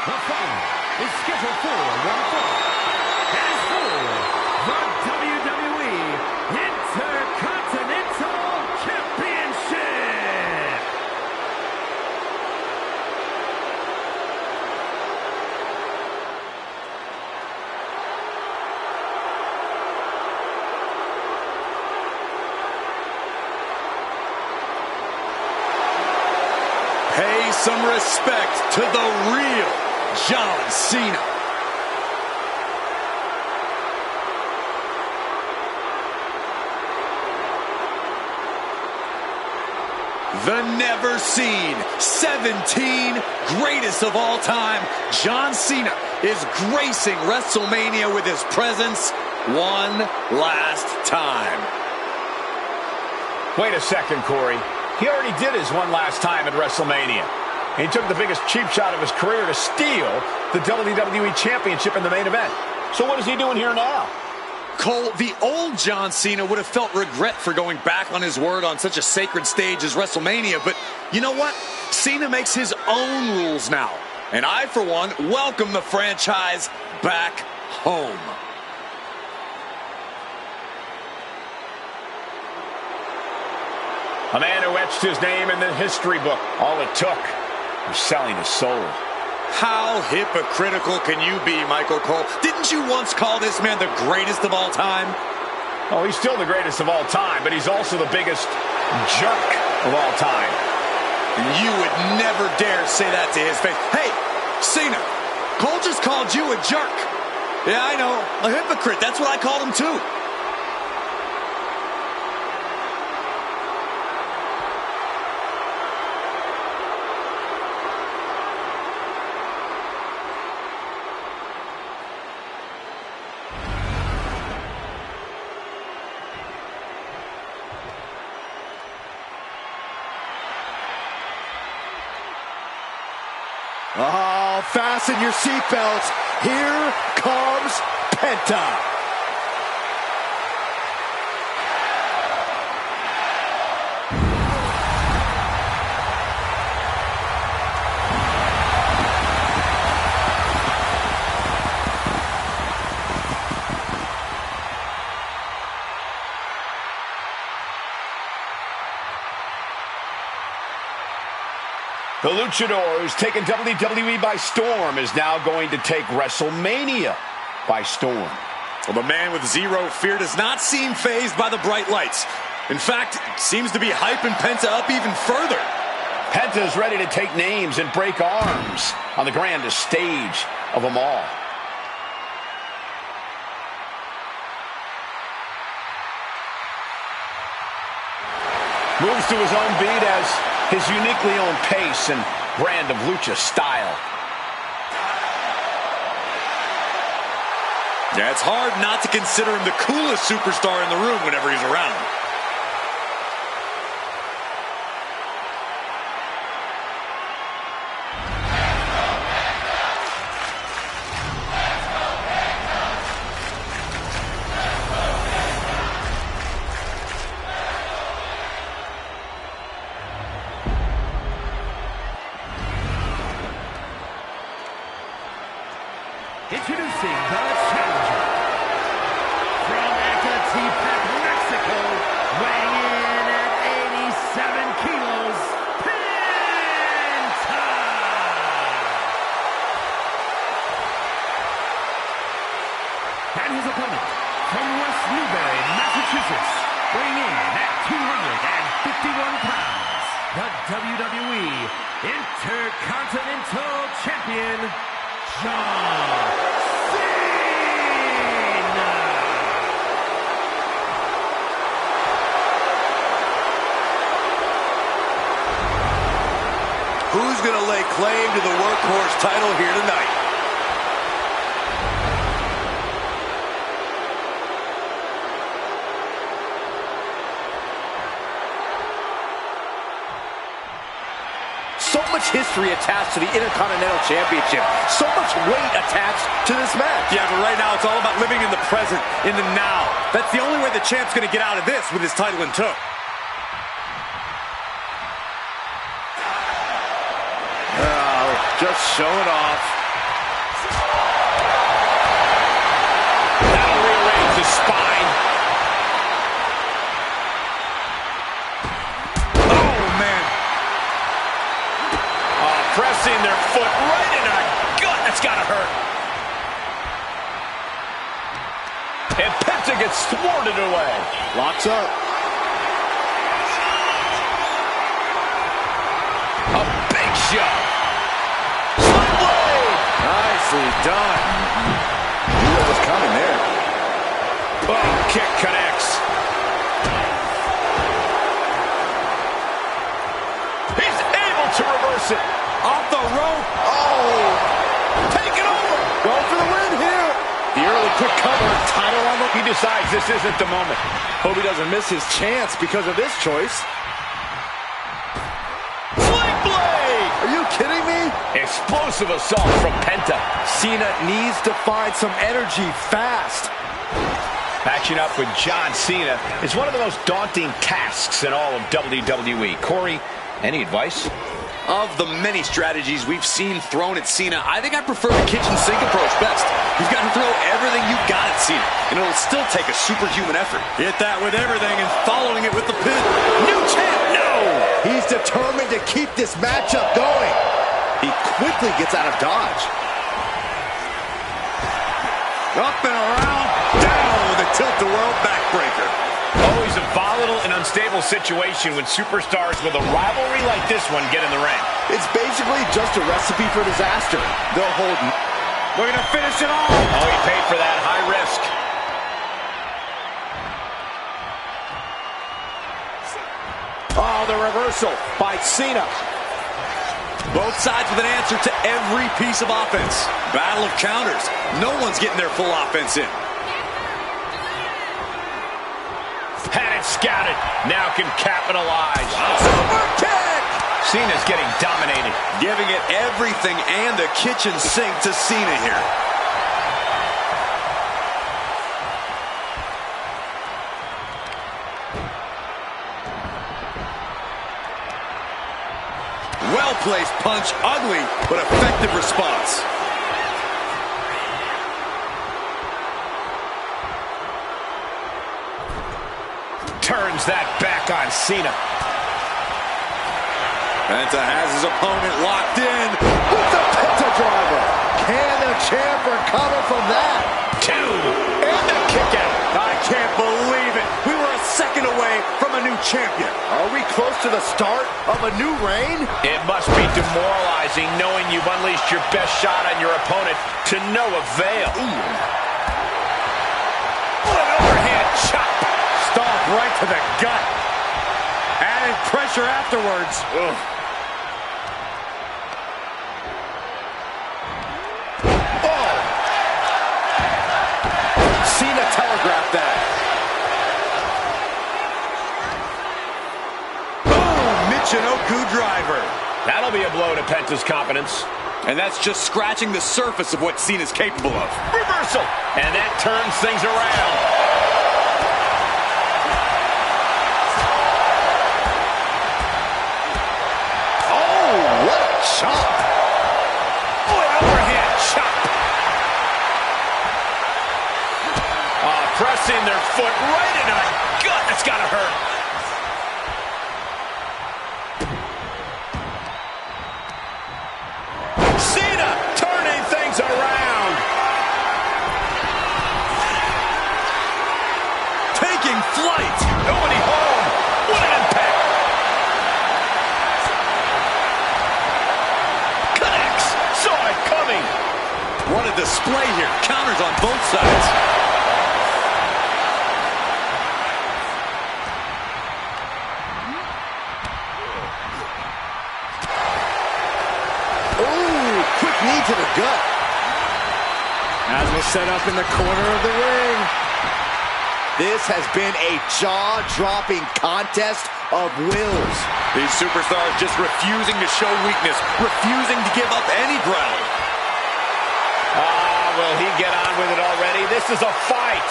The fight is scheduled for one fall. That is for the WWE Intercontinental Championship. Pay some respect to the real John Cena. The never seen 17 greatest of all time, John Cena is gracing WrestleMania with his presence one last time. Wait a second, Corey. He already did his one last time at WrestleMania. He took the biggest cheap shot of his career to steal the WWE Championship in the main event. So what is he doing here now? Cole, the old John Cena would have felt regret for going back on his word on such a sacred stage as WrestleMania, but you know what? Cena makes his own rules now. And I, for one, welcome the franchise back home. A man who etched his name in the history book. All it took was selling his soul. How hypocritical can you be, Michael Cole? Didn't you once call this man the greatest of all time? Oh, he's still the greatest of all time, but he's also the biggest jerk of all time. You would never dare say that to his face. Hey, Cena, Cole just called you a jerk. Yeah, I know, a hypocrite. That's what I called him too. Oh, fasten your seatbelts. Here comes Penta. The Luchador, who's taken WWE by storm, is now going to take WrestleMania by storm. Well, the man with zero fear does not seem fazed by the bright lights. In fact, seems to be hyping Penta up even further. Penta is ready to take names and break arms on the grandest stage of them all. Moves to his own beat as his uniquely owned pace and brand of lucha style. Yeah, it's hard not to consider him the coolest superstar in the room whenever he's around. Introducing the challenger from Ecatepec, Mexico, weighing in at 87 kilos, Penta! And his opponent from West Newbury, Massachusetts, weighing in at 251 pounds, the WWE Intercontinental Champion, John Cena! Who's going to lay claim to the workhorse title here tonight? So much history attached to the Intercontinental Championship. So much weight attached to this match. Yeah, but right now it's all about living in the present, in the now. That's the only way the champ's going to get out of this with his title in tow. Just showing off. That'll rearrange his spine. Oh, man. Pressing their foot right in our gut. That's gotta hurt. And Penta gets thwarted away. Locks up. A big shot. Sling blade. Nicely done. Knew what was coming there. Oh, kick connects. He's able to reverse it. Off the rope. Oh, take it over. Going for the win here. The early quick cover. Title on the... He decides this isn't the moment. Hope he doesn't miss his chance because of this choice. Sling blade. Are you kidding me? Explosive assault from Penta. Cena needs to find some energy fast. Matching up with John Cena is one of the most daunting tasks in all of WWE. Corey, any advice? Of the many strategies we've seen thrown at Cena, I think I prefer the kitchen sink approach best. You've got to throw everything you got at Cena, and it'll still take a superhuman effort. Hit that with everything and following it with the pin. New champ, no! He's determined to keep this matchup going. He quickly gets out of dodge. Up and around, down with a tilt-the-world backbreaker. Always a volatile and unstable situation when superstars with a rivalry like this one get in the ring. It's basically just a recipe for disaster. They'll hold... Looking to finish it all. Oh, he paid for that. High risk. Oh, the reversal by Cena. Both sides with an answer to every piece of offense. Battle of counters. No one's getting their full offense in. Had it scouted. Now can capitalize. Super kick! Cena's getting dominated. Giving it everything and the kitchen sink to Cena here. Well-placed punch, ugly, but effective response. Turns that back on Cena. Penta has his opponent locked in. With the Penta driver. Can the champ recover from that? 2. And the kick out. I can't believe it. We were a second away from a new champion. Are we close to the start of a new reign? It must be demoralizing knowing you've unleashed your best shot on your opponent to no avail. What an overhand chop. Stomp right to the gut. Added pressure afterwards. Ugh. Cena telegraphed that. Boom! Michinoku driver. That'll be a blow to Penta's confidence. And that's just scratching the surface of what Cena's capable of. Reversal. And that turns things around. Oh, what a chop. Oh, an overhand chop. Pressing their foot right into the gut. That's got to hurt. Cena turning things around. Taking flight. Nobody home. What an impact. Connects. Saw it coming. What a display here. Counters on both sides. Knee to the gut. As was set up in the corner of the ring. This has been a jaw-dropping contest of wills. These superstars just refusing to show weakness, refusing to give up any ground. Will he get on with it already? This is a fight.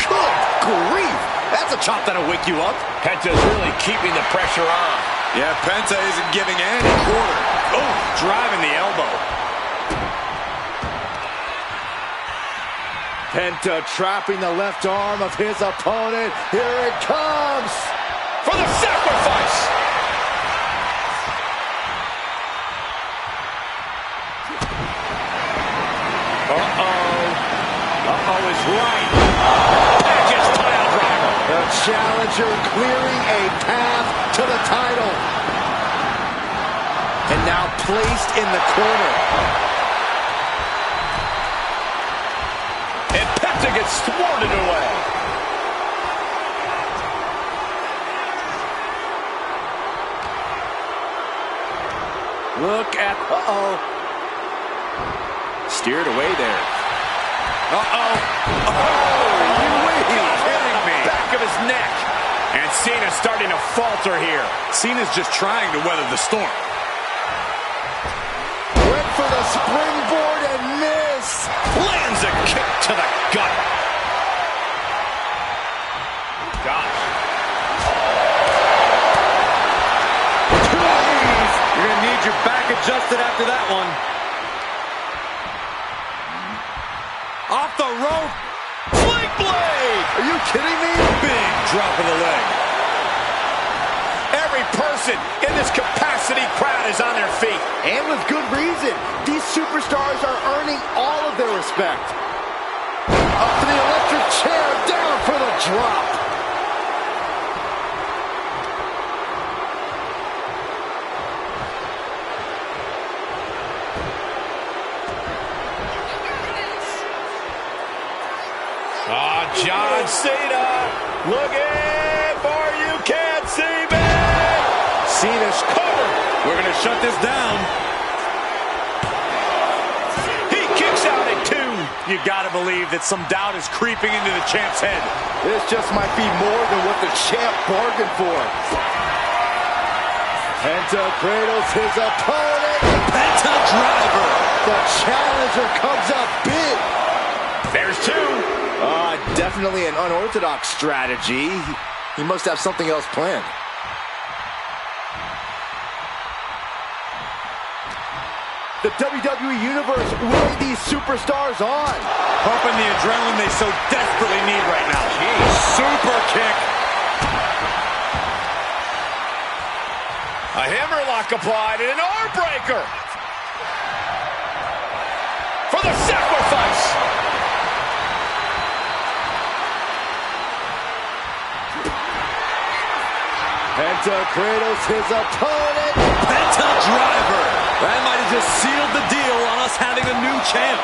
Good grief. That's a chop that'll wake you up. Penta's really keeping the pressure on. Yeah, Penta isn't giving any quarter. Oh, driving the elbow. Penta trapping the left arm of his opponent. Here it comes. For the sacrifice. Uh-oh is right. Package pile driver. The challenger clearing a path to the title. And now placed in the corner. And Penta gets thwarted away. Look at, steered away there. Oh, you kidding me? Back of his neck. And Cena's starting to falter here. Cena's just trying to weather the storm. Went for the springboard and missed. Lands a kick to the gut. Gosh. You're going to need your back adjusted after that one. Off the rope. Flick blade. Are you kidding me? Big drop of the leg. Every person in this capacity crowd is on their feet. And with good reason. These superstars are earning all of their respect. Up to the electric chair, down for the drop. John Cena looking for you can't see me. Cena's covered. We're going to shut this down. He kicks out at 2. You got to believe that some doubt is creeping into the champ's head. This just might be more than what the champ bargained for. Penta cradles his opponent. Penta driver. The challenger comes up big. There's 2. Definitely an unorthodox strategy. He must have something else planned. the WWE Universe willing these superstars on. Pumping the adrenaline they so desperately need right now. Jeez. Super kick. A hammerlock applied and an arm breaker. For the sacrifice. Penta cradles his opponent. Penta driver. That might have just sealed the deal on us having a new champ.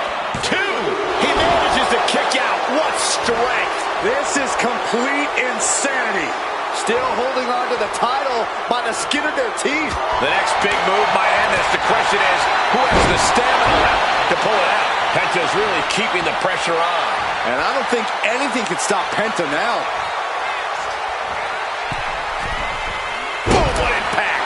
2. He manages to kick out. What strength. This is complete insanity. Still holding on to the title by the skin of their teeth. The next big move might end this. The question is, who has the stamina left to pull it out? Penta's really keeping the pressure on. And I don't think anything can stop Penta now. Boom, what impact.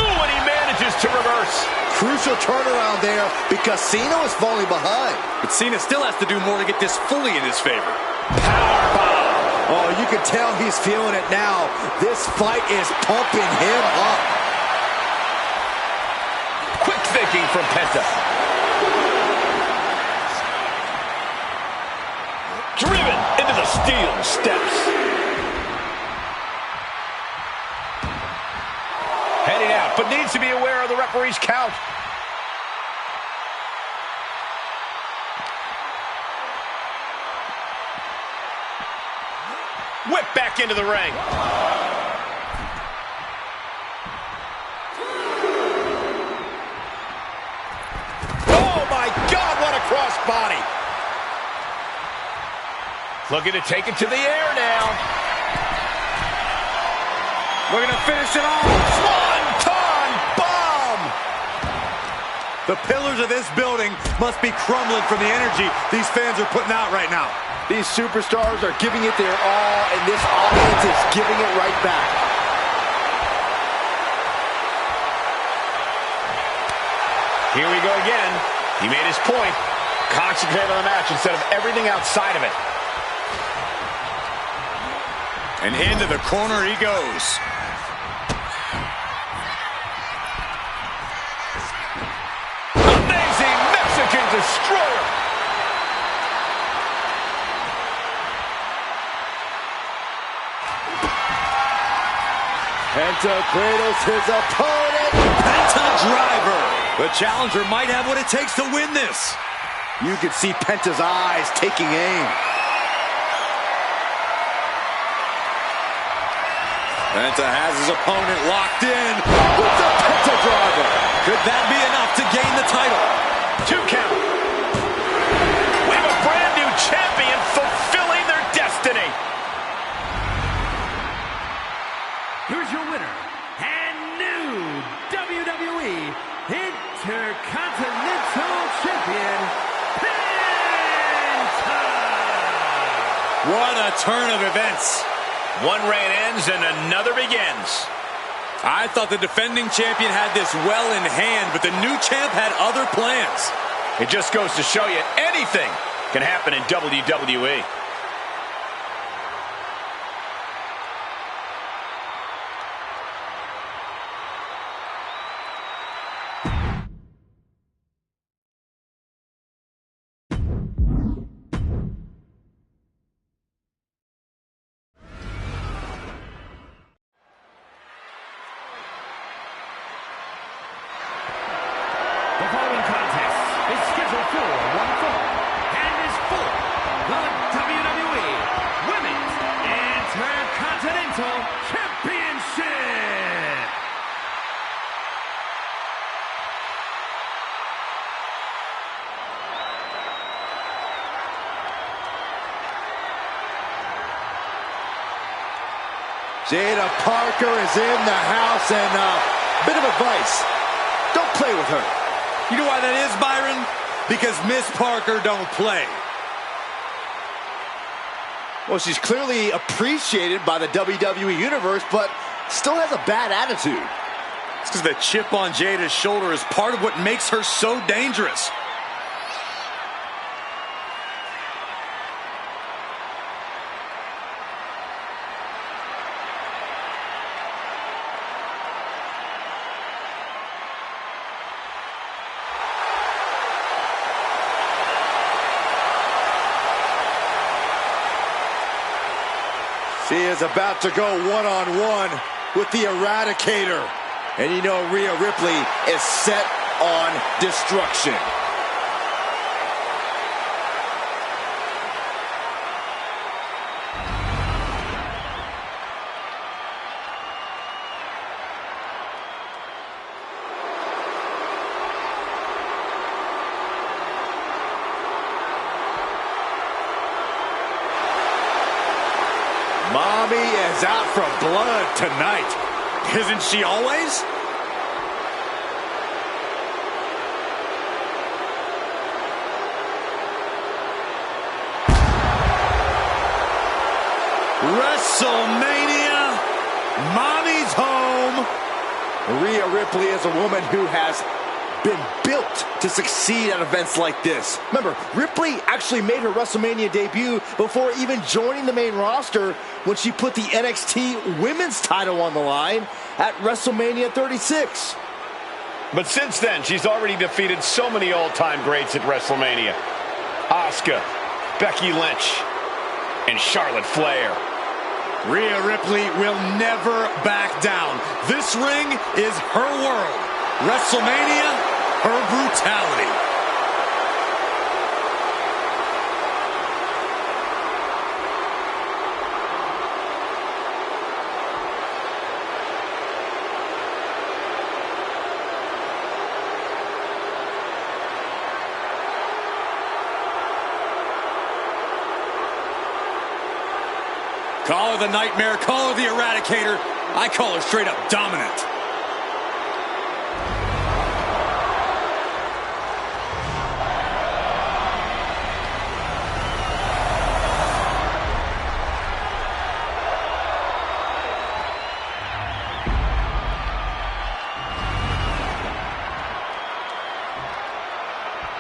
Ooh, and he manages to reverse. Crucial turnaround there because Cena is falling behind. But Cena still has to do more to get this fully in his favor. Powerbomb. Oh, you can tell he's feeling it now. This fight is pumping him up. Quick thinking from Penta. Driven into the steel steps. Heading out, but needs to be aware of the referee's count. Whip back into the ring. Oh my God, what a crossbody. Looking to take it to the air now. Looking to finish it off. Swanton bomb. The pillars of this building must be crumbling from the energy these fans are putting out right now. These superstars are giving it their all, and this audience is giving it right back. Here we go again. He made his point. Concentrate on the match instead of everything outside of it. And into the corner he goes. Amazing Mexican destroyer. Penta cradles his opponent. Penta driver. The challenger might have what it takes to win this. You can see Penta's eyes taking aim. Penta has his opponent locked in with the Penta driver. Could that be enough to gain the title? 2 count. We have a brand new champion fulfilling their destiny. Here's your winner and new WWE Intercontinental Champion, Penta! What a turn of events. One reign ends and another begins. I thought the defending champion had this well in hand, but the new champ had other plans. It just goes to show you anything can happen in WWE. The following contest is scheduled for one fall and is for the WWE Women's Intercontinental Championship. Jada Parker is in the house, and a bit of advice. Don't play with her. You know why that is, Byron? Because Miss Parker don't play. Well, she's clearly appreciated by the WWE Universe, but still has a bad attitude. It's because the chip on Jada's shoulder is part of what makes her so dangerous. She is about to go one-on-one with the Eradicator. And you know Rhea Ripley is set on destruction. Mommy is out for blood tonight. Isn't she always? WrestleMania, Mommy's home. Rhea Ripley is a woman who has been built to succeed at events like this. Remember, Ripley actually made her WrestleMania debut before even joining the main roster when she put the NXT Women's title on the line at WrestleMania 36. But since then, she's already defeated so many all-time greats at WrestleMania. Asuka, Becky Lynch, and Charlotte Flair. Rhea Ripley will never back down. This ring is her world. WrestleMania, her brutality. Call her the Nightmare, call her the Eradicator. I call her straight up dominant.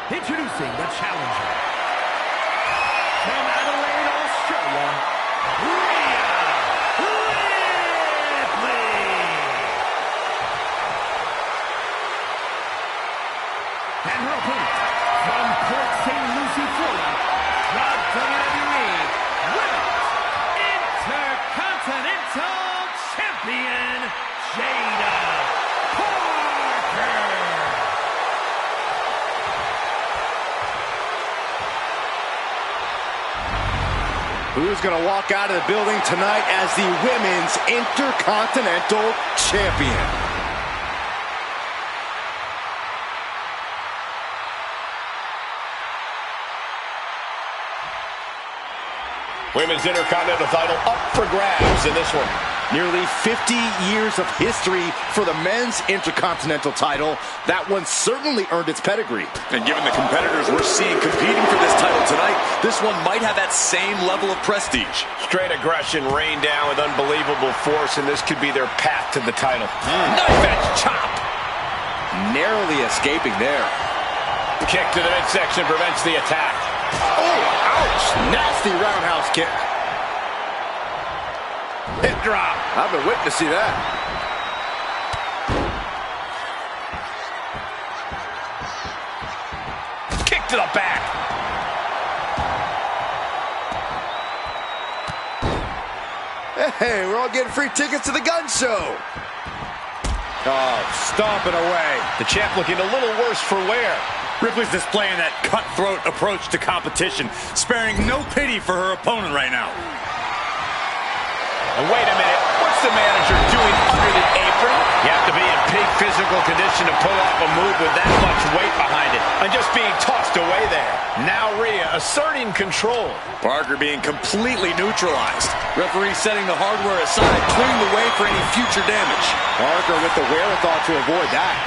Introducing the challenger from Adelaide, Australia, Rhea Ripley. And her opponent from Port St. Lucie, Florida, the WWE Women's Intercontinental Champion, Jada Parker. Who's going to walk out of the building tonight as the Women's Intercontinental Champion? Women's Intercontinental title up for grabs in this one. Nearly 50 years of history for the men's Intercontinental title. That one certainly earned its pedigree. And given the competitors we're seeing competing for this title tonight, this one might have that same level of prestige. Straight aggression rained down with unbelievable force, and this could be their path to the title. Knife edge chop. Narrowly escaping there. Kick to the midsection prevents the attack. Oh, ouch! Nasty roundhouse kick. Hip drop. I've been waiting to see that. Kick to the back. Hey, we're all getting free tickets to the gun show. Oh, stomping away. The champ looking a little worse for wear. Ripley's displaying that cutthroat approach to competition, sparing no pity for her opponent right now. And wait a minute, what's the manager doing under the apron? You have to be in peak physical condition to pull off a move with that much weight behind it. And just being tossed away there. Now Rhea asserting control. Parker being completely neutralized. Referee setting the hardware aside, clearing the way for any future damage. Parker with the wherewithal to avoid that.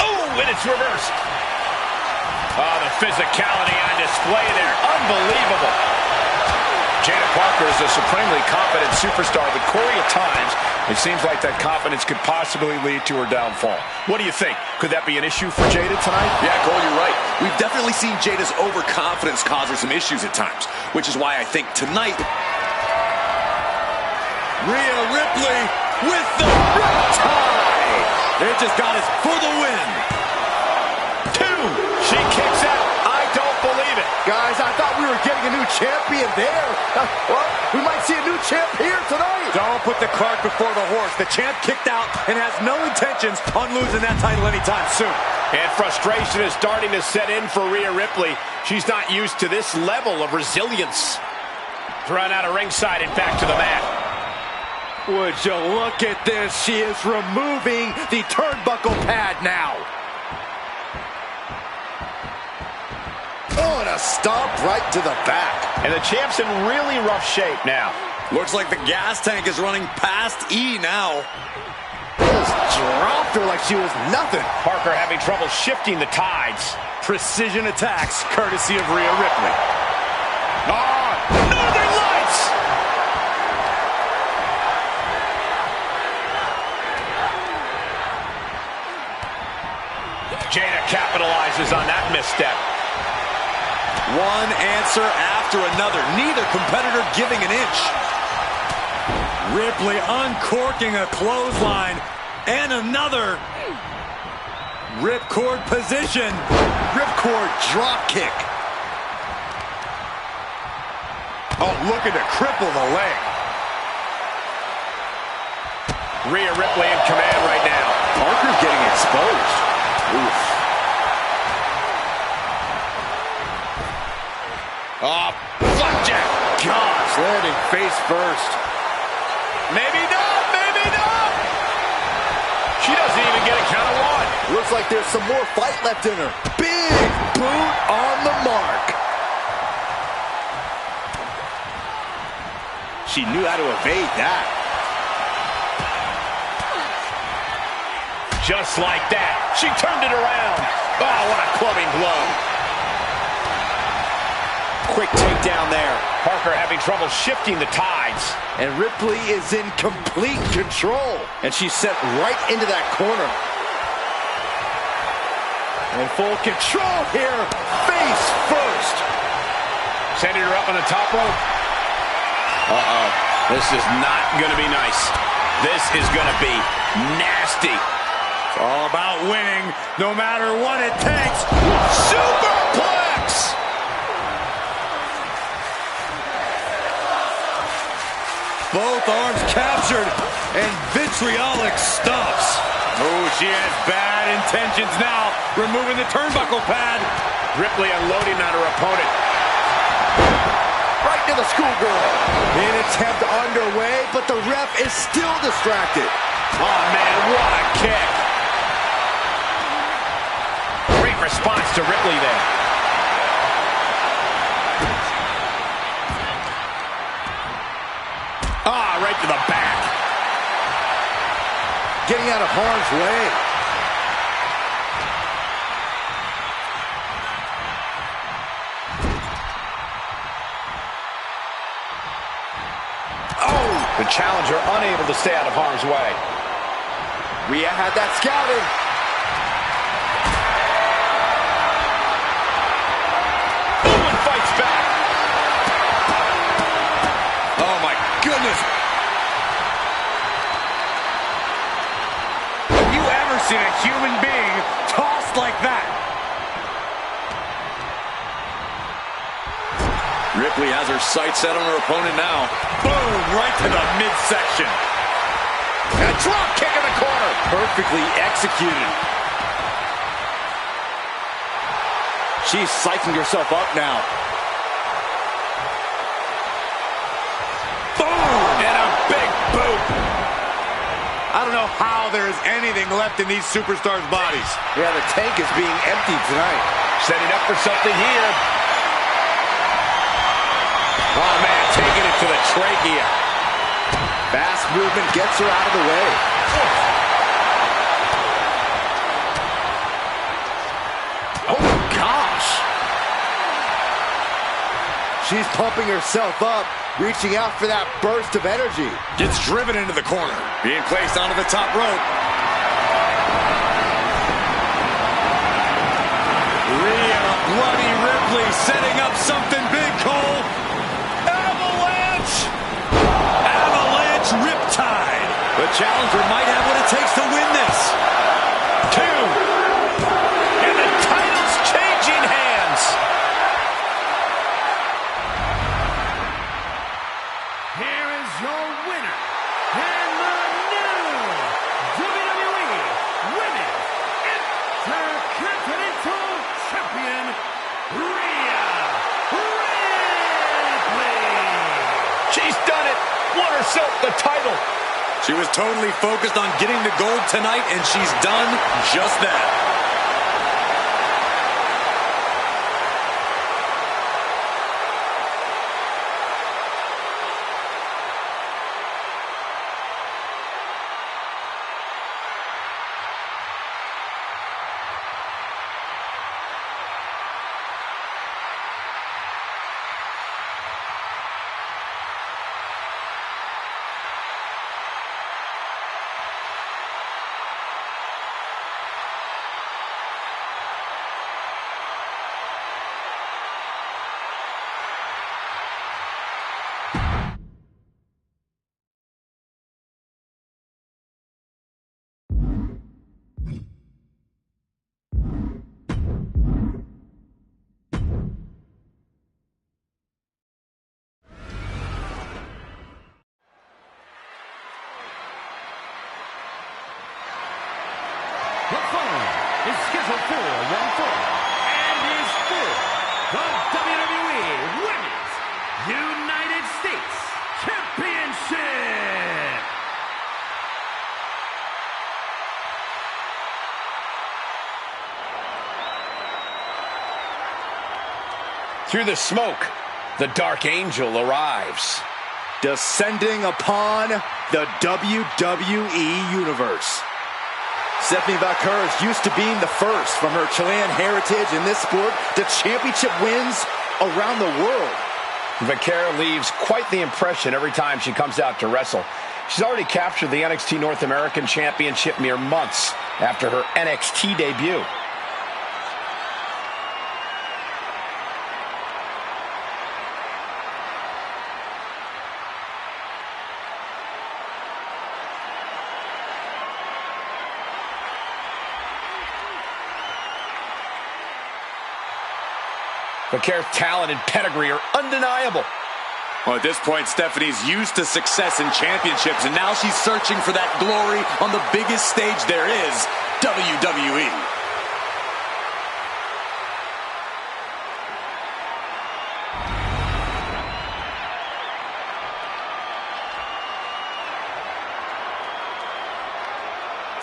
Oh, and it's reversed. Oh, the physicality on display there. Unbelievable. Jada Parker is a supremely confident superstar, but Corey, at times, it seems like that confidence could possibly lead to her downfall. What do you think? Could that be an issue for Jada tonight? Yeah, Cole, you're right. We've definitely seen Jada's overconfidence cause her some issues at times, which is why I think tonight, Rhea Ripley with the riptide. It just got us for the win. 2. She kicks out. I don't believe believe it. Guys, I thought we were getting a new champion there. Well, we might see a new champ here tonight. Don't put the cart before the horse. The champ kicked out and has no intentions on losing that title anytime soon. And frustration is starting to set in for Rhea Ripley. She's not used to this level of resilience. Thrown out of ringside and back to the mat. Would you look at this? She is removing the turnbuckle pad now. Oh, and a stomp right to the back. And the champ's in really rough shape now. Looks like the gas tank is running past E now. Just dropped her like she was nothing. Parker having trouble shifting the tides. Precision attacks, courtesy of Rhea Ripley. Oh, Northern Lights! Jada capitalizes on that misstep. One answer after another. Neither competitor giving an inch. Ripley uncorking a clothesline. And another. Ripcord position. Ripcord drop kick. Oh, looking to cripple the leg. Rhea Ripley in command right now. Parker's getting exposed. Oof. Oh, flapjack. Gosh, landing face first. Maybe not, maybe not. She doesn't even get a count of one. Looks like there's some more fight left in her. Big boot on the mark. She knew how to evade that. Just like that. She turned it around. Oh, what a clubbing blow. Quick takedown there. Parker having trouble shifting the tides. And Ripley is in complete control. And she's sent right into that corner. In full control here. Face first. Sending her up on the top rope. Uh-oh. This is not going to be nice. This is going to be nasty. It's all about winning, no matter what it takes. Superplex! Both arms captured, and vitriolic stops. Oh, she has bad intentions now, removing the turnbuckle pad. Ripley unloading on her opponent. Right to the schoolgirl. An attempt underway, but the ref is still distracted. Oh, man, what a kick. Great response to Ripley there. Ah, right to the back. Getting out of harm's way. Oh, the challenger unable to stay out of harm's way. Rhea had that scouted. Boom, fights back. Oh, my goodness. Have you ever seen a human being tossed like that? Ripley has her sights set on her opponent now. Boom, right to the midsection. And a drop kick in the corner. Perfectly executed. She's psyching herself up now. Boom! And a big boot. I don't know how there is anything left in these superstars' bodies. Yeah, the tank is being emptied tonight. Setting up for something here. Oh, man, taking it to the trachea. Fast movement gets her out of the way. Oh, gosh. She's pumping herself up, reaching out for that burst of energy. Gets driven into the corner. Being placed onto the top rope. Rhea Bloody Ripley setting up something big, Cole. Avalanche! Avalanche Riptide. The challenger might have what it takes to win this. 2. And the title's changing hands. your winner, and the new WWE Women's Intercontinental Champion, Rhea Ripley. She's done it. Won herself the title. She was totally focused on getting the gold tonight, and she's done just that. The following is scheduled for one fall and is for the WWE Women's United States Championship. Through the smoke, the Dark Angel arrives. Descending upon the WWE Universe. Stephanie Vaquer is used to being the first from her Chilean heritage in this sport to championship wins around the world. Vaquer leaves quite the impression every time she comes out to wrestle. She's already captured the NXT North American Championship mere months after her NXT debut. Vaquer's talent and pedigree are undeniable. Well, at this point, Stephanie's used to success in championships, and now she's searching for that glory on the biggest stage there is, WWE.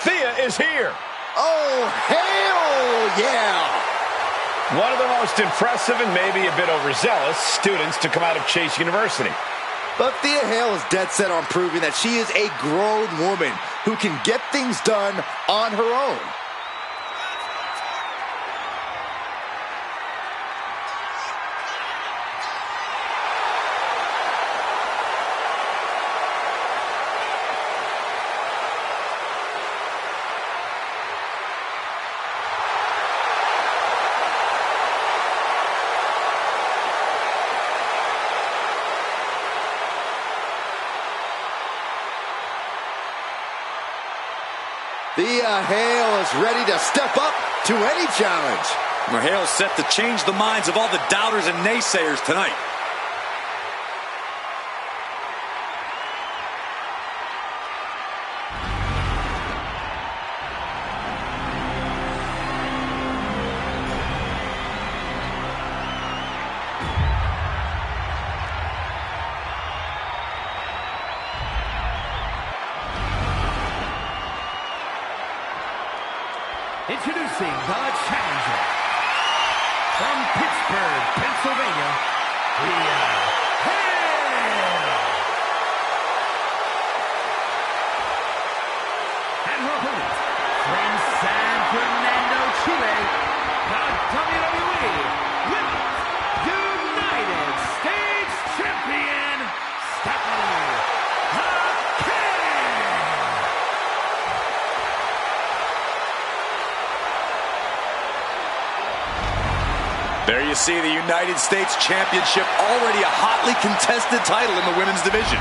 Thea is here. Oh, hell yeah! One of the most impressive and maybe a bit overzealous students to come out of Chase University. But Thea Hale is dead set on proving that she is a grown woman who can get things done on her own. Thea Hale is ready to step up to any challenge. Hale's set to change the minds of all the doubters and naysayers tonight. Introducing the challenger from Pittsburgh, Pennsylvania, Thea Hale. And her opponent from San Fernando, Chile, the WWE Women's United States Champion, Stephanie Vaquer. There you see the United States Championship, already a hotly contested title in the women's division.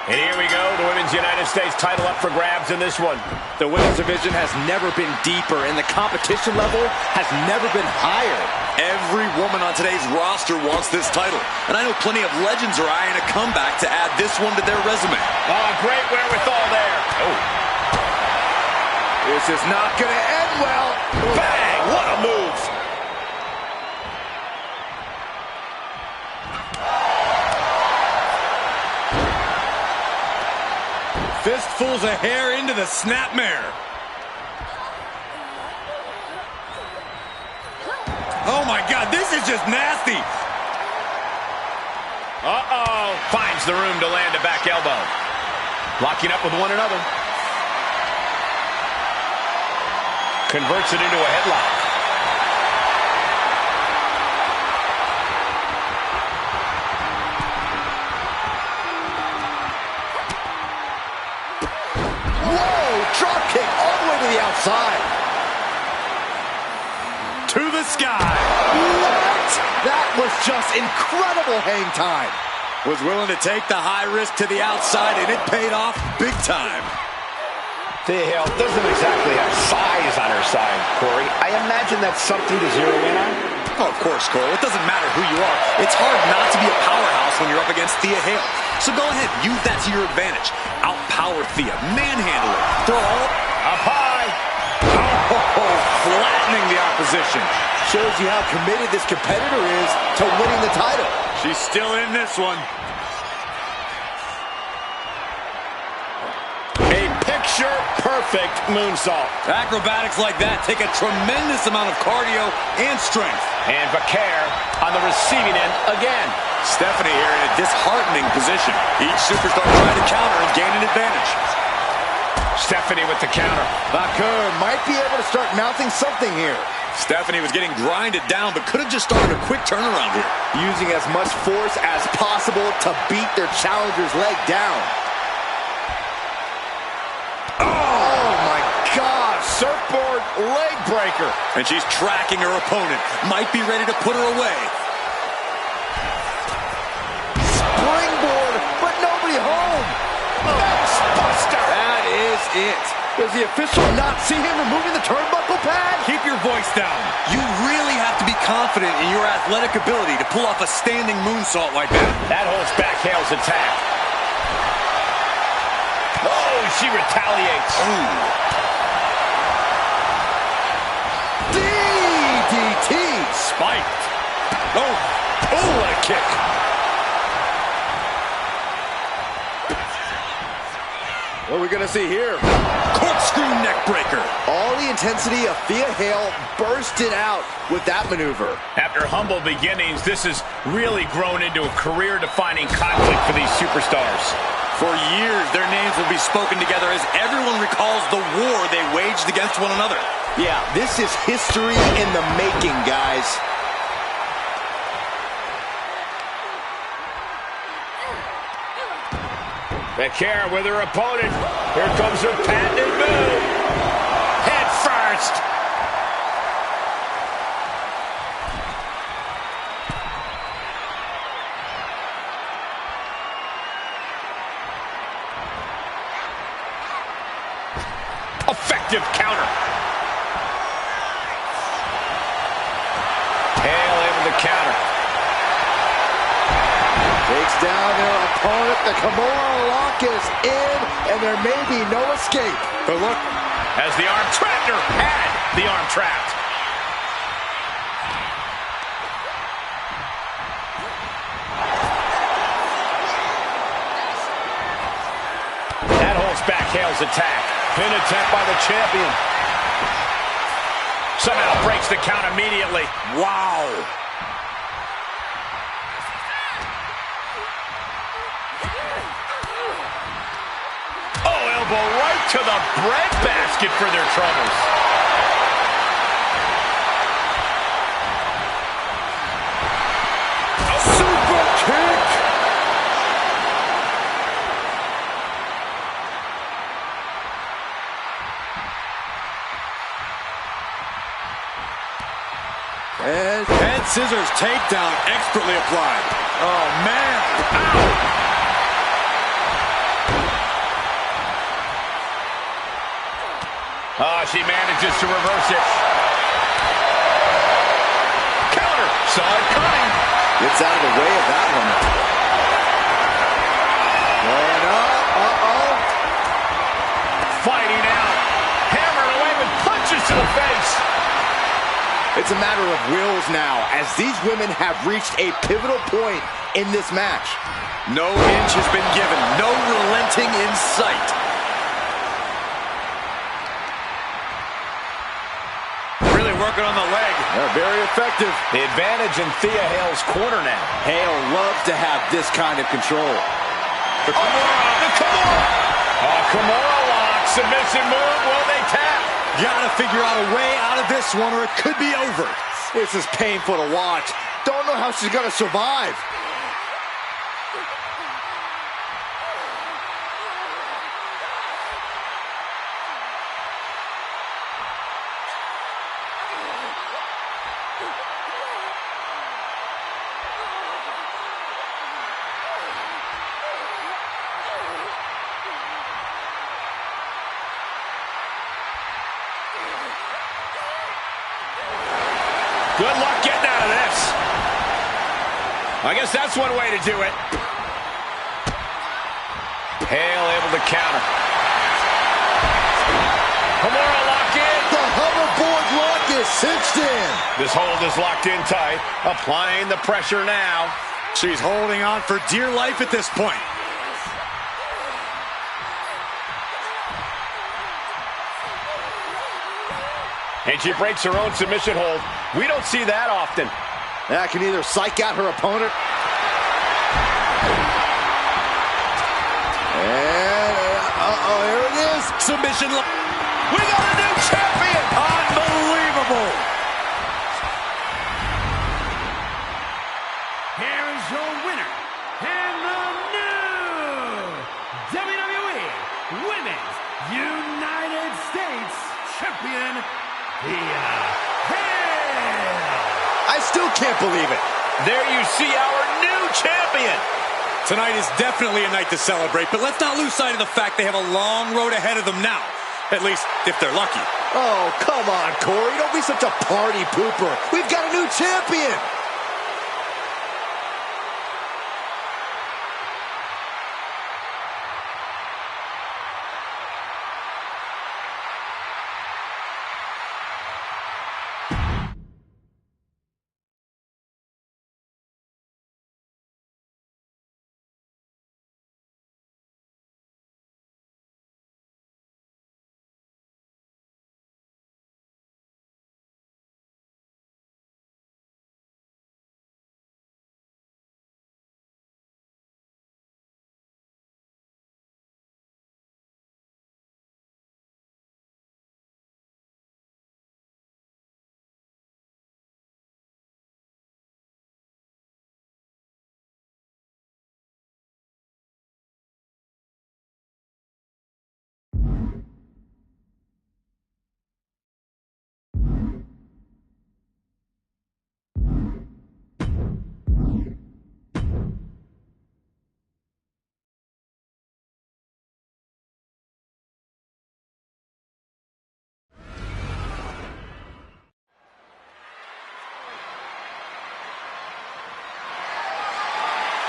And here we go, the Women's United States title up for grabs in this one. The women's division has never been deeper, and the competition level has never been higher. Every woman on today's roster wants this title. And I know plenty of legends are eyeing a comeback to add this one to their resume. Oh, great wherewithal there. Oh. This is not going to end well. Bang! What a move! Fistfuls of hair into the snapmare. Oh my God, this is just nasty. Uh-oh. Finds the room to land a back elbow. Locking up with one another. Converts it into a headlock. Drop kick all the way to the outside. To the sky. What? That was just incredible hang time. Was willing to take the high risk to the outside, and it paid off big time. Thea Hale doesn't exactly have size on her side, Corey. I imagine that's something to zero in on. Oh, of course, Cole. It doesn't matter who you are. It's hard not to be a powerhouse when you're up against Thea Hale. So go ahead, use that to your advantage. Outpower Thea, manhandle her, throw all Up high. oh, flattening the opposition. Shows you how committed this competitor is to winning the title. She's still in this one. A picture-perfect moonsault. Acrobatics like that take a tremendous amount of cardio and strength. And Vaquer on the receiving end again. Stephanie here in a disheartening position. Each superstar trying to counter and gain an advantage. Stephanie with the counter. Vaquer might be able to start mounting something here. Stephanie was getting grinded down, but could have just started a quick turnaround here. Using as much force as possible to beat their challenger's leg down. Oh my God! Surfboard leg breaker. And she's tracking her opponent. Might be ready to put her away. Springboard, but nobody home. Buster. That is it. Does the official not see him removing the turnbuckle pad? Keep your voice down. You really have to be confident in your athletic ability to pull off a standing moonsault like that. That holds back Hale's attack. Oh, she retaliates. Ooh. DDT. Spiked. Oh, what a kick. What are we going to see here? Corkscrew neck breaker. All the intensity of Thea Hale bursted out with that maneuver. After humble beginnings, this has really grown into a career-defining conflict for these superstars. For years, their names will be spoken together as everyone recalls the war they waged against one another. Yeah, this is history in the making, guys. Vaquer with her opponent. Here comes her patented move. Head first. Effective counter. Hale in with the counter. Takes down their opponent. The Kimura lock is in, and there may be no escape. But look, As the arm trapped her. Had the arm trapped. That holds back Hale's attack. Pin attempt by the champion. Somehow breaks the count immediately. wow. Oh, elbow right to the breadbasket for their troubles. A super kick. And Head scissors takedown expertly applied. Oh, man. Ow. Oh, she manages to reverse it. Counter. Saw it coming. Gets out of the way of that one. Going up. Uh-oh. Fighting out. Hammered away with punches to the face. It's a matter of wills now, as these women have reached a pivotal point in this match. No inch has been given. No relenting in sight. Really working on the leg. They're very effective. The advantage in Thea Hale's corner now. Hale loves to have this kind of control. The Kimura. Kimura lock. Submission move. Will they tap? Gotta figure out a way out of this one or it could be over. This is painful to watch. Don't know how she's gonna survive. Good luck getting out of this. I guess that's one way to do it. Hale able to counter. Kimura lock in. The hoverboard lock is cinched in. This hold is locked in tight. Applying the pressure now. She's holding on for dear life at this point. And she breaks her own submission hold. We don't see that often. That can either psych out her opponent. And, here it is. Submission. We got a new champion. Unbelievable. Here is your winner, and the new WWE Women's United States Champion, Thea Hale. I still can't believe it. There you see our new champion. Tonight is definitely a night to celebrate, but let's not lose sight of the fact they have a long road ahead of them now. At least, if they're lucky. Oh, come on, Corey. Don't be such a party pooper. We've got a new champion.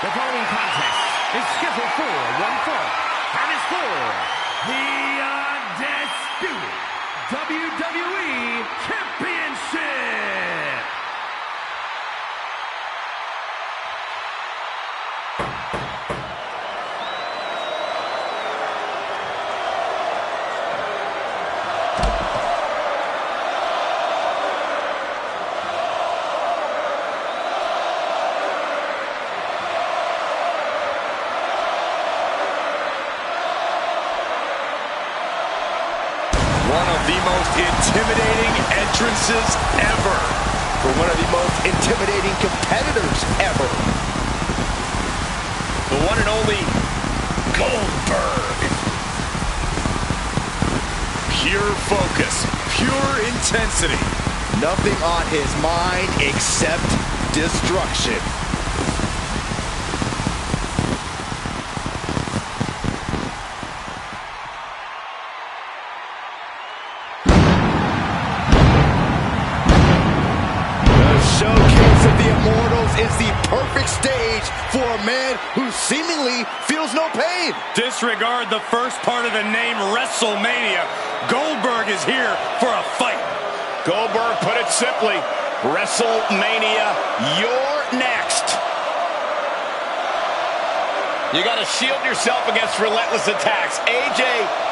The following contest is scheduled for one fall, and is for the undisputed WWE Championship. One of the most intimidating entrances ever. For one of the most intimidating competitors ever. The one and only Goldberg. Pure focus, pure intensity. Nothing on his mind except destruction. is the perfect stage for a man who seemingly feels no pain. Disregard the first part of the name WrestleMania. Goldberg is here for a fight. Goldberg put it simply, WrestleMania, you're next. You got to shield yourself against relentless attacks. AJ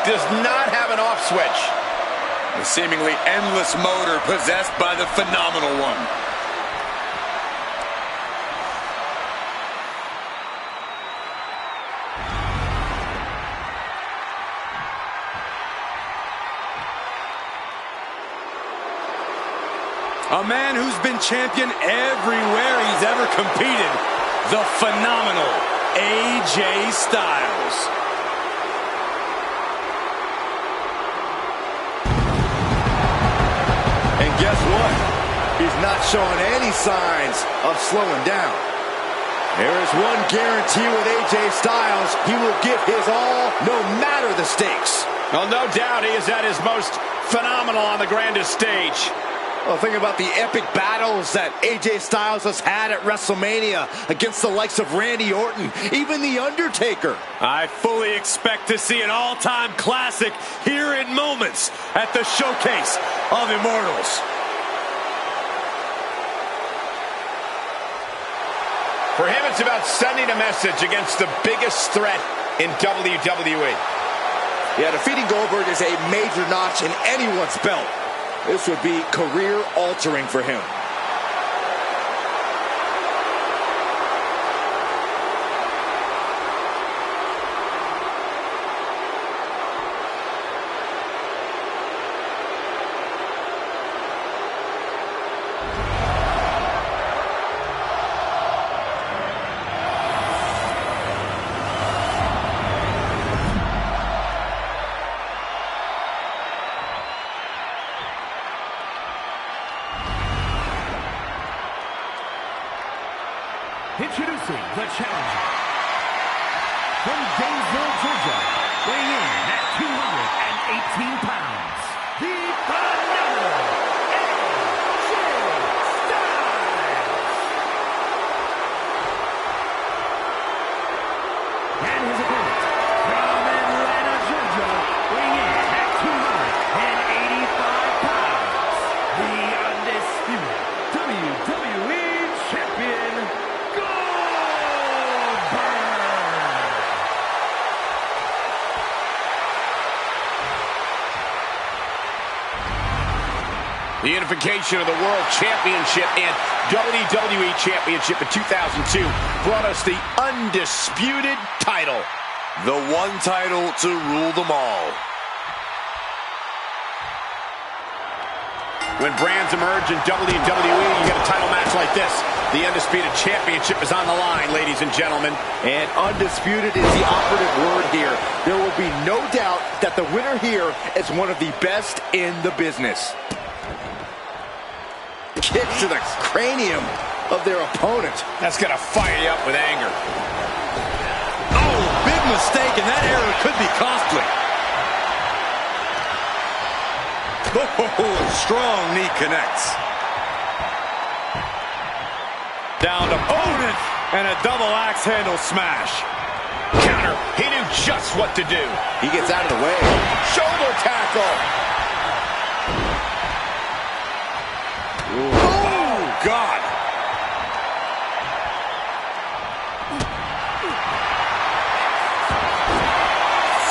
does not have an off switch. The seemingly endless motor possessed by the phenomenal one. A man who's been champion everywhere he's ever competed. The phenomenal AJ Styles. And guess what? He's not showing any signs of slowing down. There is one guarantee with AJ Styles. He will give his all, no matter the stakes. Well, no doubt he is at his most phenomenal on the grandest stage. Well, think about the epic battles that AJ Styles has had at WrestleMania against the likes of Randy Orton, even The Undertaker. I fully expect to see an all-time classic here in moments at the Showcase of Immortals. For him, it's about sending a message against the biggest threat in WWE. Yeah, defeating Goldberg is a major notch in anyone's belt. This would be career-altering for him. Introducing the challenger from Gainesville, Georgia, weighing in at 218 pounds, the phenomenal AJ Styles. And his opponent from Atlanta, Georgia, weighing in at 285 pounds, the undisputed WWE Champion, The unification of the World Championship and WWE Championship in 2002 brought us the undisputed title. The one title to rule them all. When brands emerge in WWE, you get a title match like this. The Undisputed Championship is on the line, ladies and gentlemen. And undisputed is the operative word here. There will be no doubt that the winner here is one of the best in the business. Kick to the cranium of their opponent. That's going to fire you up with anger. Oh, big mistake, and that error could be costly. Oh, strong knee connects. Down to opponent, and a double axe handle smash. Counter. He knew just what to do. He gets out of the way. Shoulder tackle. Oh, God.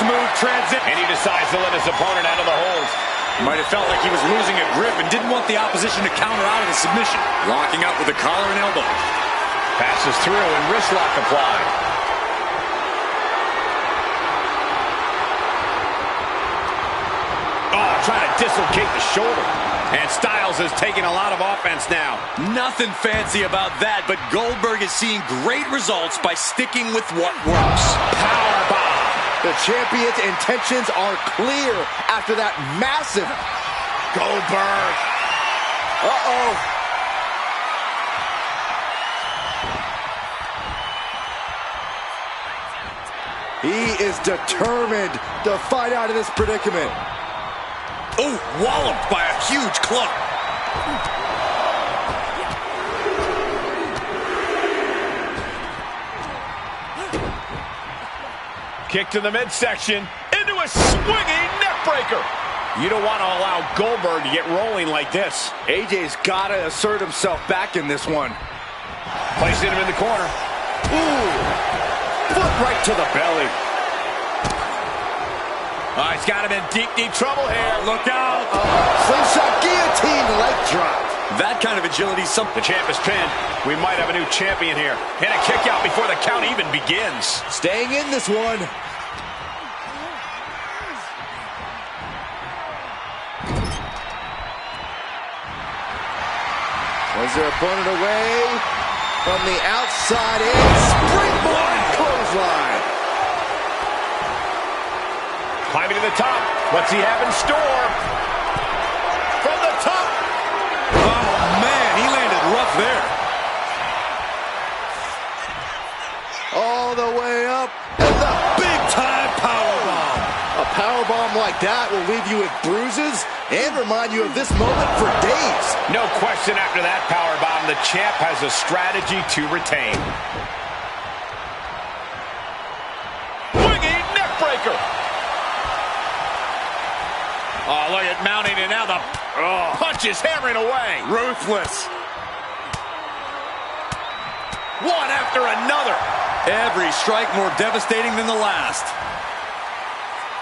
Smooth transition. And he decides to let his opponent out of the hold. Might have felt like he was losing a grip and didn't want the opposition to counter out of the submission. Locking up with a collar and elbow. Passes through and wrist lock applied. Oh, trying to dislocate the shoulder. And Styles is taking a lot of offense now. Nothing fancy about that, but Goldberg is seeing great results by sticking with what works. Powerbomb. The champion's intentions are clear after that massive Goldberg. Uh-oh. He is determined to fight out of this predicament. Oh, walloped by a huge club. Kick to the midsection, into a swinging neckbreaker. You don't want to allow Goldberg to get rolling like this. AJ's got to assert himself back in this one. Placing him in the corner. Ooh, foot right to the belly. Oh, he's got him in deep, deep trouble here. Look out. Slingshot guillotine, leg drop. That kind of agility, The champ is pinned. We might have a new champion here. And a kick out before the count even begins. Staying in this one. Was their opponent away from the outside in. Springboard clothesline. Climbing to the top. What's he have in store? From the top. Oh, man, he landed rough there. All the way up. And the big-time powerbomb. A powerbomb like that will leave you with bruises and remind you of this moment for days. No question after that powerbomb, the champ has a strategy to retain. Swinging neckbreaker. Oh, look at mounting, and now the punch is hammering away. Ruthless. One after another. Every strike more devastating than the last.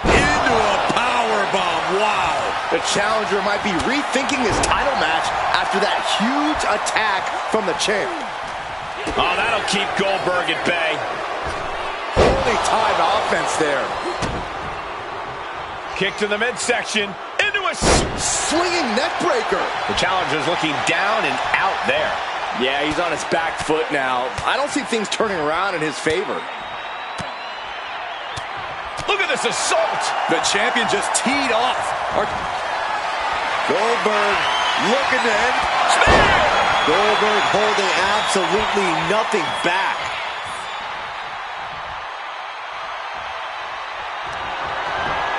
Into a powerbomb. Wow. The challenger might be rethinking his title match after that huge attack from the champ. Oh, that'll keep Goldberg at bay. Holy time offense there. Kick to the midsection. Into a Swinging neckbreaker. The challenger's looking down and out there. Yeah, he's on his back foot now. I don't see things turning around in his favor. Look at this assault. The champion just teed off. Goldberg looking to end. Spear! Goldberg holding absolutely nothing back.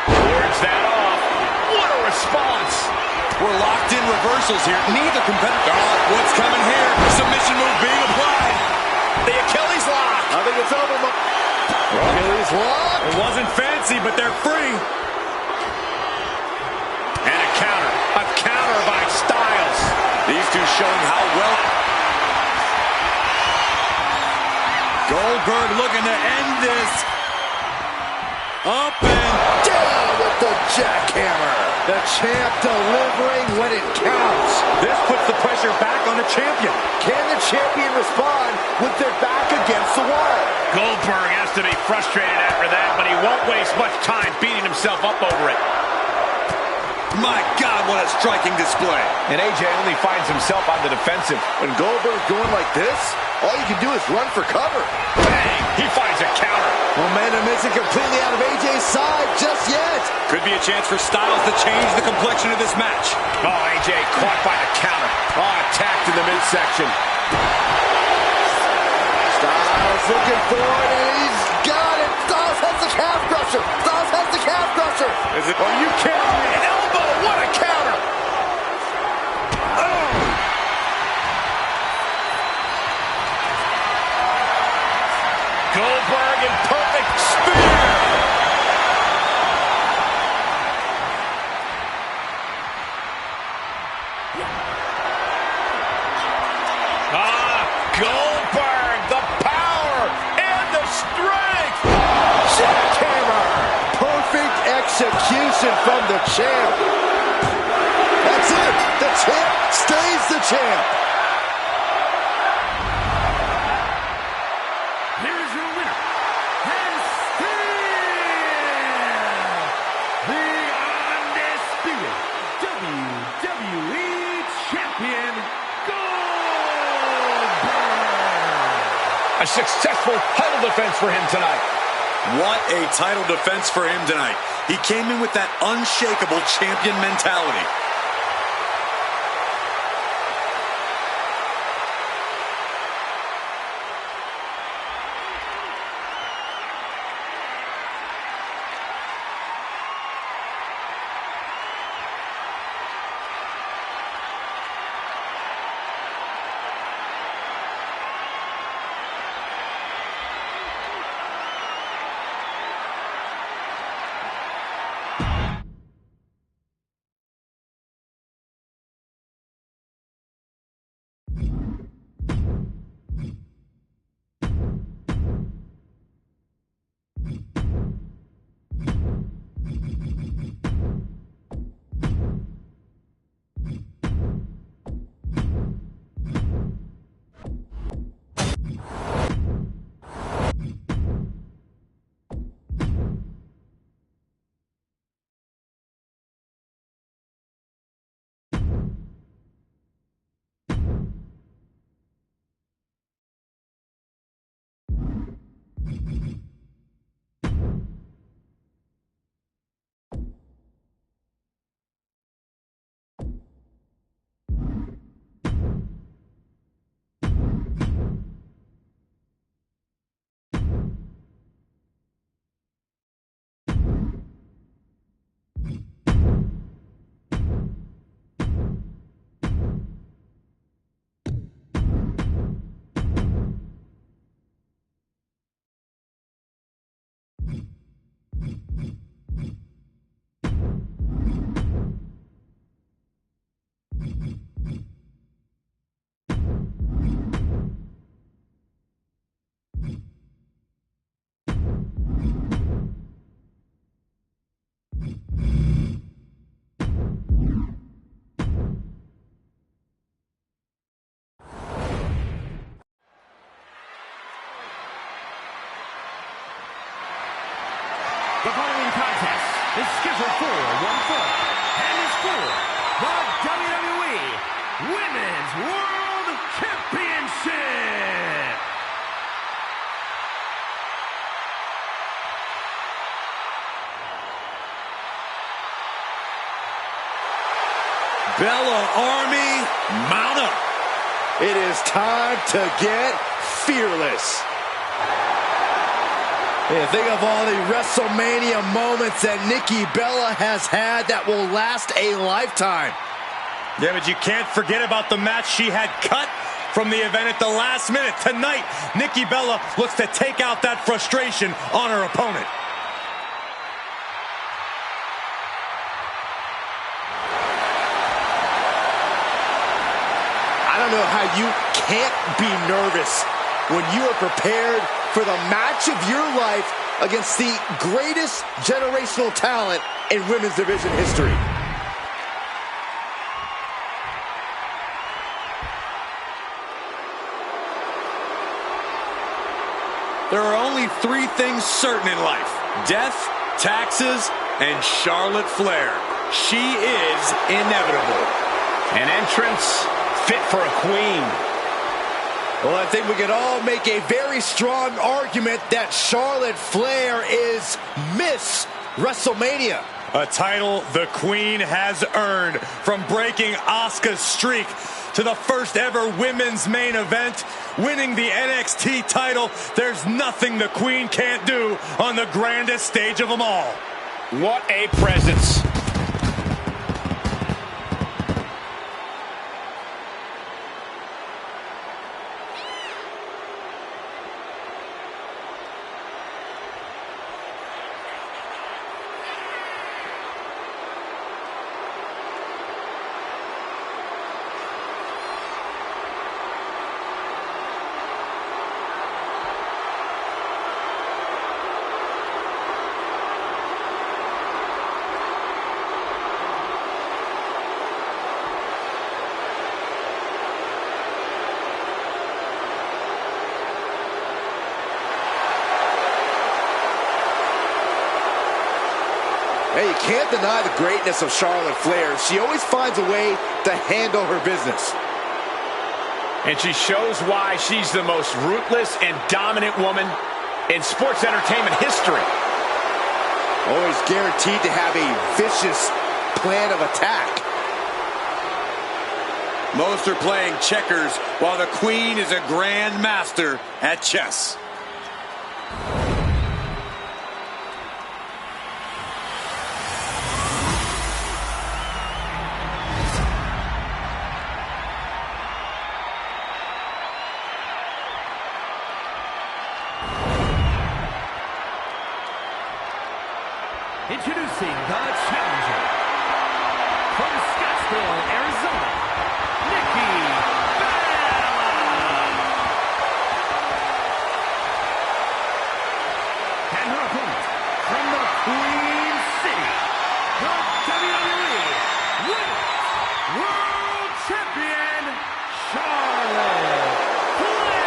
Works that off. What a response. We're locked in reversals here. Neither competitor. What's coming here? Submission move being applied. The Achilles lock. I think it's over. Achilles lock. It wasn't fancy, but they're free. And a counter. A counter by Styles. These two showing how well. Goldberg looking to end this. Up and Down with the jackhammer. The champ delivering when it counts. this puts the pressure back on the champion. Can the champion respond with their back against the wall? Goldberg has to be frustrated after that, but he won't waste much time beating himself up over it. My God, what a striking display. And AJ only finds himself on the defensive. When Goldberg's going like this, all you can do is run for cover. Bang! He finds a counter. Momentum isn't completely out of AJ's side just yet. Could be a chance for Styles to change the complexion of this match. Oh, AJ caught by the counter. Oh, attacked in the midsection. Styles looking for it, and he's got it. Styles has the calf crusher. Styles has the calf crusher. Is it? Are you kidding me? An elbow. What a counter. Oh. Goldberg in perfect spear. Goldberg, the power and the strength. Jackhammer. Perfect execution from the champ. That's it. The champ stays the champ. Here is your winner, and still the undisputed WWE Champion, Goldberg. A successful title defense for him tonight. What a title defense for him tonight. He came in with that unshakable champion mentality. The following contest is scheduled for one fall and is for the WWE Women's World Championship. Bella Army, mount up. It is time to get fearless. Yeah, think of all the WrestleMania moments that Nikki Bella has had that will last a lifetime. Yeah, but you can't forget about the match she had cut from the event at the last minute. Tonight, Nikki Bella looks to take out that frustration on her opponent. I don't know how you can't be nervous when you are prepared for the match of your life against the greatest generational talent in women's division history. There are only three things certain in life: death, taxes, and Charlotte Flair. She is inevitable. An entrance fit for a queen. Well, I think we could all make a very strong argument that Charlotte Flair is Miss WrestleMania. A title the Queen has earned, from breaking Asuka's streak to the first ever women's main event, winning the NXT title. There's nothing the Queen can't do on the grandest stage of them all. What a presence. Hey, you can't deny the greatness of Charlotte Flair. She always finds a way to handle her business. And she shows why she's the most ruthless and dominant woman in sports entertainment history. Always guaranteed to have a vicious plan of attack. Most are playing checkers, while the Queen is a grand master at chess. Introducing the challenger from Scottsdale, Arizona, Nikki Bella. And her opponent from the Queen City, the WWE Women's World Champion, Charlotte Flair.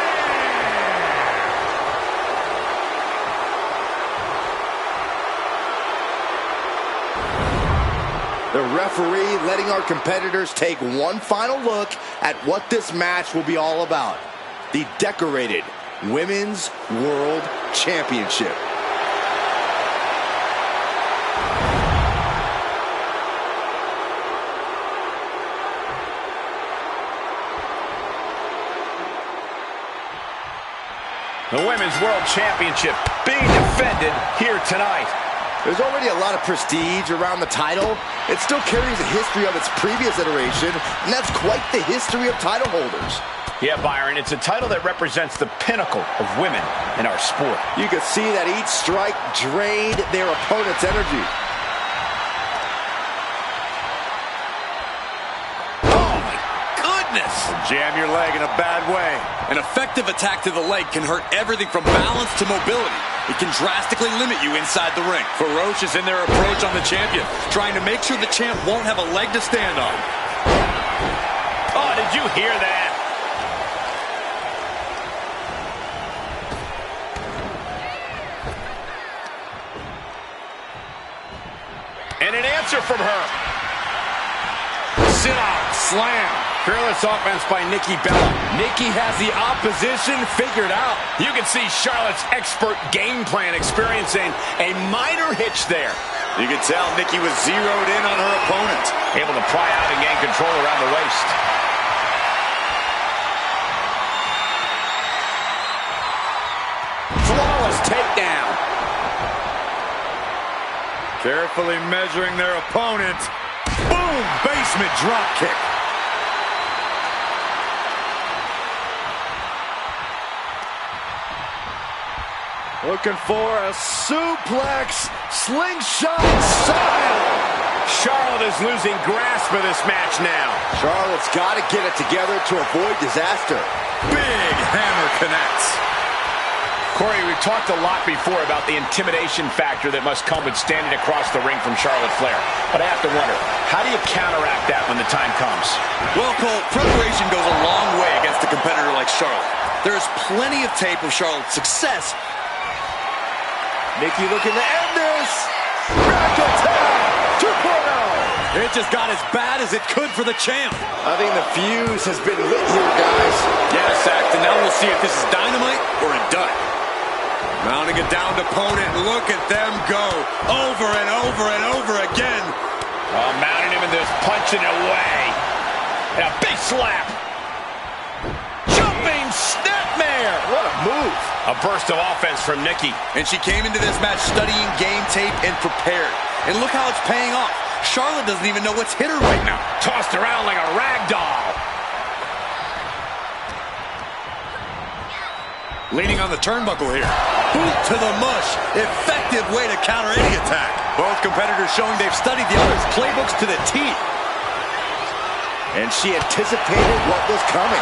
The referee letting our competitors take one final look at what this match will be all about. The decorated Women's World Championship. The Women's World Championship being defended here tonight. There's already a lot of prestige around the title. It still carries a history of its previous iteration, and that's quite the history of title holders. Yeah, Byron, it's a title that represents the pinnacle of women in our sport. You can see that each strike drained their opponent's energy. Oh my this. Jam your leg in a bad way. An effective attack to the leg can hurt everything from balance to mobility. It can drastically limit you inside the ring. Ferocious in their approach on the champion, Trying to make sure the champ won't have a leg to stand on. Oh, did you hear that? And an answer from her. sit out, slam. Fearless offense by Nikki Bella. Nikki has the opposition figured out. You can see Charlotte's expert game plan experiencing a minor hitch there. You can tell Nikki was zeroed in on her opponent. Able to pry out and gain control around the waist. Flawless takedown. Carefully measuring their opponent. Boom! Basement drop kick. Looking for a suplex. Slingshot style. Charlotte is losing grasp of this match now. Charlotte's got to get it together to avoid disaster. Big hammer connects. Corey, we've talked a lot before about the intimidation factor that must come with standing across the ring from Charlotte Flair. But I have to wonder, how do you counteract that when the time comes? Well, Cole, preparation goes a long way against a competitor like Charlotte. There's plenty of tape of Charlotte's success. Nikki looking to end this. Back attack 2.0. It just got as bad as it could for the champ. I think the fuse has been lit here, guys. Yes, and now we'll see if this is dynamite or a dud. Mounting a downed opponent. Look at them go. Over and over and over again. Oh, mounting him and just punching it away. And a big slap. Jumping snapmare. What a move. A burst of offense from Nikki. And she came into this match studying game tape and prepared. And look how it's paying off. Charlotte doesn't even know what's hit her right now. Tossed around like a rag doll. Leaning on the turnbuckle here. Boot to the mush. Effective way to counter any attack. Both competitors showing they've studied the other's playbooks to the T. And she anticipated what was coming.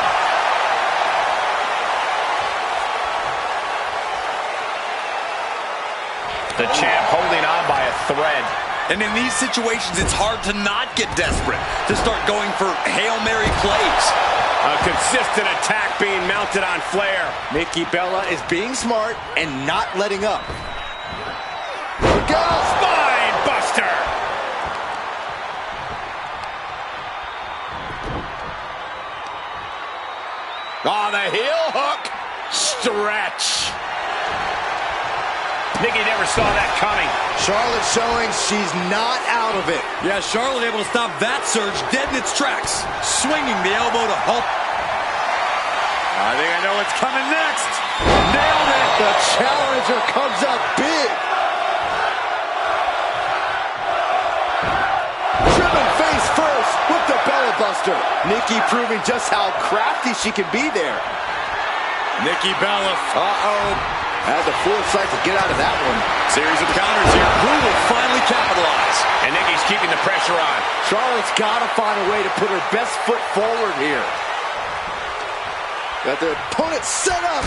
The champ holding on by a thread. And in these situations, it's hard to not get desperate, to start going for Hail Mary plays. A consistent attack being mounted on Flair. Nikki Bella is being smart and not letting up. Look out! Spine buster. Oh, the heel hook. Stretch. Nikki never saw that coming. Charlotte showing she's not out of it. Yeah, Charlotte able to stop that surge dead in its tracks. Swinging the elbow to halt. I think I know what's coming next. Nailed it. The challenger comes up big. Tripping face first with the Bella Buster. Nikki proving just how crafty she can be there. Nikki Bella. Had the foresight to get out of that one. Series of counters here. Who will finally capitalize? And Nikki's keeping the pressure on. Charlotte's got to find a way to put her best foot forward here. Got their opponent set up.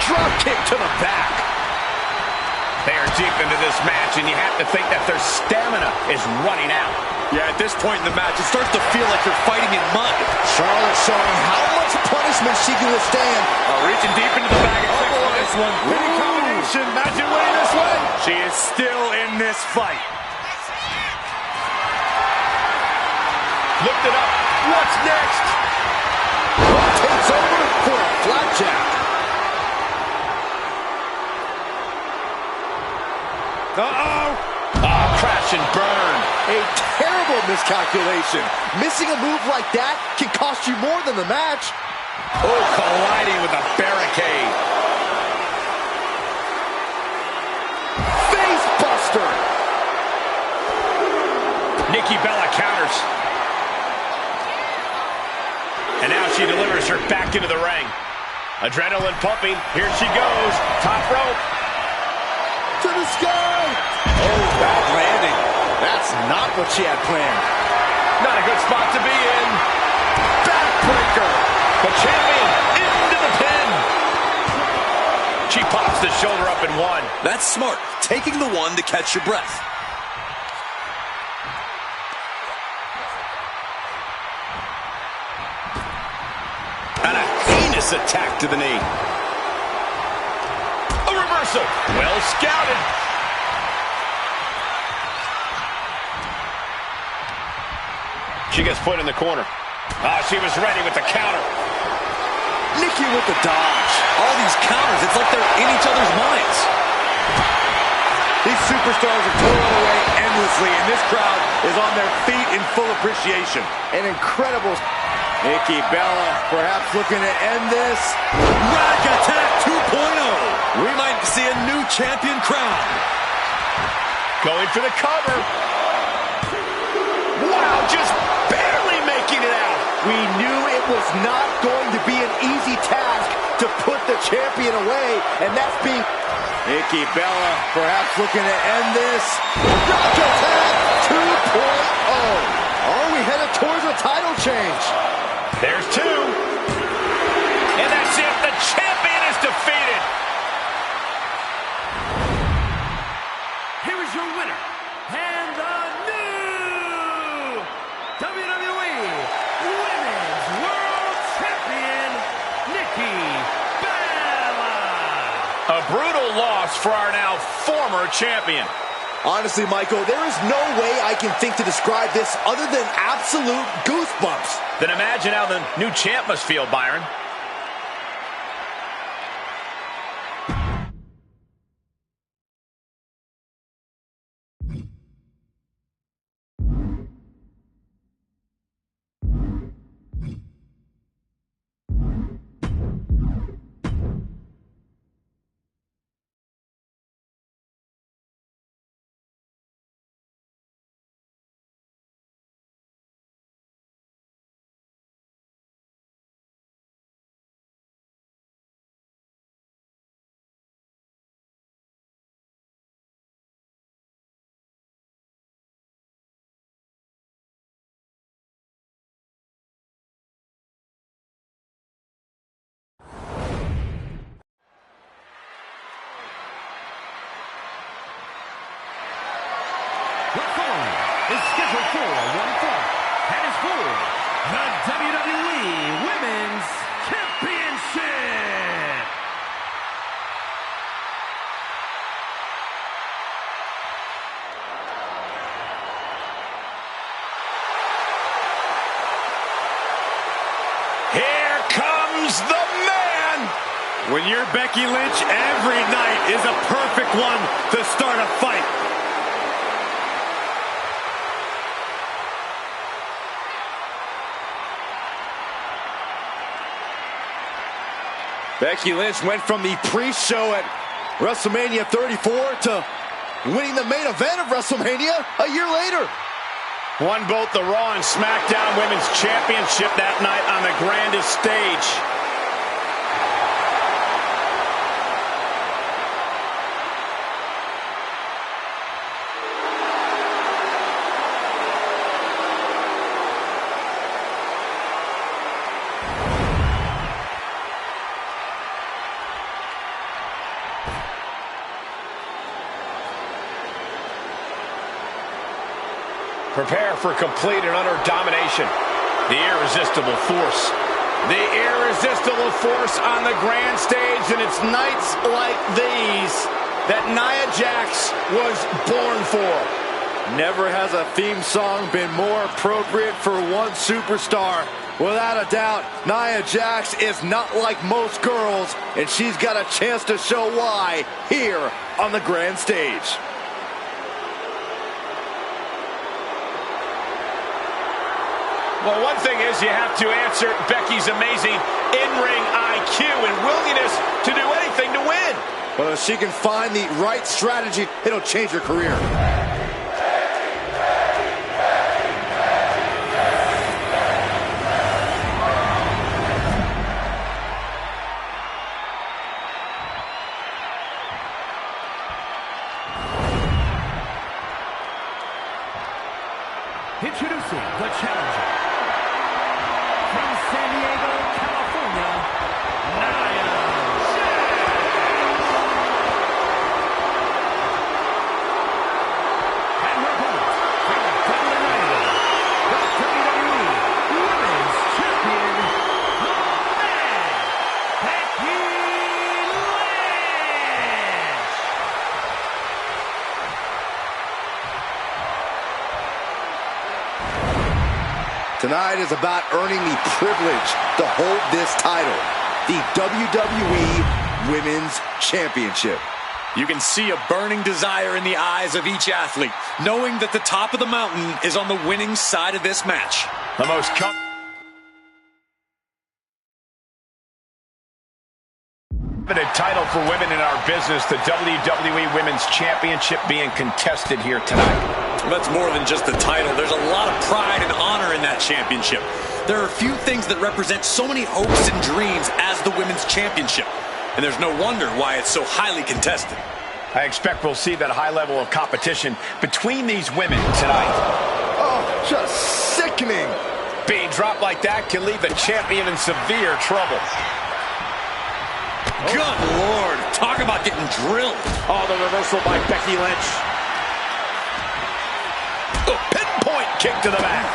Drop kick to the back. They are deep into this match, and you have to think that their stamina is running out. Yeah, at this point in the match, it starts to feel like you're fighting in mud. Charlotte showing how much punishment she can withstand. Reaching deep into the bag and for this one. Winning combination. Imagine winning this way. She is still in this fight. Lift it up. What's next? Takes over for a flapjack. Crash and burn. A terrible miscalculation. Missing a move like that can cost you more than the match. Oh, colliding with a barricade. Face buster. Nikki Bella counters. And now she delivers her back into the ring. Adrenaline pumping. Here she goes. Top rope. To the sky. Oh, bad landing. That's not what she had planned. Not a good spot to be in. Backbreaker. The champion into the pin. She pops the shoulder up in one. That's smart. Taking the one to catch your breath. And a heinous attack to the knee. A reversal. Well scouted. She gets put in the corner. Oh, she was ready with the counter. Nikki with the dodge. All these counters, it's like they're in each other's minds. These superstars are toiling away endlessly, and this crowd is on their feet in full appreciation. An incredible... Nikki Bella perhaps looking to end this. Rack Attack 2.0. We might see a new champion crown. Going for the cover. Wow, just barely making it out. We knew it was not going to be an easy task to put the champion away, and that's being... Nikki Bella perhaps looking to end this. Rack Attack 2.0. Are we headed towards a title change? There's two. And that's it. The champion is defeated. Here is your winner, and the new WWE Women's World Champion, Nikki Bella. A brutal loss for our now former champion. Honestly, Michael, there is no way I can think to describe this other than absolute goosebumps. Then imagine how the new champ must feel, Byron. The following is scheduled for one fall, and is for the WWE Women's Championship. Here comes the man. When you're Becky Lynch, every night is a perfect one to start a fight. Becky Lynch went from the pre-show at WrestleMania 34 to winning the main event of WrestleMania a year later. Won both the Raw and SmackDown Women's Championship that night on the grandest stage. Prepare for complete and utter domination. The irresistible force. The irresistible force on the grand stage, and it's nights like these that Nia Jax was born for. Never has a theme song been more appropriate for one superstar. Without a doubt, Nia Jax is not like most girls, and she's got a chance to show why here on the grand stage. Well, one thing is you have to answer Becky's amazing in-ring IQ and willingness to do anything to win. Well, if she can find the right strategy, it'll change her career. Introducing the challenger from San Diego, California. Tonight is about earning the privilege to hold this title, the WWE Women's Championship. You can see a burning desire in the eyes of each athlete, knowing that the top of the mountain is on the winning side of this match. The most coveted title for women in our business, the WWE Women's Championship being contested here tonight. That's more than just the title. There's a lot of pride and honor in that championship. There are a few things that represent so many hopes and dreams as the Women's Championship. And there's no wonder why it's so highly contested. I expect we'll see that high level of competition between these women tonight. Oh, just sickening. Being dropped like that can leave the champion in severe trouble. Good Lord. Talk about getting drilled. Oh, the reversal by Becky Lynch. A pinpoint kick to the back.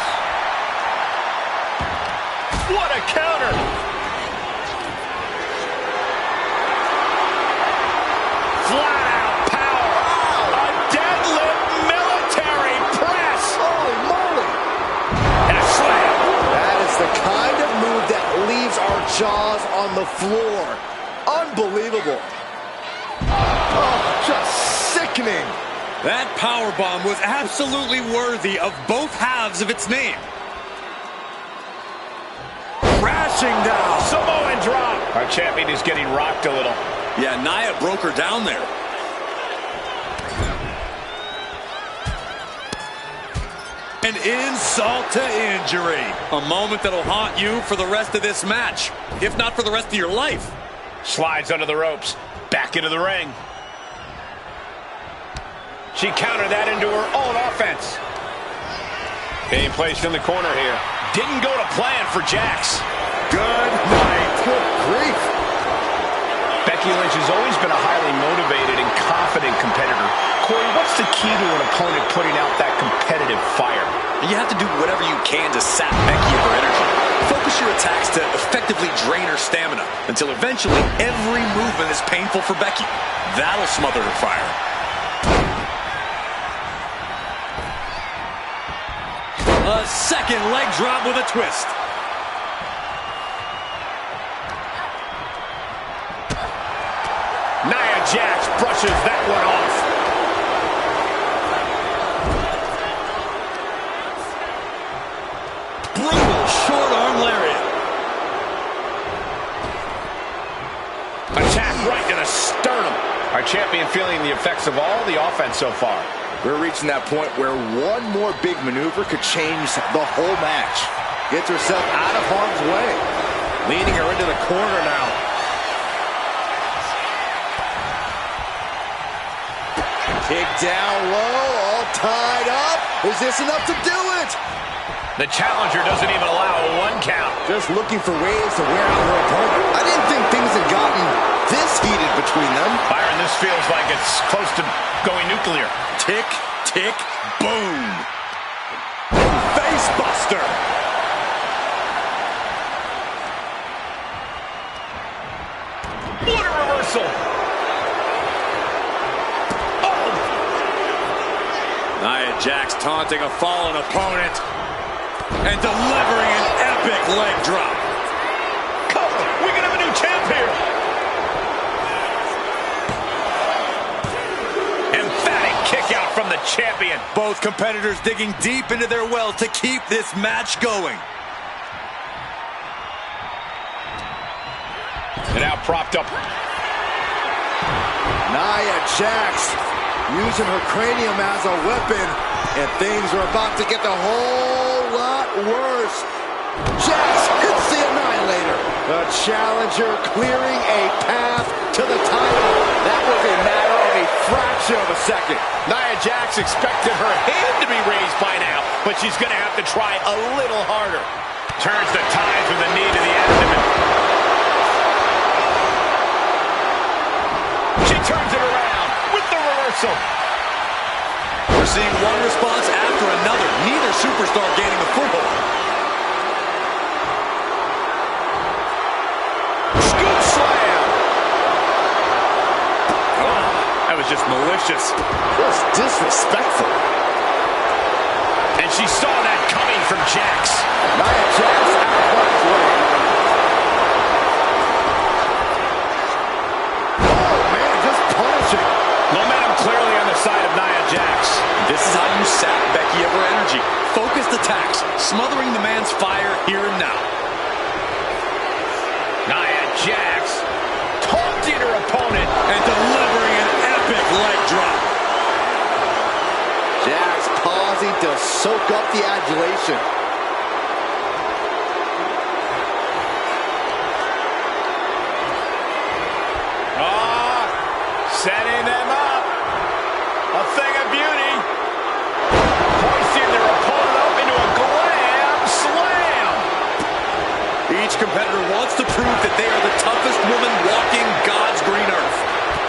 What a counter. Flat out power. A deadlift military press. Holy moly. And a slam. That is the kind of move that leaves our jaws on the floor. Unbelievable. Oh, just sickening. That powerbomb was absolutely worthy of both halves of its name. Crashing down. Samoan drop. Our champion is getting rocked a little. Yeah, Nia broke her down there. An insult to injury. A moment that'll haunt you for the rest of this match, if not for the rest of your life. Slides under the ropes. Back into the ring. She countered that into her own offense. Being placed in the corner here. Didn't go to plan for Jax. Good night. Good grief. Becky Lynch has always been a highly motivated and confident competitor. Corey, what's the key to an opponent putting out that competitive fire? You have to do whatever you can to sap Becky of her energy. Focus your attacks to effectively drain her stamina until eventually every movement is painful for Becky. That'll smother her fire. A second leg drop with a twist. Nia Jax brushes that one off. Brutal short arm lariat. Attack right to the sternum. Our champion feeling the effects of all the offense so far. We're reaching that point where one more big maneuver could change the whole match. Gets herself out of harm's way. Leading her into the corner now. Kick down low, all tied up. Is this enough to do it? The challenger doesn't even allow a one count. Just looking for ways to wear out her opponent. I didn't think things had gotten this heated between them. Byron, this feels like it's close to going nuclear. Tick, tick, boom. Face buster. What a reversal. Nia Jax taunting a fallen opponent and delivering an epic leg drop. Cover. We can have a new champ here. Emphatic kick out from the champion. Both competitors digging deep into their well to keep this match going. And now propped up. Nia Jax using her cranium as a weapon, and things are about to get a whole lot worse. Jax hits the Annihilator. The challenger clearing a path to the title. That was a matter of a fraction of a second. Nia Jax expected her hand to be raised by now, but she's going to have to try a little harder. Turns the tides with a knee to the abdomen. She turns it around with the reversal. We're seeing one response after another. Neither superstar gaining a foothold. Scoop slam. Oh, that was just malicious. Just disrespectful. And And she saw that coming from Jax. Nia Jax out of harm's way. Oh, man, just punishing. Momentum clearly on the side of Nia Jax. This is how you sap Becky of her energy. Focused attacks, smothering the man's fire here and now. Nia Jax taunting her opponent And delivering an epic leg drop. Jax pausing to soak up the adulation. Setting them up. A thing of beauty. Hoisting their opponent up into a glam slam. Each competitor wants to prove that they are the toughest woman walking God's green earth.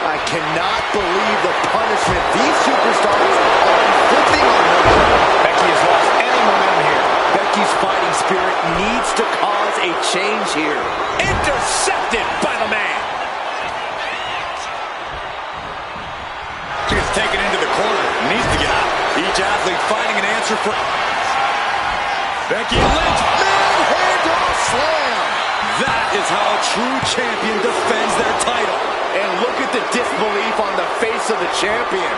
I cannot believe the punishment these superstars are inflicting on one another. Becky has lost any momentum here. Becky's fighting spirit needs to cause a change here. Intercepted by the man. She gets taken into the corner. Needs to get out. Each athlete finding an answer for Becky Lynch. Manhandle slam. That is how a true champion defends their title. And look at the disbelief on the face of the champion.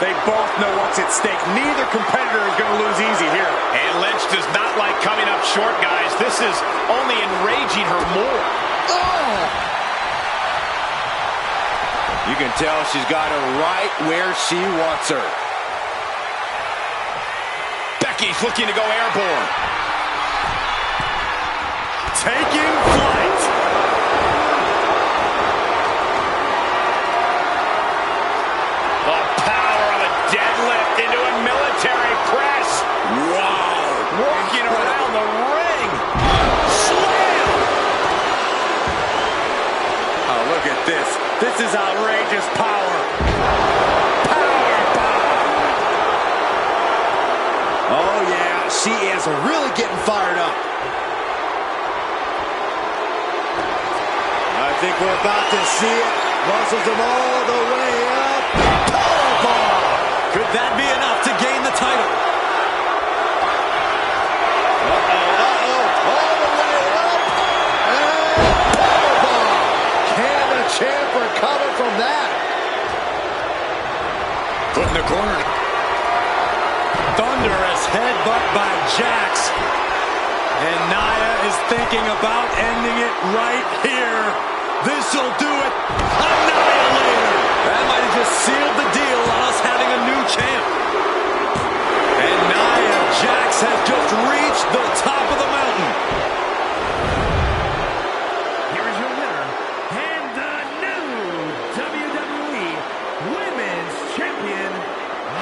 They both know what's at stake. Neither competitor is going to lose easy here. And Lynch does not like coming up short, guys. This is only enraging her more. Oh. You can tell she's got her right where she wants her. Becky's looking to go airborne. Taking flight. The power of a deadlift into a military press. Wow. Walking around the ring. Slam! Oh, look at this. This is outrageous power. Power bomb. Oh, yeah. She is really getting fired up. I think we're about to see it. Muscles them all the way up. Powerbomb. Could that be enough to gain the title? All the way up. And powerbomb. Can the champ recover from that? Put in the corner. Thunderous headbutt by Jax. And Nia is thinking about ending it right here. This'll do it. Annihilator. That might have just sealed the deal on us having a new champ. And Nia Jax has just reached the top of the mountain. Here is your winner, and the new WWE Women's Champion,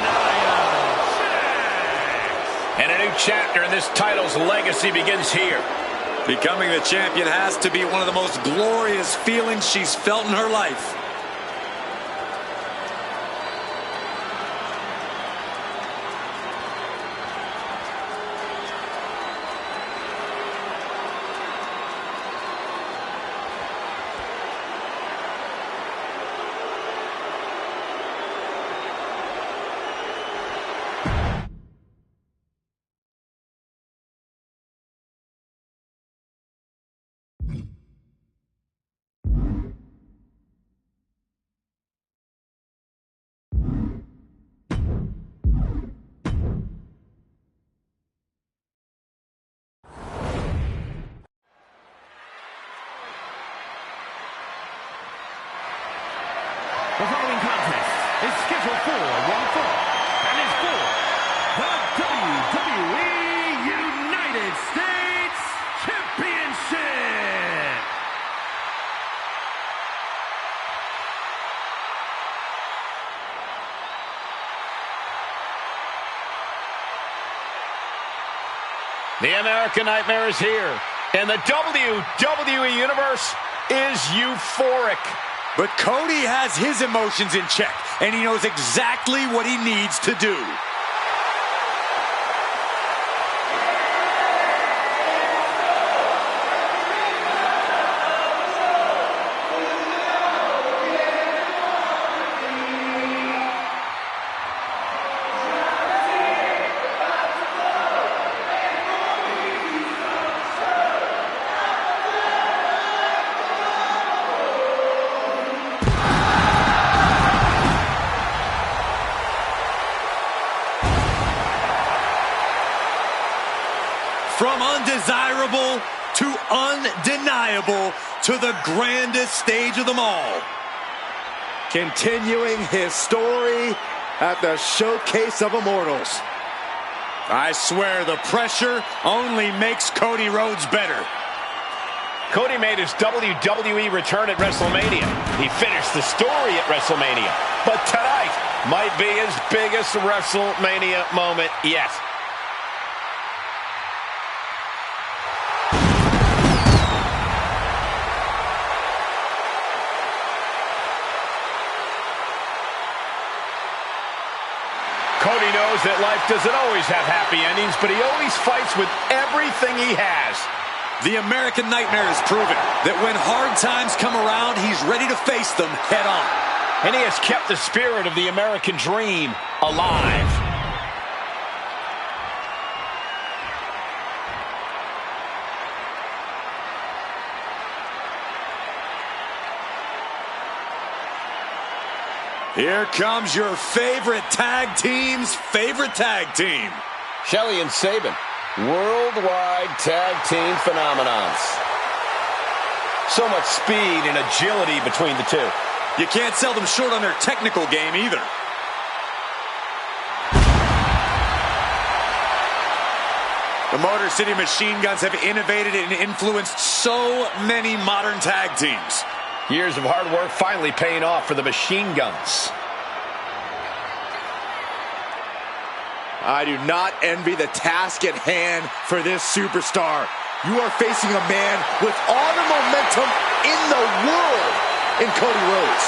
Nia Jax. And a new chapter in this title's legacy begins here. Becoming the champion has to be one of the most glorious feelings she's felt in her life. The following contest is scheduled for one fall and is for the WWE United States Championship. The American Nightmare is here, and the WWE Universe is euphoric. But Cody has his emotions in check, and he knows exactly what he needs to do. undesirable to undeniable to the grandest stage of them all. Continuing his story at the Showcase of Immortals. I swear the pressure only makes Cody Rhodes better. Cody made his WWE return at WrestleMania. He finished the story at WrestleMania. But tonight might be his biggest WrestleMania moment yet. Cody knows that life doesn't always have happy endings, but he always fights with everything he has. The American Nightmare has proven that when hard times come around, he's ready to face them head on. And he has kept the spirit of the American dream alive. Here comes your favorite tag team's favorite tag team. Shelly and Sabin, worldwide tag team phenomenons. So much speed and agility between the two. You can't sell them short on their technical game either. The Motor City Machine Guns have innovated and influenced so many modern tag teams. Years of hard work finally paying off for the Machine Guns. I do not envy the task at hand for this superstar. You are facing a man with all the momentum in the world in Cody Rhodes.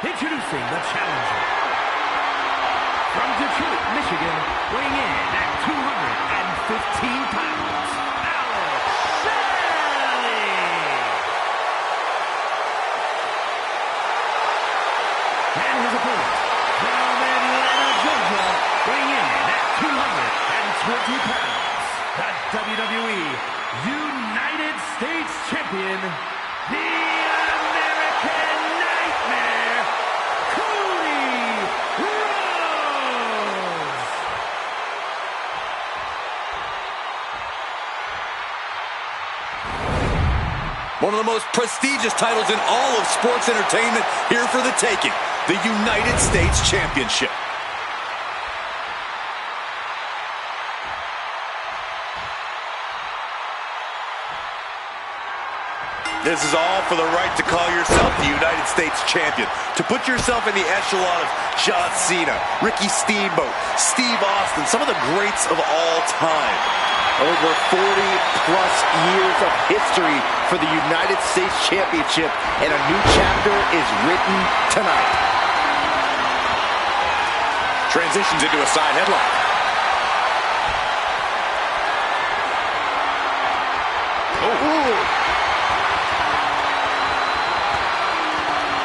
Introducing the challenger. From Detroit, Michigan, weighing in at 215 pounds, Alex Shelley. And his opponent, from Atlanta, Georgia, weighing in at 220 pounds, the WWE United States Champion, the American Nightmare, Cody Rhodes. One of the most prestigious titles in all of sports entertainment here for the taking. The United States Championship. This is all for the right to call yourself the United States Champion. To put yourself in the echelon of John Cena, Ricky Steamboat, Steve Austin, some of the greats of all time. Over 40-plus years of history for the United States Championship, and a new chapter is written tonight. Transitions into a side headlock.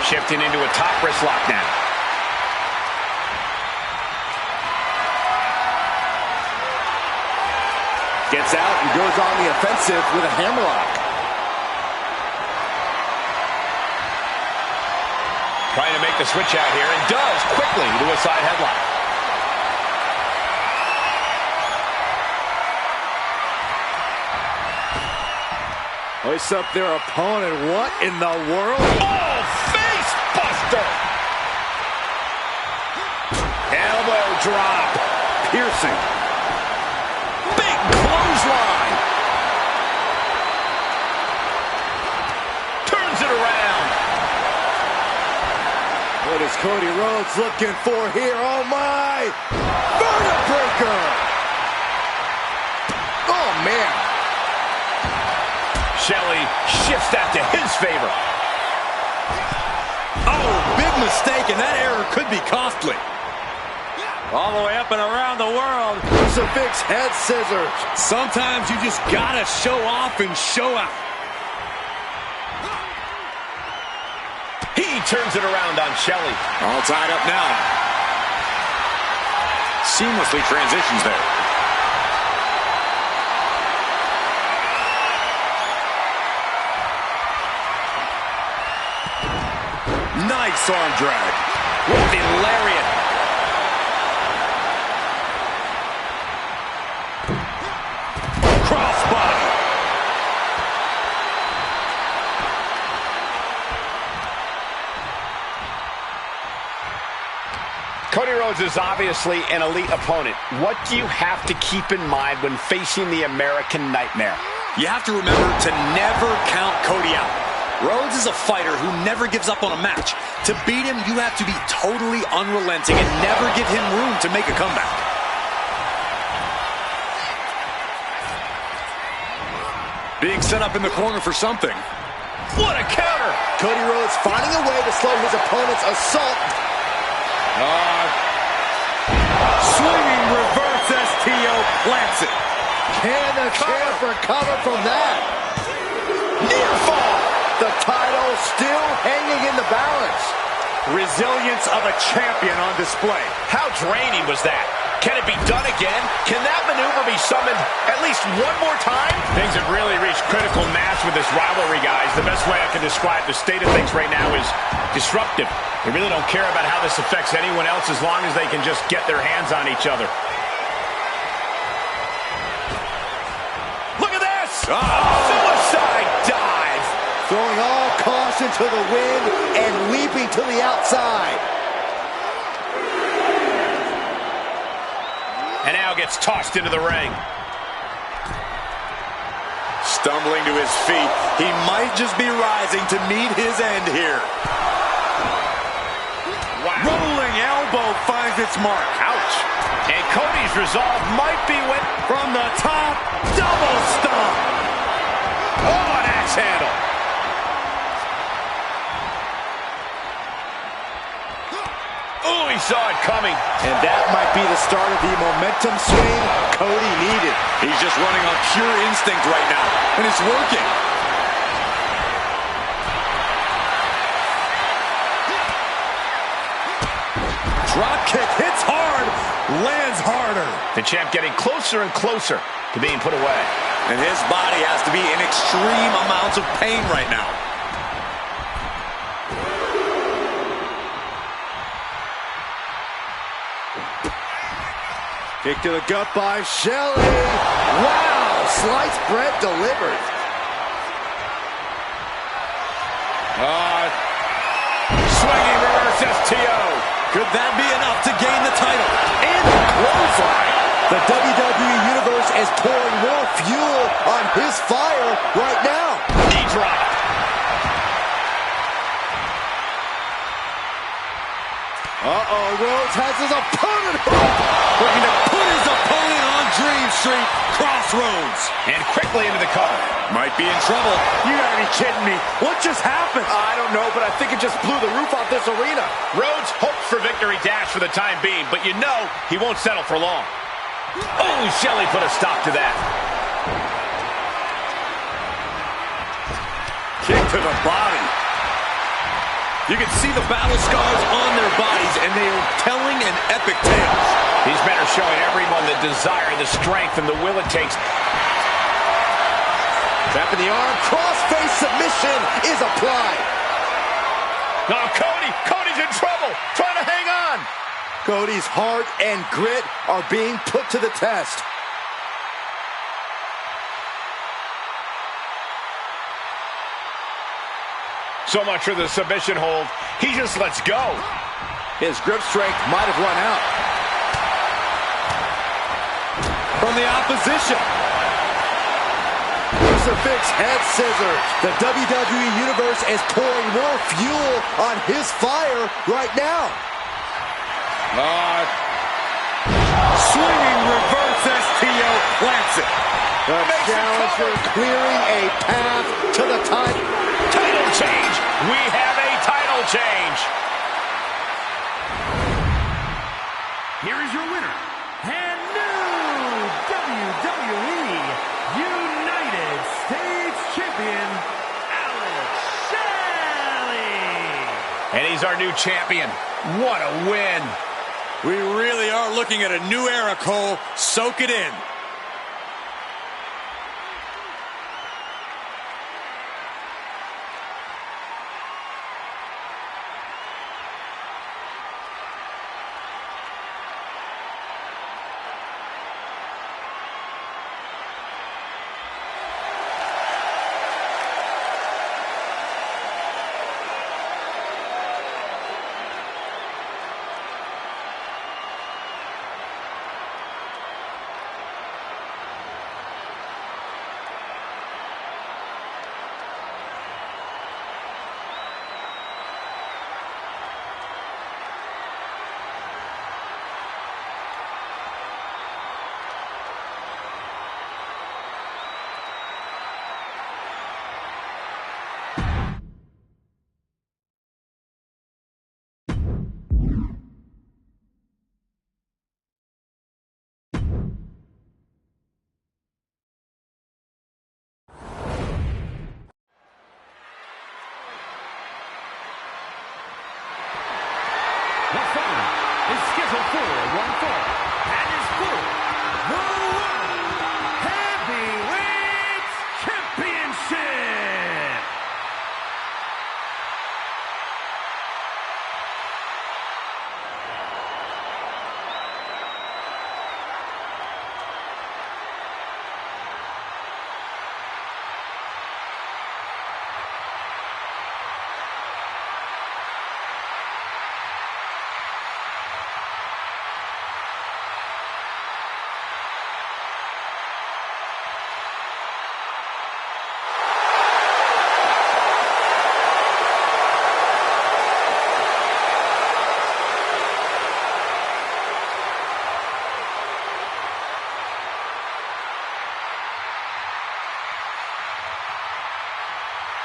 Shifting into a top wrist lock now. Gets out and goes on the offensive with a hammerlock. Trying to make the switch out here, and does quickly to a side headlock. Hoist up their opponent. What in the world? Oh, face buster! Elbow drop. Piercing. Big clothesline. Turns it around. What is Cody Rhodes looking for here? Oh my! Vertebreaker! Oh man! Shelley shifts that to his favor. Oh, big mistake, and that error could be costly. All the way up and around the world. Crucifix head scissors. Sometimes you just gotta show off and show out. He turns it around on Shelley. All tied up now. Seamlessly transitions there. Nice arm drag. With the lariat. Crossbody. Cody Rhodes is obviously an elite opponent. What do you have to keep in mind when facing the American Nightmare? You have to remember to never count Cody out. Rhodes is a fighter who never gives up on a match. To beat him, you have to be totally unrelenting and never give him room to make a comeback. Being set up in the corner for something. What a counter! Cody Rhodes finding a way to slow his opponent's assault. Swinging reverse STO plants it. Can the champ recover from that? Near fall! The title still hanging in the balance. Resilience of a champion on display. How draining was that? Can it be done again? Can that maneuver be summoned at least one more time? Things have really reached critical mass with this rivalry, guys. The best way I can describe the state of things right now is disruptive. They really don't care about how this affects anyone else as long as they can just get their hands on each other. Look at this! Suicide dive! Throwing all caution to the wind and leaping to the outside. And now gets tossed into the ring. Stumbling to his feet. He might just be rising to meet his end here. Wow. Rolling elbow finds its mark. Ouch. And Cody's resolve might be with... From the top, double stomp. Oh, an axe handle. Oh, he saw it coming. And that might be the start of the momentum swing Cody needed. He's just running on pure instinct right now, and it's working. Drop kick hits hard, lands harder. The champ getting closer and closer to being put away. And his body has to be in extreme amounts of pain right now. Kick to the gut by Shelley. Wow, sliced bread delivered. Swinging reverse STO. Could that be enough to gain the title? And clothesline. The WWE Universe is pouring more fuel on his fire right now. Knee drop. Rhodes has his opponent looking to put his opponent on Dream Street Crossroads. And quickly into the cover. Might be in trouble. You gotta be kidding me. What just happened? I don't know, but I think it just blew the roof off this arena. Rhodes hopes for victory dash for the time being, but you know he won't settle for long. Oh, Shelley put a stop to that. Kick to the body. You can see the battle scars on their bodies, and they are telling an epic tale. These men are showing everyone the desire, the strength, and the will it takes. Tap in the arm, cross-face submission is applied. Now Cody's in trouble, trying to hang on. Cody's heart and grit are being put to the test. So much for the submission hold. He just lets go. His grip strength might have run out. From the opposition. Crucifix head scissors. The WWE Universe is pouring more fuel on his fire right now. Swinging reverse STO plants it. The challenger clearing a path to the title. Title change. We have a title change. Here is your And he's our new champion. What a win. We really are looking at a new era, Cole. Soak it in. The fight is scheduled for one fall and is for the World Heavyweight Championship.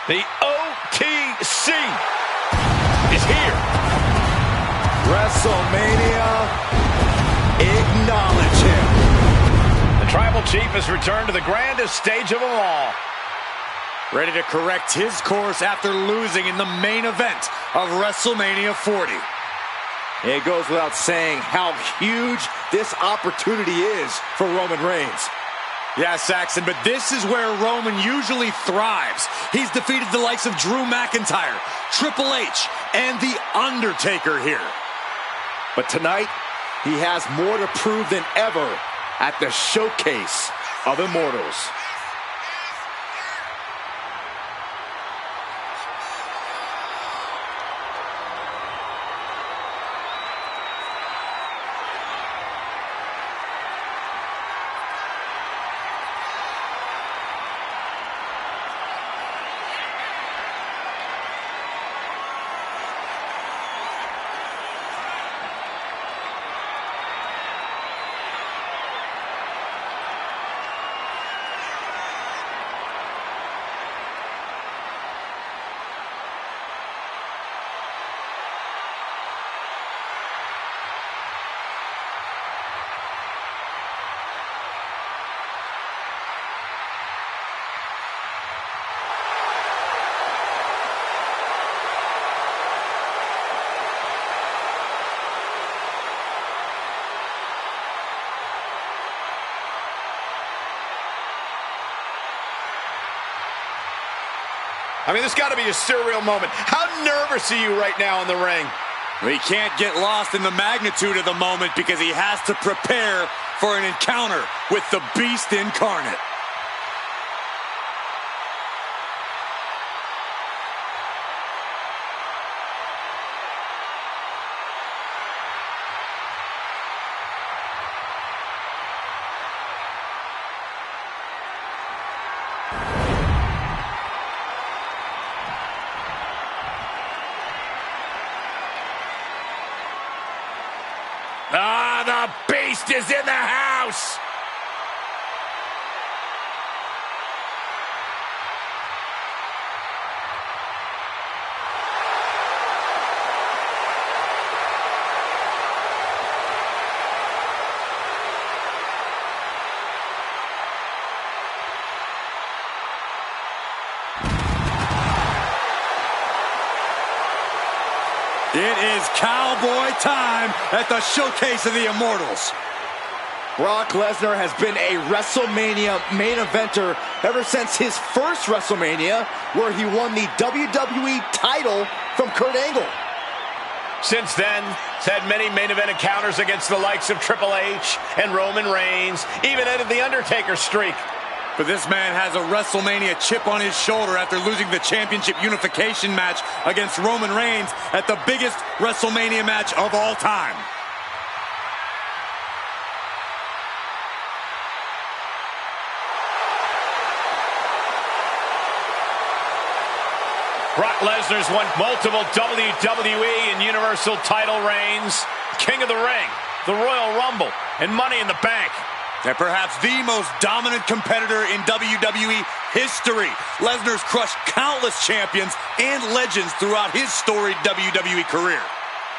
The OTC is here. WrestleMania, acknowledge him. The Tribal Chief has returned to the grandest stage of them all. Ready to correct his course after losing in the main event of WrestleMania 40. It goes without saying how huge this opportunity is for Roman Reigns. Yeah, Saxon, but this is where Roman usually thrives. He's defeated the likes of Drew McIntyre, Triple H, and The Undertaker here. But tonight, he has more to prove than ever at the Showcase of Immortals. I mean, this got to be a surreal moment. How nervous are you right now in the ring? He can't get lost in the magnitude of the moment because he has to prepare for an encounter with the Beast incarnate. The Beast is in the house! It is cowboy time at the Showcase of the Immortals. Brock Lesnar has been a WrestleMania main eventer ever since his first WrestleMania, where he won the WWE title from Kurt Angle. Since then, he's had many main event encounters against the likes of Triple H and Roman Reigns, even ended the Undertaker streak. But this man has a WrestleMania chip on his shoulder after losing the championship unification match against Roman Reigns at the biggest WrestleMania match of all time. Brock Lesnar's won multiple WWE and Universal title reigns, King of the Ring, the Royal Rumble, and Money in the Bank. And perhaps the most dominant competitor in WWE history. Lesnar's crushed countless champions and legends throughout his storied WWE career.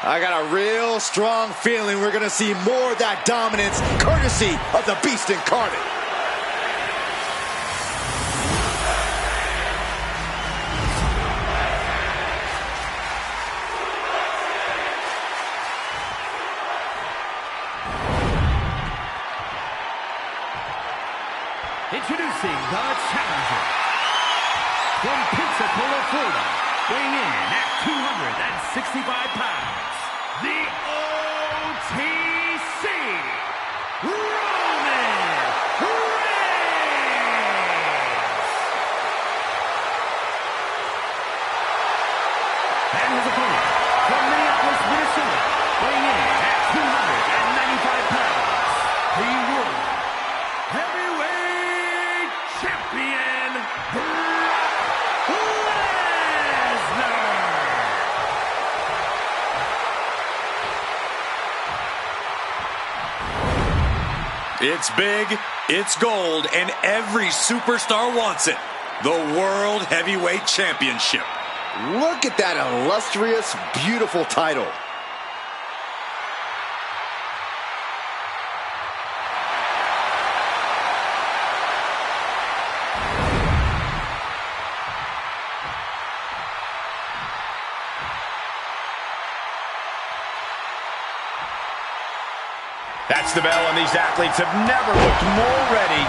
I got a real strong feeling we're going to see more of that dominance, courtesy of the Beast Incarnate. Introducing the challenger from Pensacola, Florida, weighing in at 265 pounds, the OTC, Roman Reigns. And his opponent from Minneapolis, Minnesota, weighing in at 295 pounds, the World Heavyweight Champion, Brock Lesnar. It's big, it's gold, and every superstar wants it. The World Heavyweight Championship. Look at that illustrious, beautiful title. That's the bell, and these athletes have never looked more ready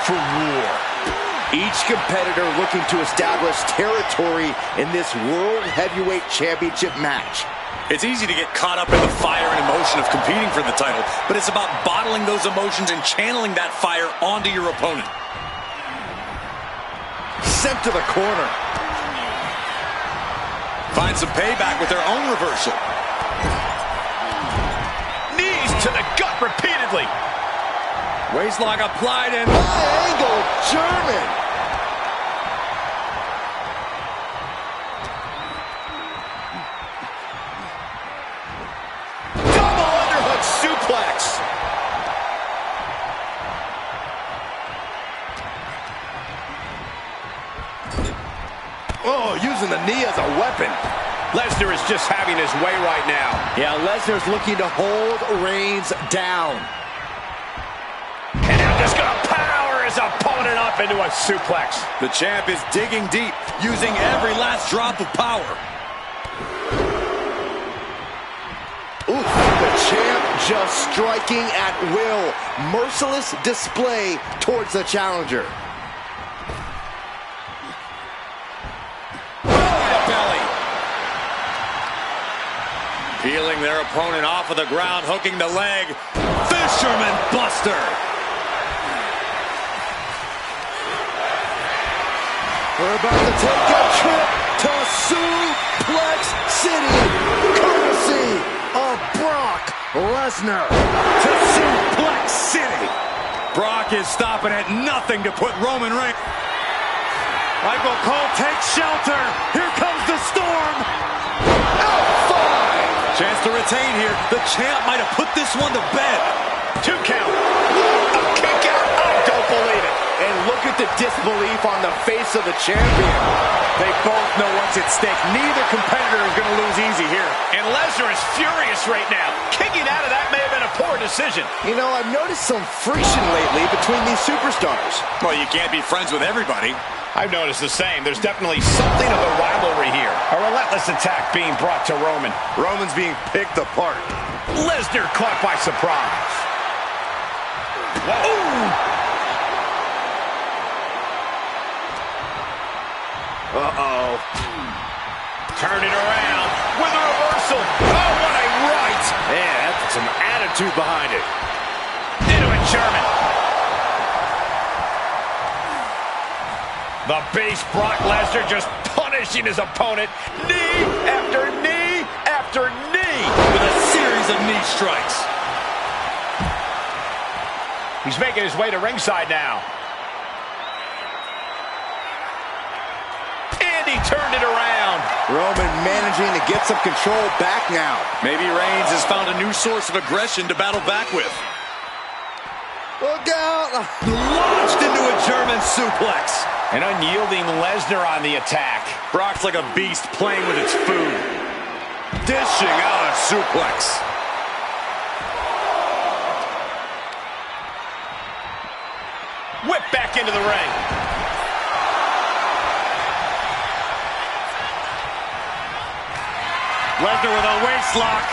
for war. Each competitor looking to establish territory in this World Heavyweight Championship match. It's easy to get caught up in the fire and emotion of competing for the title, but it's about bottling those emotions and channeling that fire onto your opponent. Sent to the corner. Find some payback with their own reversal. Knees to the gut repeatedly. Waistlock applied and High angle German. Double underhook suplex. Oh, using the knee as a weapon. Lesnar is just having his way right now. Yeah, Lesnar's looking to hold Reigns down. And now just gonna power his opponent up into a suplex. the champ is digging deep, using every last drop of power. Ooh, the champ just striking at will. Merciless display towards the challenger. Belly. Peeling their opponent off of the ground, hooking the leg. Fisherman Buster. We're about to take a trip to Suplex City, courtesy of Brock Lesnar. To Suplex City. Brock is stopping at nothing to put Roman Reigns. Michael Cole takes shelter. Here comes the storm. F5. Chance to retain here. The champ might have put this one to bed. 2 count. A kick out. I don't believe it. And look at the disbelief on the face of the champion. They both know what's at stake. Neither competitor is going to lose easy here. And Lesnar is furious right now. Kicking out of that may have been a poor decision. You know, I've noticed some friction lately between these superstars. Well, you can't be friends with everybody. I've noticed the same. There's definitely something of a rivalry here. A relentless attack being brought to Roman. Roman's being picked apart. Lesnar caught by surprise. Uh-oh. Turn it around with a reversal. Oh, what a right. Man, that's some attitude behind it. Into a German. The base Brock Lesnar just punishing his opponent. Knee after knee after knee. With a series of knee strikes. He's making his way to ringside now. And he turned it around. Roman managing to get some control back now. Maybe Reigns has found a new source of aggression to battle back with. Look out! Launched into a German suplex. An unyielding Lesnar on the attack. Brock's like a beast playing with its food. Dishing out a suplex. Whip back into the ring. Lesnar with a waist lock.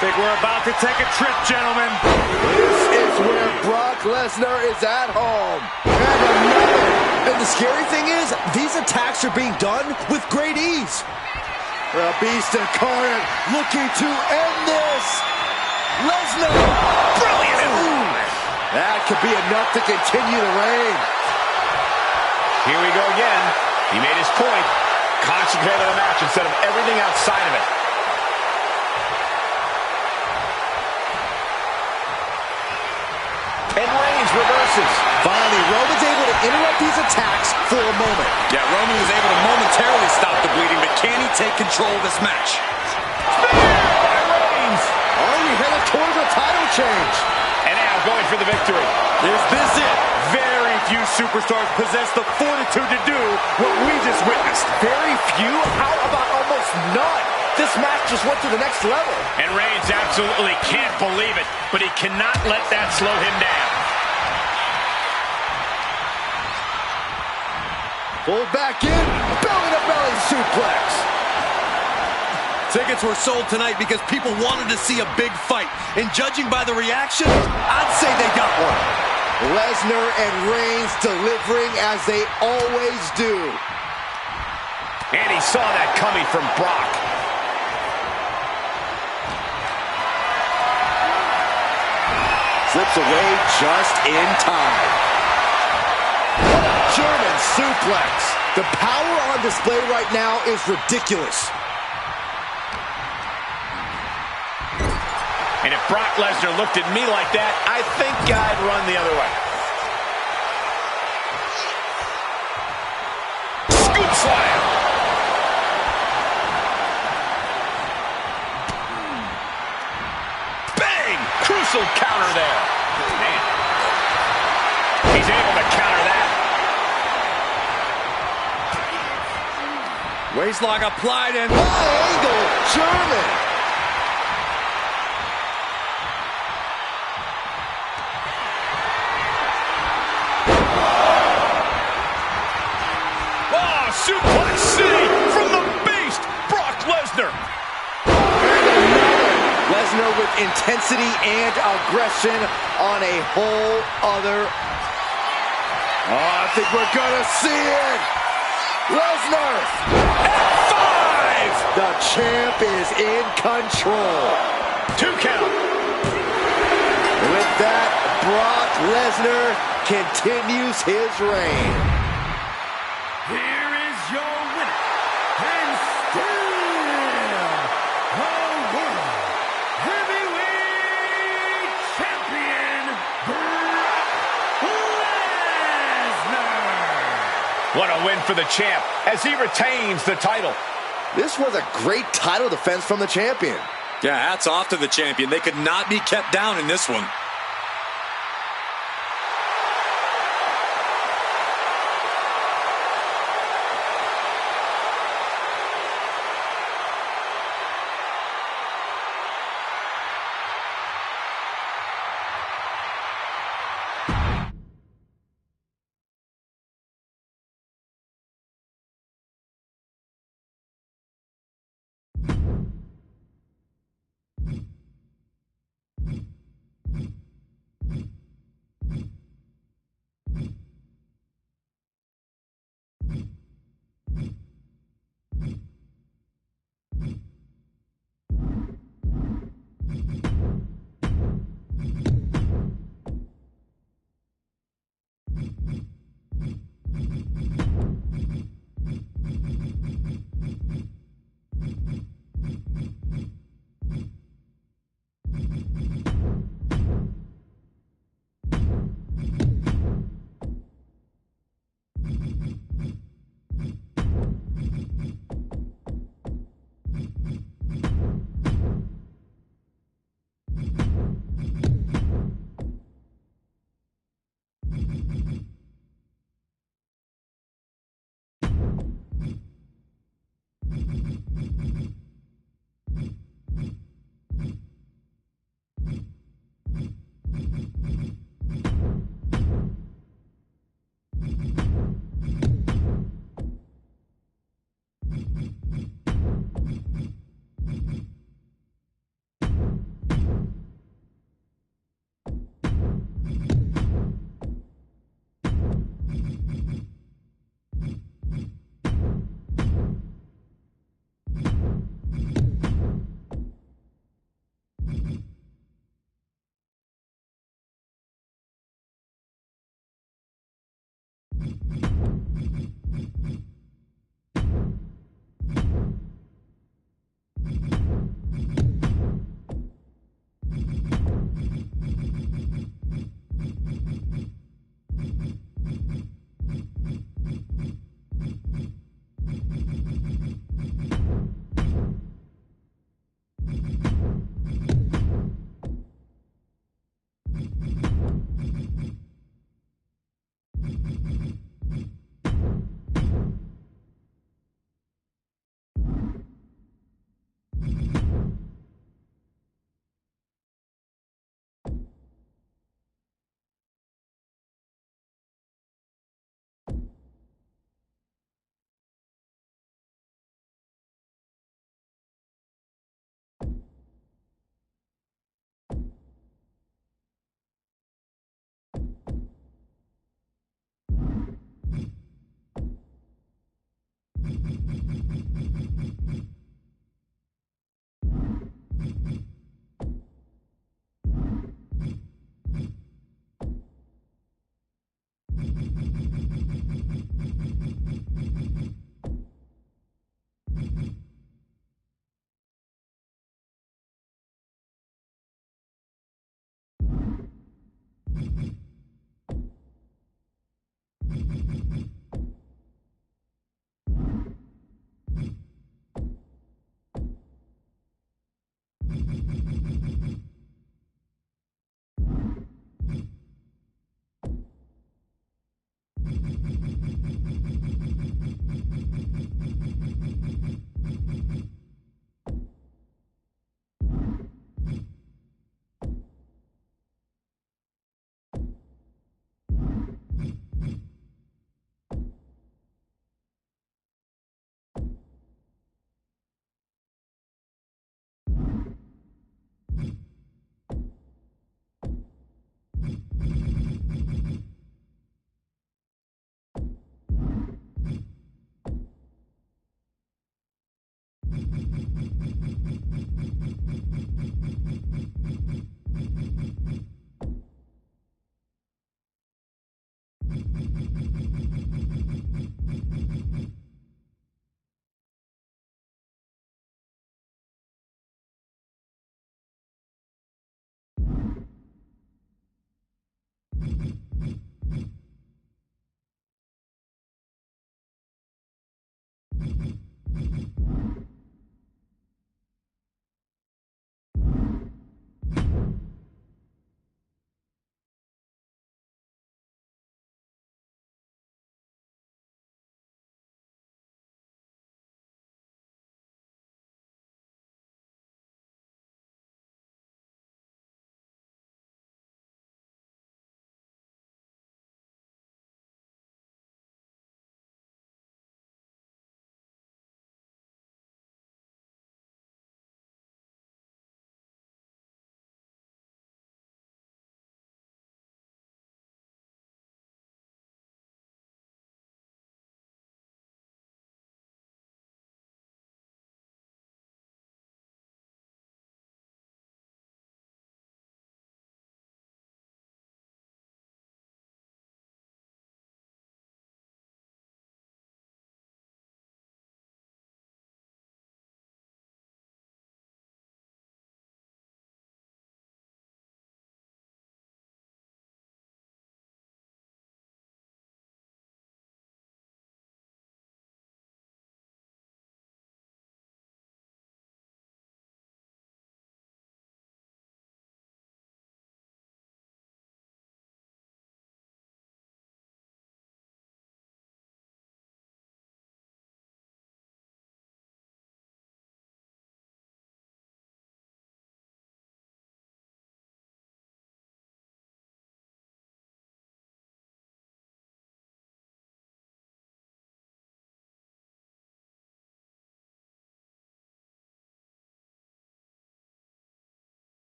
Think we're about to take a trip, gentlemen. This is where Brock Lesnar is at home. And another. And the scary thing is, these attacks are being done with great ease. The Beast incarnate looking to end this. Lesnar. Brilliant. Ooh. That could be enough to continue the reign. Here we go again. He made his point. Concentrate on the match instead of everything outside of it. And Reigns reverses. Finally, Roman's able to interrupt these attacks for a moment. Yeah, Roman was able to momentarily stop the bleeding, but can he take control of this match? By Reigns. Oh, we headed towards a title change. And now going for the victory. Is this it? Very few superstars possess the fortitude to do what we just witnessed. Very few? How about almost none? This match just went to the next level. And Reigns absolutely can't believe it, but he cannot let that slow him down. Pulled back in, belly-to-belly suplex. Tickets were sold tonight because people wanted to see a big fight. And judging by the reaction, I'd say they got one. Lesnar and Reigns delivering as they always do. And he saw that coming from Brock. Slips away just in time. What a German suplex. The power on display right now is ridiculous. And if Brock Lesnar looked at me like that, I think I'd run the other way. Scoop slam. Bang! Crucial counter there. Man. He's able to counter that. Waistlock applied and High angle German. Suplex City from the Beast, Brock Lesnar. Lesnar with intensity and aggression on a whole other. Oh, I think we're gonna see it. Lesnar. F5. The champ is in control. 2 count. With that, Brock Lesnar continues his reign. Here is your winner, and still the World Heavyweight Champion, Brock Lesnar. What a win for the champ as he retains the title. This was a great title defense from the champion. yeah, hats off to the champion. They could not be kept down in this one.